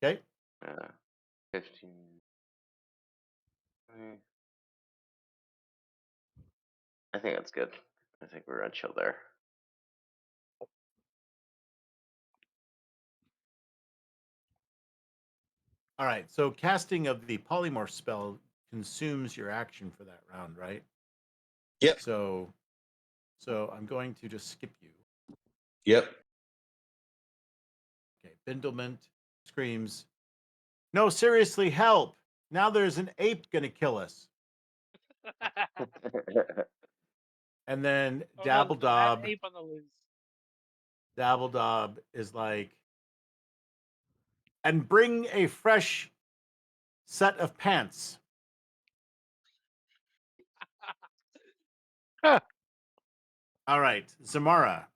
Okay. 15. 20. I think that's good. I think we're gonna chill there. All right. So casting of the polymorph spell consumes your action for that round, right? Yep. So I'm going to just skip you. Yep. Okay. Bindlement screams, "No, seriously, help! Now there's an ape going to kill us." And then Oh, no, there's a bad Dabbledob ape on the loose. Dabbledob is like, "And bring a fresh set of pants." All right, Zamara,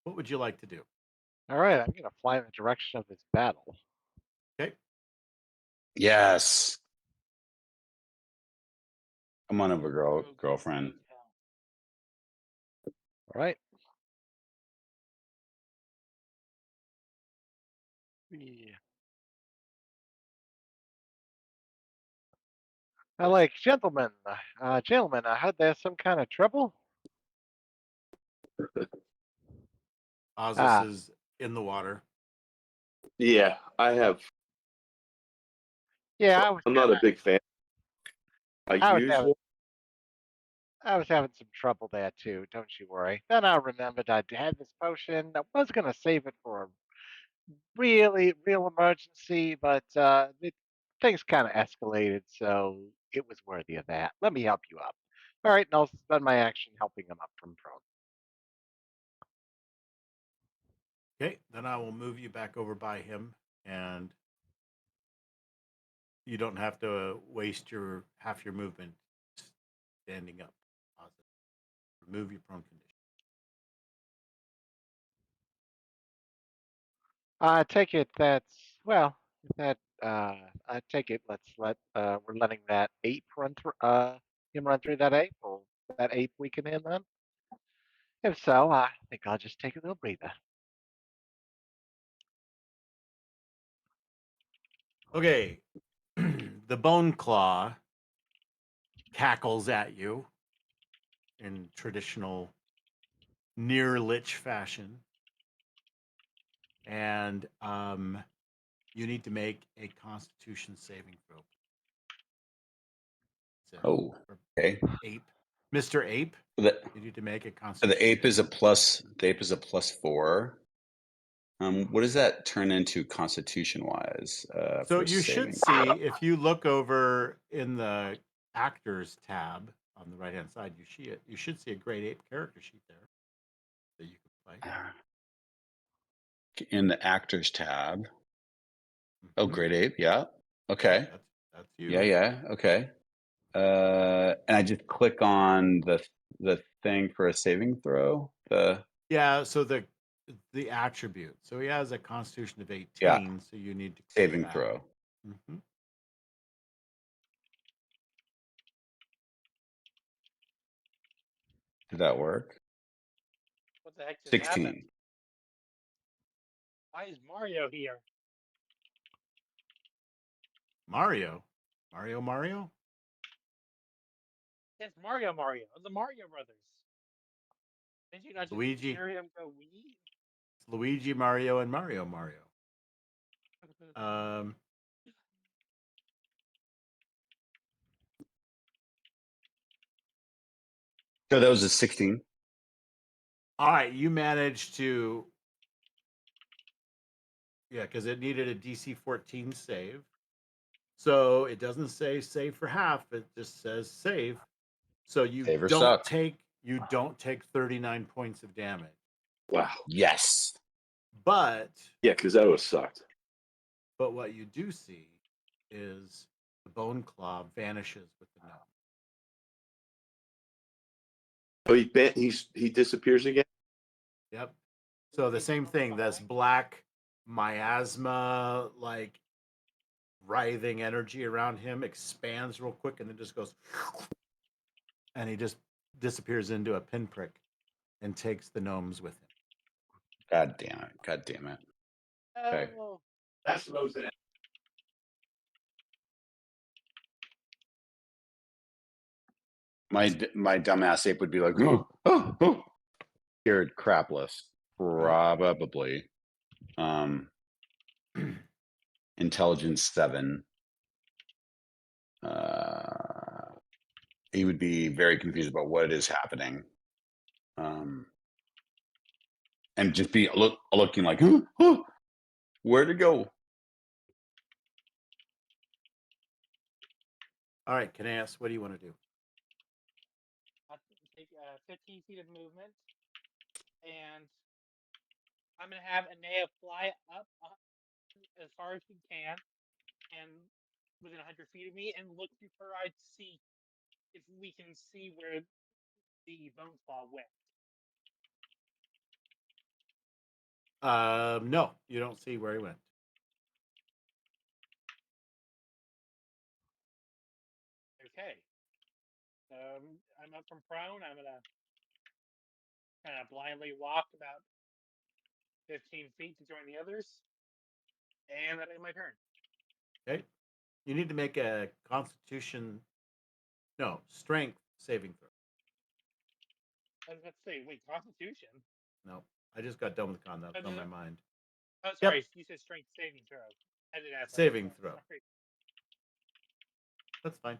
what would you like to do? All right, I'm gonna fly in the direction of this battle. Okay. Yes. Come on over, Rogue girlfriend. Hotel. All right. Yeah. I like gentlemen. Gentlemen, I heard there's some kind of trouble. Ozus is in the water. Yeah, I have. Yeah, I'm not a big fan. I was having one. I was having some trouble there too. Don't you worry. Then I remembered I had this potion. I was gonna save it for a real emergency, but things kind of escalated, so it was worthy of that. Let me help you up. All right, and I'll spend my action helping him up from prone. Okay, then I will move you back over by him, and you don't have to waste half your movement standing up. Remove your prone condition. I take it that's well. That I take it. We're letting that ape run through. Him run through that ape, or that ape weaken him then. If so, I think I'll just take a little breather. Okay, the bone claw cackles at you in traditional near lich fashion, and you need to make a Constitution saving throw. So, Oh, okay. Ape, Mr. Ape, The, you need to make a Constitution. the ape is a plus. The ape is a +4. What does that turn into constitution wise? So For you should saving? see if you look over in the actors tab on the right hand side, you should see a grade 8 character sheet there that you can play. In the actors tab. Oh, Mhm. grade 8. Yeah. Okay. That's you. Yeah. Yeah. Okay. And I just click on the thing for a saving throw. Yeah. So the the attribute. So he has a Constitution of 18. Yeah. So you need to Saving that. throw. Mhm. Did that work? What the heck just 16. happened? Why is Mario here? Mario. Mario. It's Mario. The Mario Brothers. Did you not just Luigi. hear him go wee? It's Luigi, Mario, and Mario. So that was a 16. All right, you managed to. Yeah, because it needed a DC 14 save. So it doesn't say save for half, it just says save. So you Save or don't suck. take 39 points of damage. Wow. Yes. But Yeah, because that would have sucked. But what you do see is the bone claw vanishes with the gnome. Oh, he disappears again. Yep. So the same thing. That's black miasma, like writhing energy around him expands real quick, and then just goes, and he just disappears into a pinprick and takes the gnomes with him. God damn it. Okay. Oh, That's what I was gonna. My dumbass ape would be like, oh. Scared crapless. Probably. Intelligence 7. He would be very confused about what is happening. And just be looking like, where to go? All right, Caneas, what do you want to do? I'll take 15 feet of movement, and I'm gonna have Anea fly up as far as she can, and within 100 feet of me, and look through her eye to see if we can see where the bone claw went. No, you don't see where he went. Okay. I'm up from prone. I'm gonna kind of blindly walk about 15 feet to join the others, and that'll be my turn. Okay. You need to make a strength saving throw. Let's see. Wait, Constitution? No, I just got done with con. That was on my mind. Oh, sorry. You said strength saving throw. I didn't ask. Saving throw. Sorry. That's fine.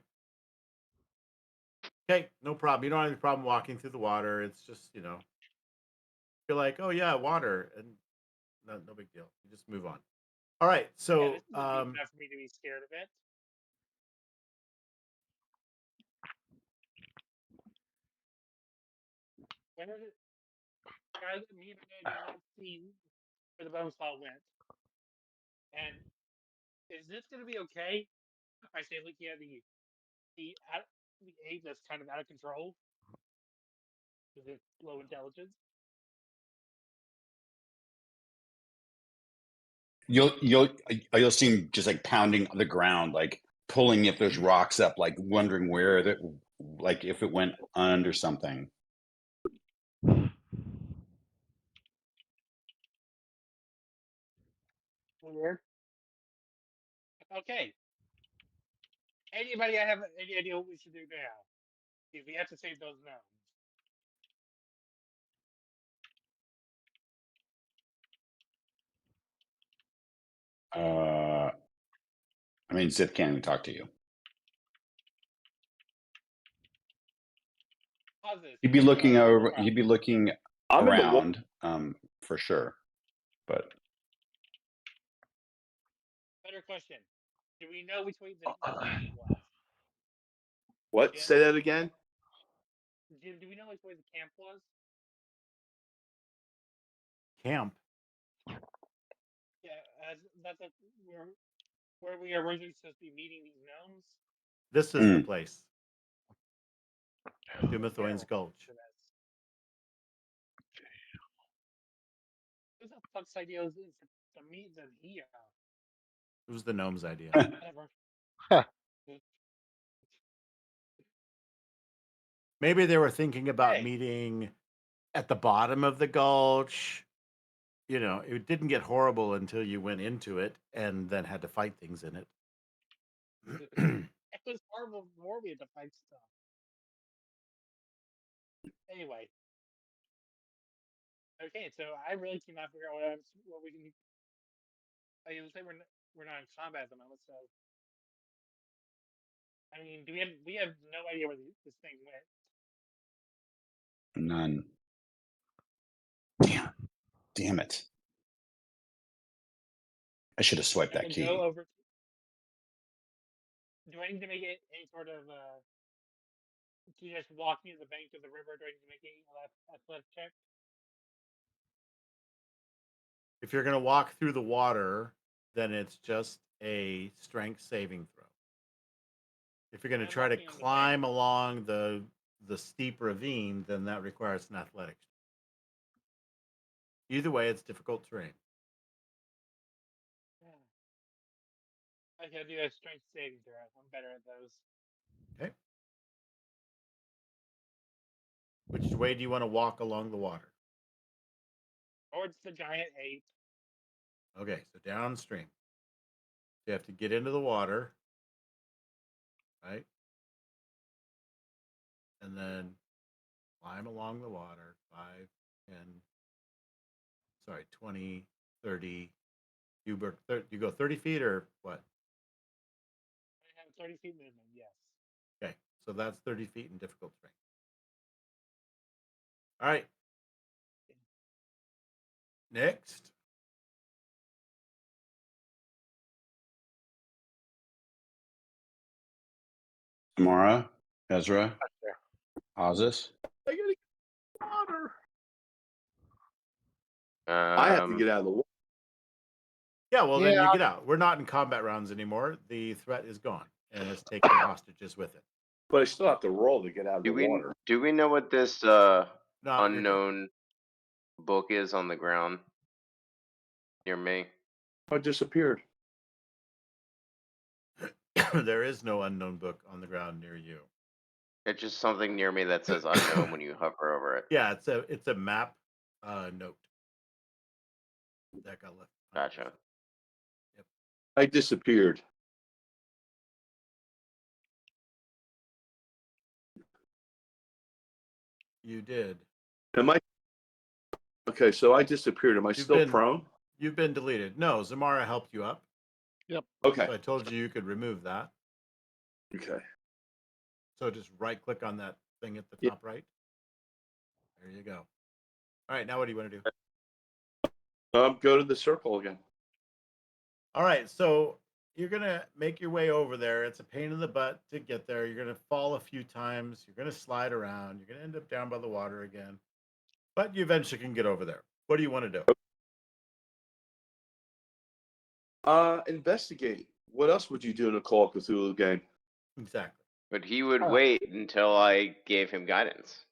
Okay, no problem. You don't have any problem walking through the water. It's just, you're like, oh yeah, water, and no big deal. You just move on. All right, so Yeah, this is deep enough for me to be scared of it. When is it? Guys, me and I did not see where the bone claw went. And is this going to be okay? I say, looking at the ape that's kind of out of control with its low intelligence. You'll see him just like pounding the ground, like pulling if there's rocks up, like wondering where that, like if it went under something. Weird. Okay. Anybody have any idea what we should do now? If we have to save those gnomes. I mean, Zip can't even talk to you. Pause this. He'd be looking over. He'd be looking I'm in the wa- around, for sure. But Better question. Do we know which way the camp was? What? Jim? Say that again. Jim, do we know which way the camp was? camp. Yeah, that's where we are originally supposed to be meeting these gnomes. This is the place. Dumathoin's Gulch. So that's fuck's idea is to meet them here? It was the gnome's idea. Whatever. Maybe they were thinking about Hey. meeting at the bottom of the gulch. You know, it didn't get horrible until you went into it and then had to fight things in it. It was horrible before we had to fight stuff. Anyway. Okay, so I really cannot figure out what we can. I mean, let's say we're not in combat at the moment, so. I mean, we have no idea where this thing went. None. Damn it. I should have swiped I that can key. go over. Do I need to make it any sort of? To just walk near the bank of the river? Do I need to make any athletic check? If you're going to walk through the water, then it's just a strength saving throw. If you're going to I'm try to walking on the climb along the steep ravine, then that requires an athletics. Either way, it's difficult terrain. I can do a strength saving throw. I'm better at those. Okay. Which way do you want to walk along the water? Towards the giant ape. Okay, so downstream. You have to get into the water, right? And then climb along the water, 5, 10, 20, 30. You go 30 feet or what? I have 30 feet movement, yes. Okay, so that's 30 feet in difficult terrain. All right. Next. Samara, Ezra, There. Ozus. I gotta get water. Um, I have to get out of the water. Yeah, well, then Yeah. you get out. We're not in combat rounds anymore. The threat is gone, and it's taking hostages with it. But I still have to roll to get out of the do we water. do we know what this No, you're good. unknown book is on the ground near me? I disappeared. There is no unknown book on the ground near you. It's just something near me that says unknown when you hover over it. Yeah, it's a map note that got left. Gotcha. I disappeared. You did. Am I? Okay, so I disappeared. Am I You've still been- prone? You've been deleted. No, Zamara helped you up. Okay. So I told you could remove that. Okay. So just right click on that thing at the Yeah. top right. There you go. All right, now what do you want to do? Go to the circle again. All right, so you're gonna make your way over there. It's a pain in the butt to get there. You're gonna fall a few times. You're gonna slide around. You're gonna end up down by the water again, but you eventually can get over there. What do you want to do? Investigate. What else would you do in a Call of Cthulhu game? Exactly. But he would Oh. wait until I gave him guidance.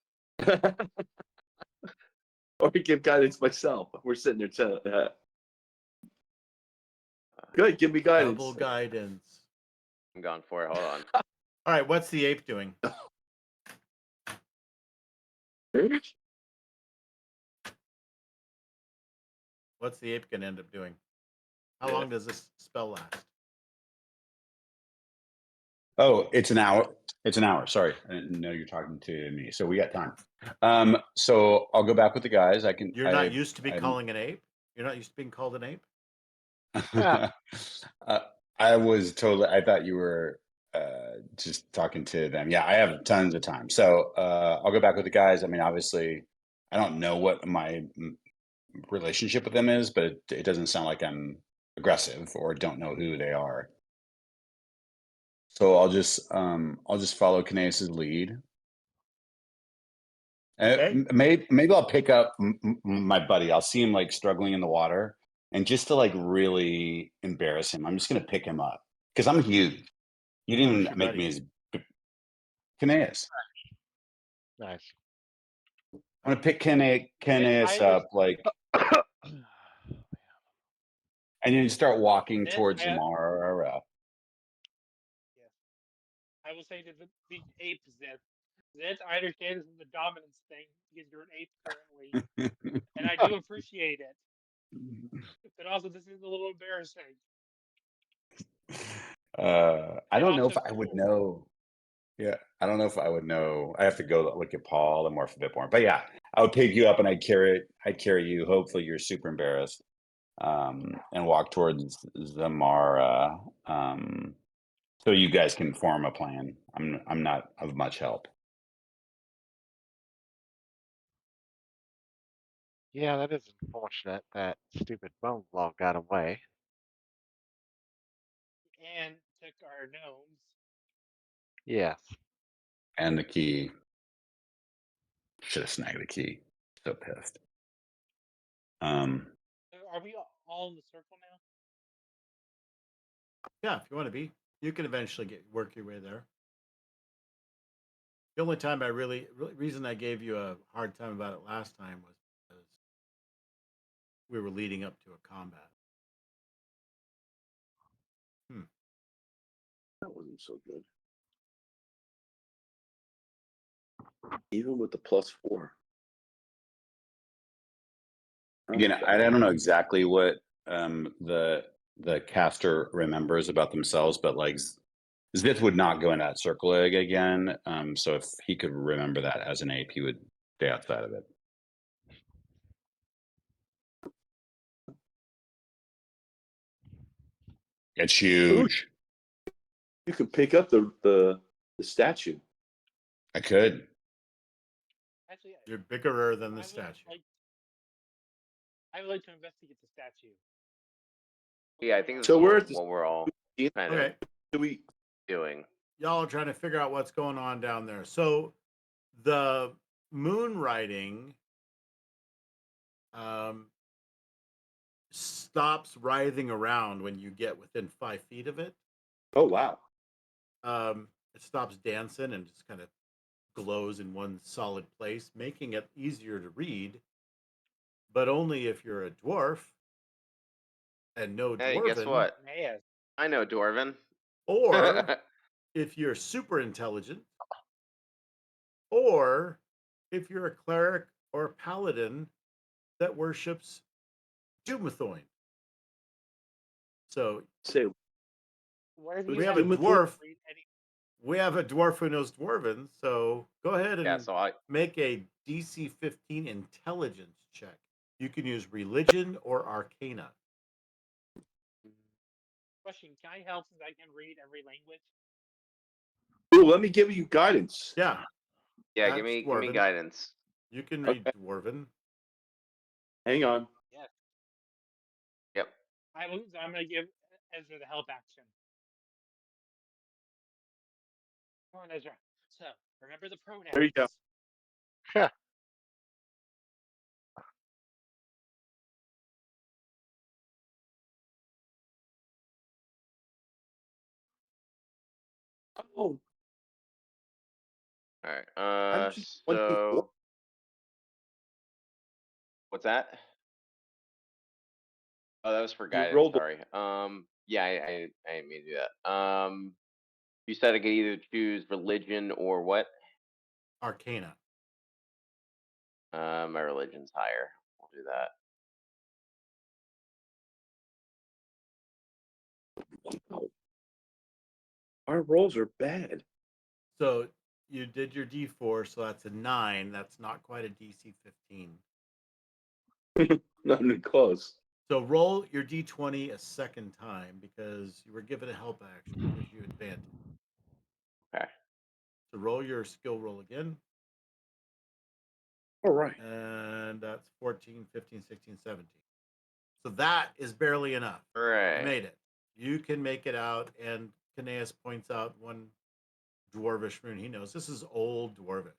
Or give guidance myself. We're sitting there telling good, give me guidance. Double guidance. I'm going for it. Hold on. All right, what's the ape doing? What's the ape gonna end up doing? How long does this spell last? Oh, it's an hour. It's an hour. Sorry, I didn't know you're talking to me. So we got time. So I'll go back with the guys. You're not used to be calling an ape? You're not used to being called an ape? I was totally. I thought you were just talking to them. Yeah, I have tons of time. So I'll go back with the guys. I mean, obviously, I don't know what my relationship with them is, but it doesn't sound like I'm aggressive or don't know who they are. So I'll just follow Kineas's lead. Okay. Maybe I'll pick up my buddy. I'll see him like struggling in the water, and just to like really embarrass him, I'm just gonna pick him up because I'm huge. You didn't Who's even your make buddy? me as Kineas. Nice. I'm gonna pick Kineas I up like And then you start walking This, towards I, Mara. yes, I will say to the ape Zith. Zith, I understand this is the dominance thing because you're an ape currently, and I do appreciate it. But also, this is a little embarrassing. I And don't know if also I would cool. know. Yeah, I don't know if I would know. I have to go look at Paul and Morph a bit more. But yeah, I would pick you up and I'd carry you. Hopefully, you're super embarrassed, and walk towards Zamara, so you guys can form a plan. I'm not of much help. Yeah, that is unfortunate that stupid bone claw got away. And took our gnomes. Yes. And the key. Should have snagged the key. So pissed. So are we all in the circle now? Yeah, if you want to be, you can eventually work your way there. The only time I reason I gave you a hard time about it last time was because we were leading up to a combat. That wasn't so good. Even with the +4. Again, I don't know exactly what the caster remembers about themselves, but like Zith would not go in that circle again. So if he could remember that as an ape, he would stay outside of it. It's huge. You could pick up the statue. I could. Actually, You're bigger than I the would statue. I would like to investigate the statue. Yeah, I think that's So we're at what we're all kind of Okay, Do we? doing. y'all are trying to figure out what's going on down there. So the moon riding stops writhing around when you get within 5 feet of it. Oh wow. It stops dancing and just kind of glows in one solid place, making it easier to read, but only if you're a dwarf and no Hey, guess dwarven, what? Yes. I know Dwarven. or if you're super intelligent, or if you're a cleric or a paladin that worships Dumathoin. So Say Where do we you have a have to dwarf. read any? We have a dwarf who knows dwarven. So go ahead Yeah, and so I make a DC 15 intelligence check. You can use religion or arcana. Question: Can I help since I can read every language? Ooh, let me give you guidance. Yeah, yeah, that's give me dwarven. guidance. You can read Okay. dwarven. Hang on. Yes. Yep. I'm gonna give Ezra the help action. Come on, Ezra. So remember the pronouns. There you go. Huh. Oh, All right. I'm just 24. So what's that? Oh, that was for You guidance. rolled. Sorry. Yeah, I didn't mean to do that. You said I could either choose religion or what? Arcana. My religion's higher. We'll do that. Wow. Our rolls are bad. So you did your D4, so that's a 9. That's not quite a DC 15. Not even close. So roll your D20 a second time because you were given a help action. It gives you advantage. Okay. So roll your skill roll again. All right. And that's 14, 15, 16, 17. So that is barely enough. You Hooray. made it. You can make it out. And Caneus points out one dwarvish rune he knows. This is old dwarvish.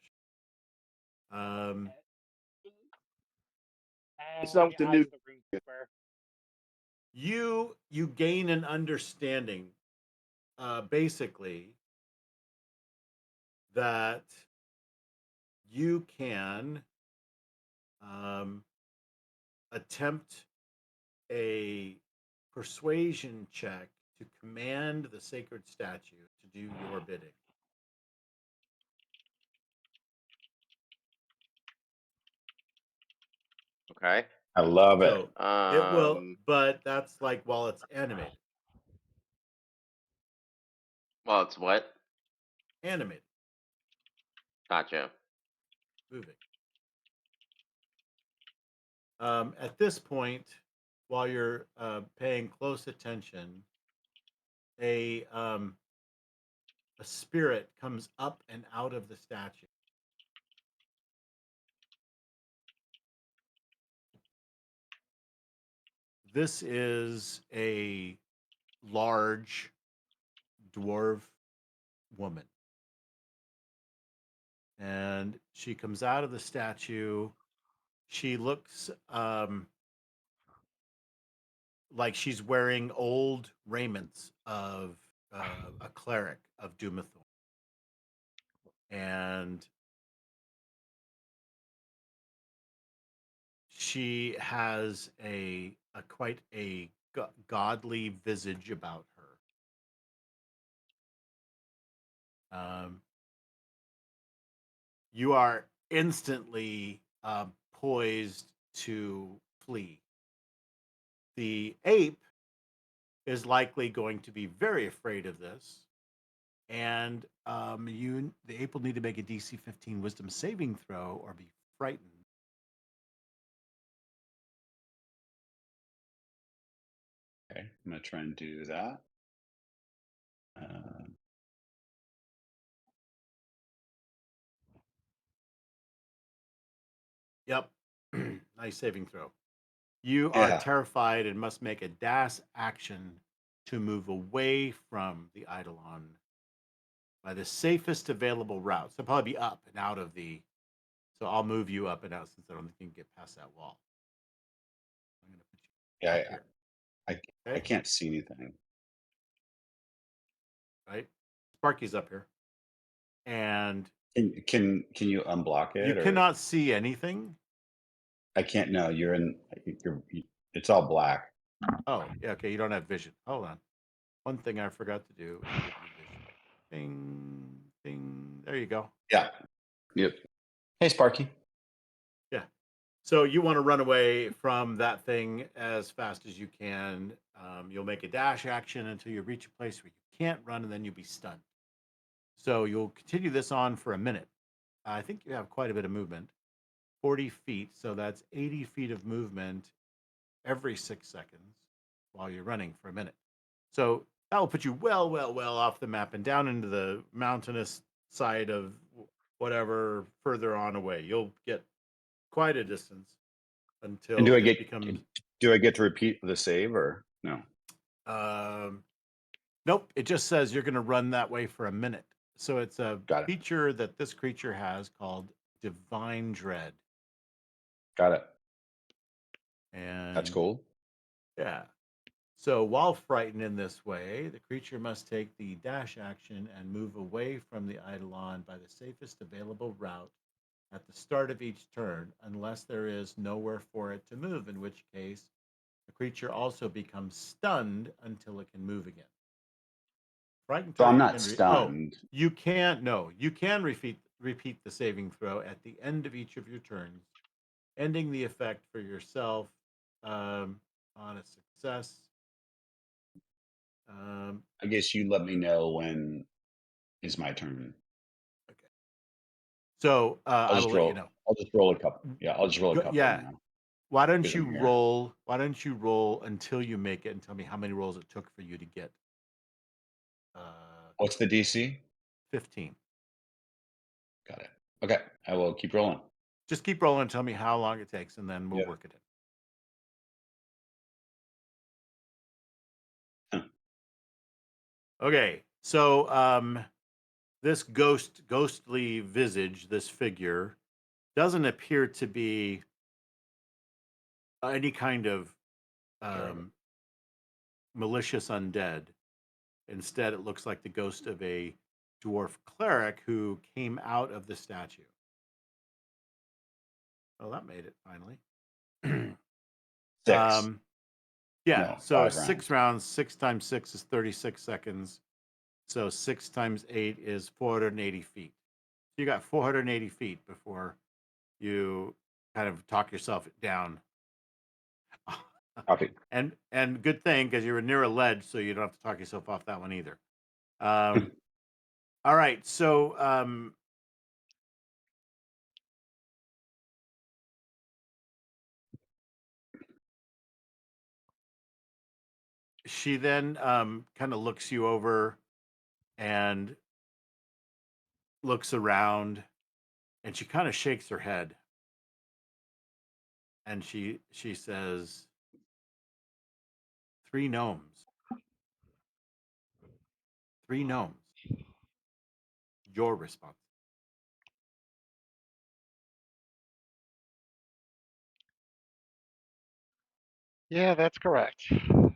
It's not with the new. The room keeper. You gain an understanding, basically, that you can attempt a persuasion check to command the sacred statue to do your bidding. Okay. I love it. So it will, Um. but that's like while it's animated. Well, it's what? Animated, Gotcha. moving. At this point, while you're paying close attention, a spirit comes up and out of the statue. This is a large dwarf woman. And she comes out of the statue. She looks like she's wearing old raiments of a cleric of Dumathor. And she has a quite a godly visage about her. You are instantly poised to flee. The ape is likely going to be very afraid of this, and the ape will need to make a DC 15 Wisdom saving throw or be frightened. Okay, I'm gonna try and do that. Uh, Yep, nice saving throw. You are yeah, terrified and must make a dash action to move away from the Eidolon by the safest available route. So probably be up and out of the. So I'll move you up and out since I don't think you can get past that wall. I'm going to put you yeah. up here. I Okay, can't see anything. right? Sparky's up here, and Can you unblock you it or cannot see anything. I can't? No, you're in. You're. It's all black. Oh, yeah, okay. You don't have vision. Hold on. One thing I forgot to do is give you vision. Ding, ding. There you go. Yeah. Yep. Hey, Sparky. Yeah. So you want to run away from that thing as fast as you can. You'll make a dash action until you reach a place where you can't run, and then you'll be stunned. So you'll continue this on for a minute. I think you have quite a bit of movement, 40 feet. So that's 80 feet of movement every 6 seconds while you're running for a minute. So that will put you well off the map and down into the mountainous side of whatever further on away. You'll get quite a distance And until it becomes. do I get to repeat the save or no? Nope. It just says you're going to run that way for a minute. So it's a Got it. feature that this creature has called Divine Dread. Got it. And That's cool. yeah. So while frightened in this way, the creature must take the dash action and move away from the Eidolon by the safest available route at the start of each turn, unless there is nowhere for it to move, in which case the creature also becomes stunned until it can move again. Frightened So I'm target not can stunned. you can't. No, you can repeat the saving throw at the end of each of your turns, ending the effect for yourself on a success. I guess you let me know when is my turn. Okay. So I'll I just will let you roll. know. I'll just roll a couple. Yeah, I'll just roll a couple Yeah. now. Why don't Because you I'm here. roll? Why don't you roll until you make it and tell me how many rolls it took for you to get What's the DC? 15? Got it. Okay, I will keep rolling. Just keep rolling and tell me how long it takes, and then we'll Yeah. work it in. Okay, so this ghostly visage, this figure, doesn't appear to be any kind of malicious undead. Instead, it looks like the ghost of a dwarf cleric who came out of the statue. Oh, that made it finally. 6. Yeah, No, so 5 6 rounds, 6 times 6 is 36 seconds. So 6 times 8 is 480 feet. So you got 480 feet before you kind of talk yourself down. Copy. And good thing, because you were near a ledge, so you don't have to talk yourself off that one either. All right, so she then kind of looks you over and looks around, and she kind of shakes her head, and she says, 3 gnomes. 3 gnomes. Your response. Yeah, that's correct. Mhm.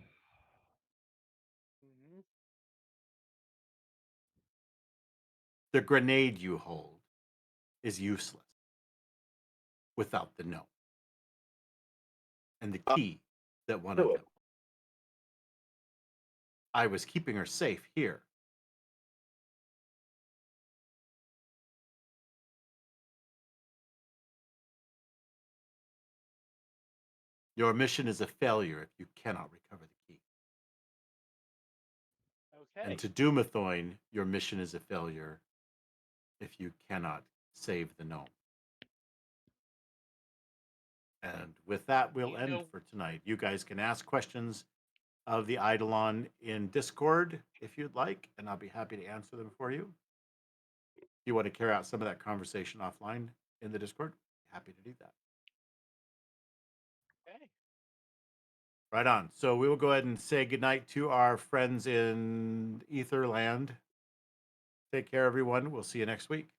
The grenade you hold is useless without the gnome and the key that one of Really? them. I was keeping her safe here. Your mission is a failure if you cannot recover the key. Okay. And to Doomathoin, your mission is a failure if you cannot save the gnome. And with that, we'll You end know- for tonight. You guys can ask questions of the Eidolon in Discord if you'd like, and I'll be happy to answer them for you. If you want to carry out some of that conversation offline in the Discord, happy to do that. Okay. Right on. So we will go ahead and say goodnight to our friends in Etherland. Take care, everyone. We'll see you next week.